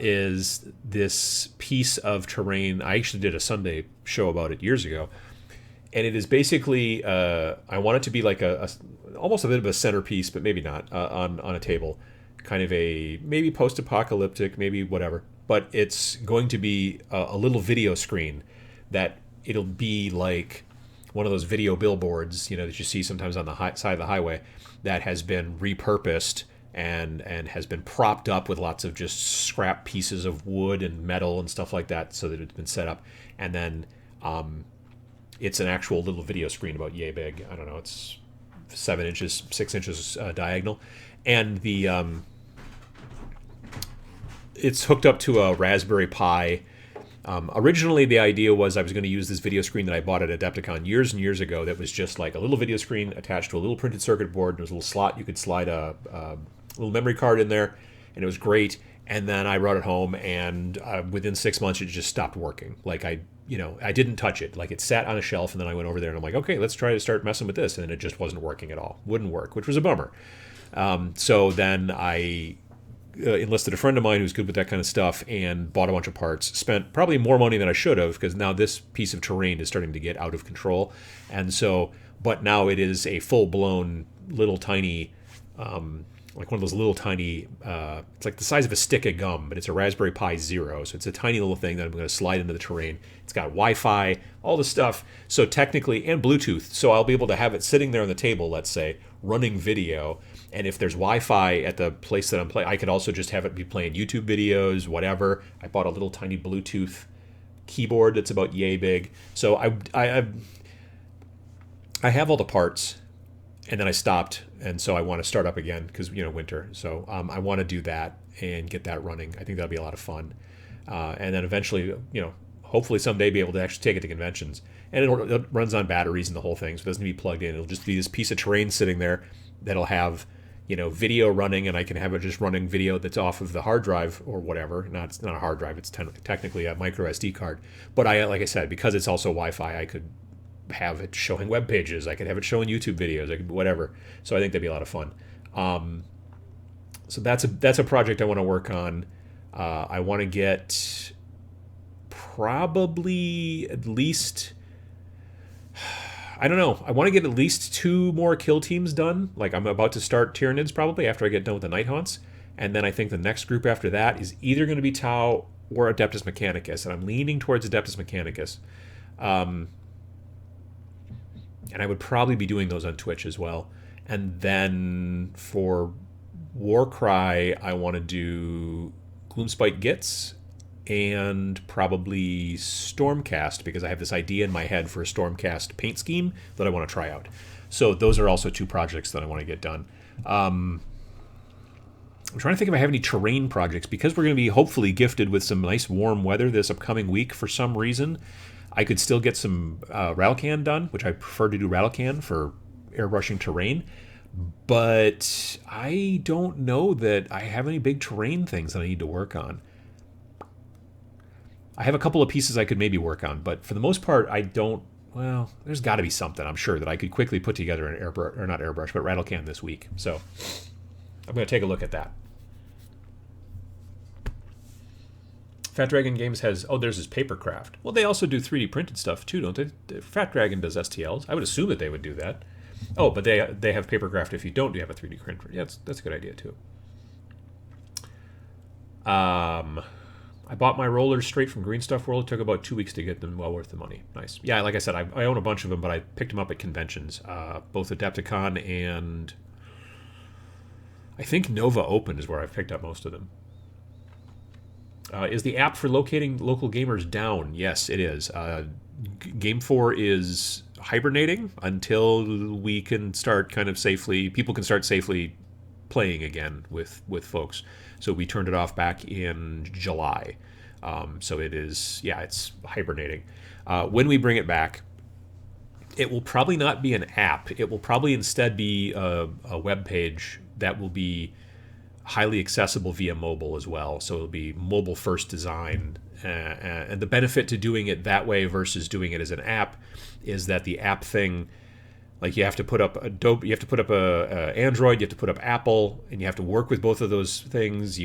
is this piece of terrain. I actually did a Sunday show about it years ago, and it is basically I want it to be like almost a bit of a centerpiece, but maybe not on a table, kind of a maybe post-apocalyptic, maybe whatever. But it's going to be a little video screen that it'll be like one of those video billboards, that you see sometimes on the side of the highway, that has been repurposed and has been propped up with lots of just scrap pieces of wood and metal and stuff like that, so that it's been set up. And then it's an actual little video screen about yay big. I don't know, it's 7 inches, 6 inches diagonal, and it's hooked up to a Raspberry Pi. Originally, the idea was I was going to use this video screen that I bought at Adepticon years and years ago that was just like a little video screen attached to a little printed circuit board. There's a little slot. You could slide a little memory card in there, and it was great. And then I brought it home, and within 6 months, it just stopped working. Like I didn't touch it. Like it sat on a shelf, and then I went over there, and I'm like, okay, let's try to start messing with this. And then it just wasn't working at all. Wouldn't work, which was a bummer. So then I enlisted a friend of mine who's good with that kind of stuff and bought a bunch of parts. Spent probably more money than I should have, because now this piece of terrain is starting to get out of control. And so, but now it is a full-blown little tiny, like one of those little tiny, it's like the size of a stick of gum, but it's a Raspberry Pi Zero. So it's a tiny little thing that I'm going to slide into the terrain. It's got Wi-Fi, all the stuff. So technically, and Bluetooth. So I'll be able to have it sitting there on the table, let's say, running video. And if there's Wi-Fi at the place that I'm playing, I could also just have it be playing YouTube videos, whatever. I bought a little tiny Bluetooth keyboard that's about yay big. So I have all the parts, and then I stopped, and so I want to start up again because winter. So I want to do that and get that running. I think that'll be a lot of fun, and then eventually, hopefully someday be able to actually take it to conventions. And it runs on batteries and the whole thing, so it doesn't need to be plugged in. It'll just be this piece of terrain sitting there that'll have video running, and I can have it just running video that's off of the hard drive or whatever. It's not a hard drive; it's technically a micro SD card. But like I said, because it's also Wi-Fi, I could have it showing web pages. I could have it showing YouTube videos. I could whatever. So I think that'd be a lot of fun. So that's a project I want to work on. I want to get probably at least. I don't know. I want to get at least 2 more kill teams done. Like I'm about to start Tyranids probably after I get done with the Night Haunts. And then I think the next group after that is either going to be Tau or Adeptus Mechanicus. And I'm leaning towards Adeptus Mechanicus. And I would probably be doing those on Twitch as well. And then for Warcry, I want to do Gloomspite Gits and probably Stormcast, because I have this idea in my head for a Stormcast paint scheme that I want to try out. So those are also 2 projects that I want to get done. I'm trying to think if I have any terrain projects, because we're going to be hopefully gifted with some nice warm weather this upcoming week for some reason. I could still get some Rattlecan done, which I prefer to do Rattlecan for airbrushing terrain. But I don't know that I have any big terrain things that I need to work on. I have a couple of pieces I could maybe work on, but for the most part, I don't. Well, there's got to be something, I'm sure, that I could quickly put together an airbrush, or not airbrush, but Rattlecan this week. So I'm going to take a look at that. Fat Dragon Games has, there's his Papercraft. Well, they also do 3D printed stuff too, don't they? Fat Dragon does STLs. I would assume that they would do that. Oh, but they have Papercraft if you don't have a 3D printer. Yeah, that's a good idea too. I bought my rollers straight from Green Stuff World. It took about 2 weeks to get them, well worth the money. Nice. Yeah, like I said, I own a bunch of them, but I picked them up at conventions. Both Adepticon and I think Nova Open is where I've picked up most of them. Is the app for locating local gamers down? Yes, it is. Game 4 is hibernating until we can start people can start safely playing again with folks. So we turned it off back in July. So it is, it's hibernating. When we bring it back, it will probably not be an app. It will probably instead be a web page that will be highly accessible via mobile as well. So it'll be mobile first design. And the benefit to doing it that way versus doing it as an app is that the app thing, like you have to put up Adobe, you have to put up a Android, you have to put up Apple, and you have to work with both of those things.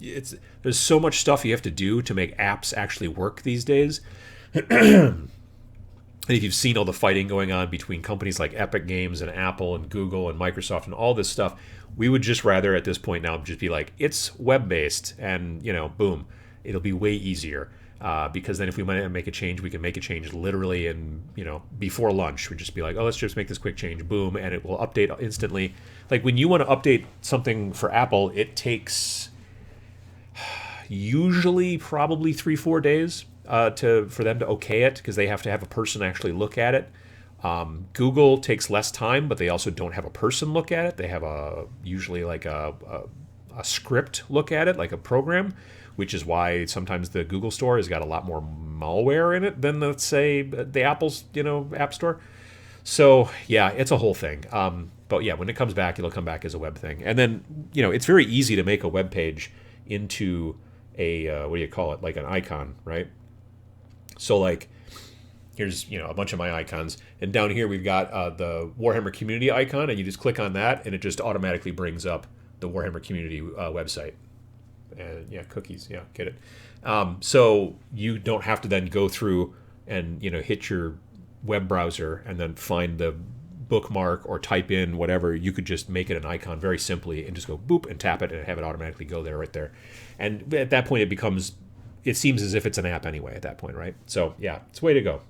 There's so much stuff you have to do to make apps actually work these days. And if you've seen all the fighting going on between companies like Epic Games and Apple and Google and Microsoft and all this stuff, we would just rather at this point now just be like, it's web-based and, boom, it'll be way easier. because then if we want to make a change, we can make a change literally in, before lunch. We just be like, oh, let's just make this quick change, boom, and it will update instantly. Like when you want to update something for Apple, it takes usually probably 3-4 days for them to okay it, because they have to have a person actually look at it. Google takes less time, but they also don't have a person look at it. They have usually like a script look at it, like a program, which is why sometimes the Google Store has got a lot more malware in it than, let's say, the Apple's App Store. So yeah, it's a whole thing. But yeah, when it comes back, it'll come back as a web thing. And then it's very easy to make a web page into a what do you call it, like an icon, right? So like here's a bunch of my icons, and down here we've got the Warhammer community icon, and you just click on that and it just automatically brings up the Warhammer community website. And yeah, cookies, yeah, get it. So you don't have to then go through and hit your web browser and then find the bookmark or type in whatever. You could just make it an icon very simply and just go boop and tap it and have it automatically go there right there. And at that point it seems as if it's an app anyway at that point, right? So yeah, it's the way to go.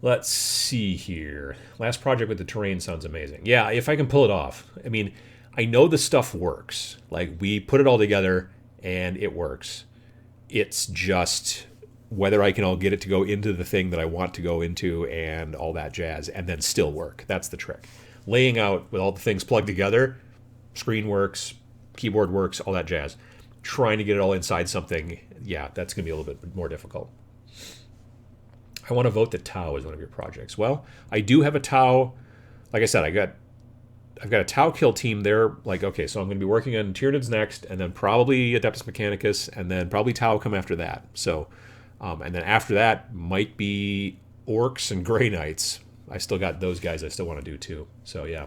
Let's see here. Last project with the terrain sounds amazing. Yeah, if I can pull it off. I mean, I know the stuff works. Like, we put it all together and it works. It's just whether I can all get it to go into the thing that I want to go into and all that jazz, and then still work. That's the trick. Laying out with all the things plugged together, screen works, keyboard works, all that jazz. Trying to get it all inside something, yeah, that's going to be a little bit more difficult. I want to vote that Tau is one of your projects. Well, I do have a Tau. Like I said, I've got a Tau kill team there. Like, okay, so I'm going to be working on Tyranids next, and then probably Adeptus Mechanicus, and then probably Tau come after that. So, and then after that might be Orcs and Grey Knights. I still got those guys I still want to do too. So yeah.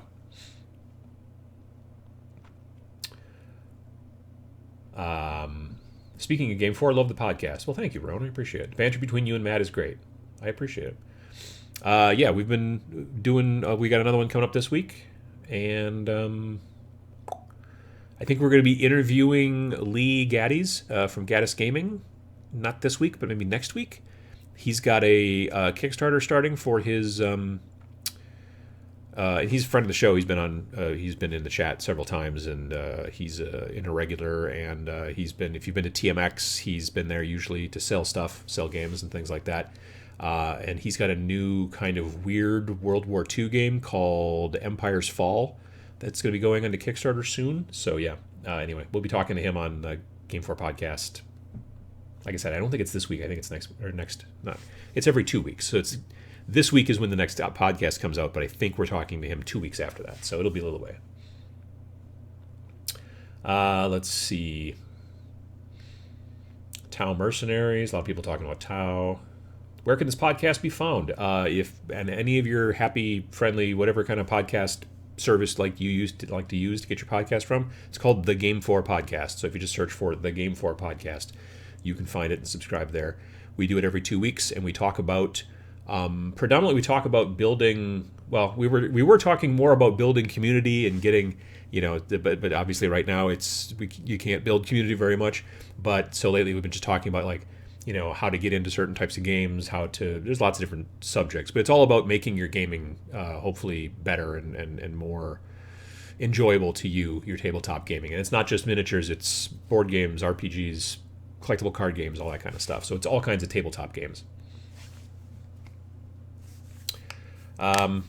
Speaking of Game 4, I love the podcast. Well, thank you, Ron. I appreciate it. The banter between you and Matt is great. I appreciate it. Yeah, we've been doing... we got another one coming up this week. And I think we're going to be interviewing Lee Gaddis from Gaddis Gaming. Not this week, but maybe next week. He's got a Kickstarter starting for his... he's a friend of the show. He's been in the chat several times, and he's an irregular. And he's been... If you've been to TMX, he's been there usually to sell stuff, sell games and things like that. And he's got a new kind of weird World War II game called Empire's Fall that's going to be going on to Kickstarter soon. So yeah, anyway, we'll be talking to him on the Game 4 podcast. Like I said, I don't think it's this week. I think it's next. It's every 2 weeks. So this week is when the next podcast comes out, but I think we're talking to him 2 weeks after that. So it'll be a little way. Let's see. Tau Mercenaries. A lot of people talking about Tau. Where can this podcast be found? If any of your happy, friendly, whatever kind of podcast service like to use to get your podcast from, it's called the Game 4 Podcast. So if you just search for the Game 4 Podcast, you can find it and subscribe there. We do it every 2 weeks, and we talk about predominantly we talk about building. Well, we were talking more about building community and getting, but obviously right now you can't build community very much. But so lately we've been just talking about like, how to get into certain types of games, there's lots of different subjects, but it's all about making your gaming hopefully better and more enjoyable to your tabletop gaming. And it's not just miniatures, it's board games, RPGs, collectible card games, all that kind of stuff. So it's all kinds of tabletop games. I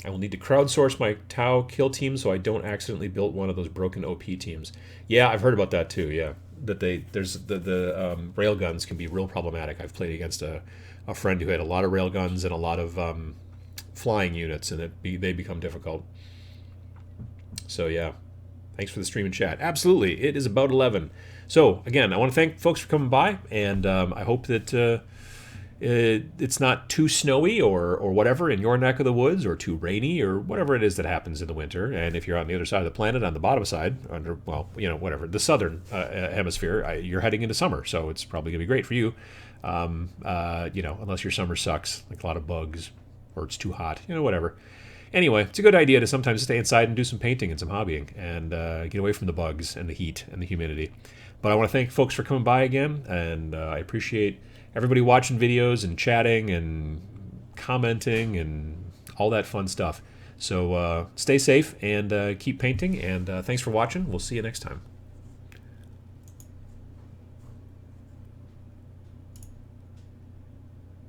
will need to crowdsource my Tau kill team so I don't accidentally build one of those broken OP teams. Yeah, I've heard about that too, yeah. That the railguns can be real problematic. I've played against a friend who had a lot of railguns and a lot of flying units, and they become difficult. So yeah, thanks for the stream and chat. Absolutely, it is about 11. So again, I want to thank folks for coming by, and I hope that it's not too snowy or whatever in your neck of the woods, or too rainy, or whatever it is that happens in the winter. And if you're on the other side of the planet, on the bottom side, whatever, the southern hemisphere, you're heading into summer, so it's probably going to be great for you. Unless your summer sucks, like a lot of bugs, or it's too hot, whatever. Anyway, it's a good idea to sometimes stay inside and do some painting and some hobbying and get away from the bugs and the heat and the humidity. But I want to thank folks for coming by again, and I appreciate everybody watching videos and chatting and commenting and all that fun stuff. So stay safe and keep painting, and thanks for watching. We'll see you next time.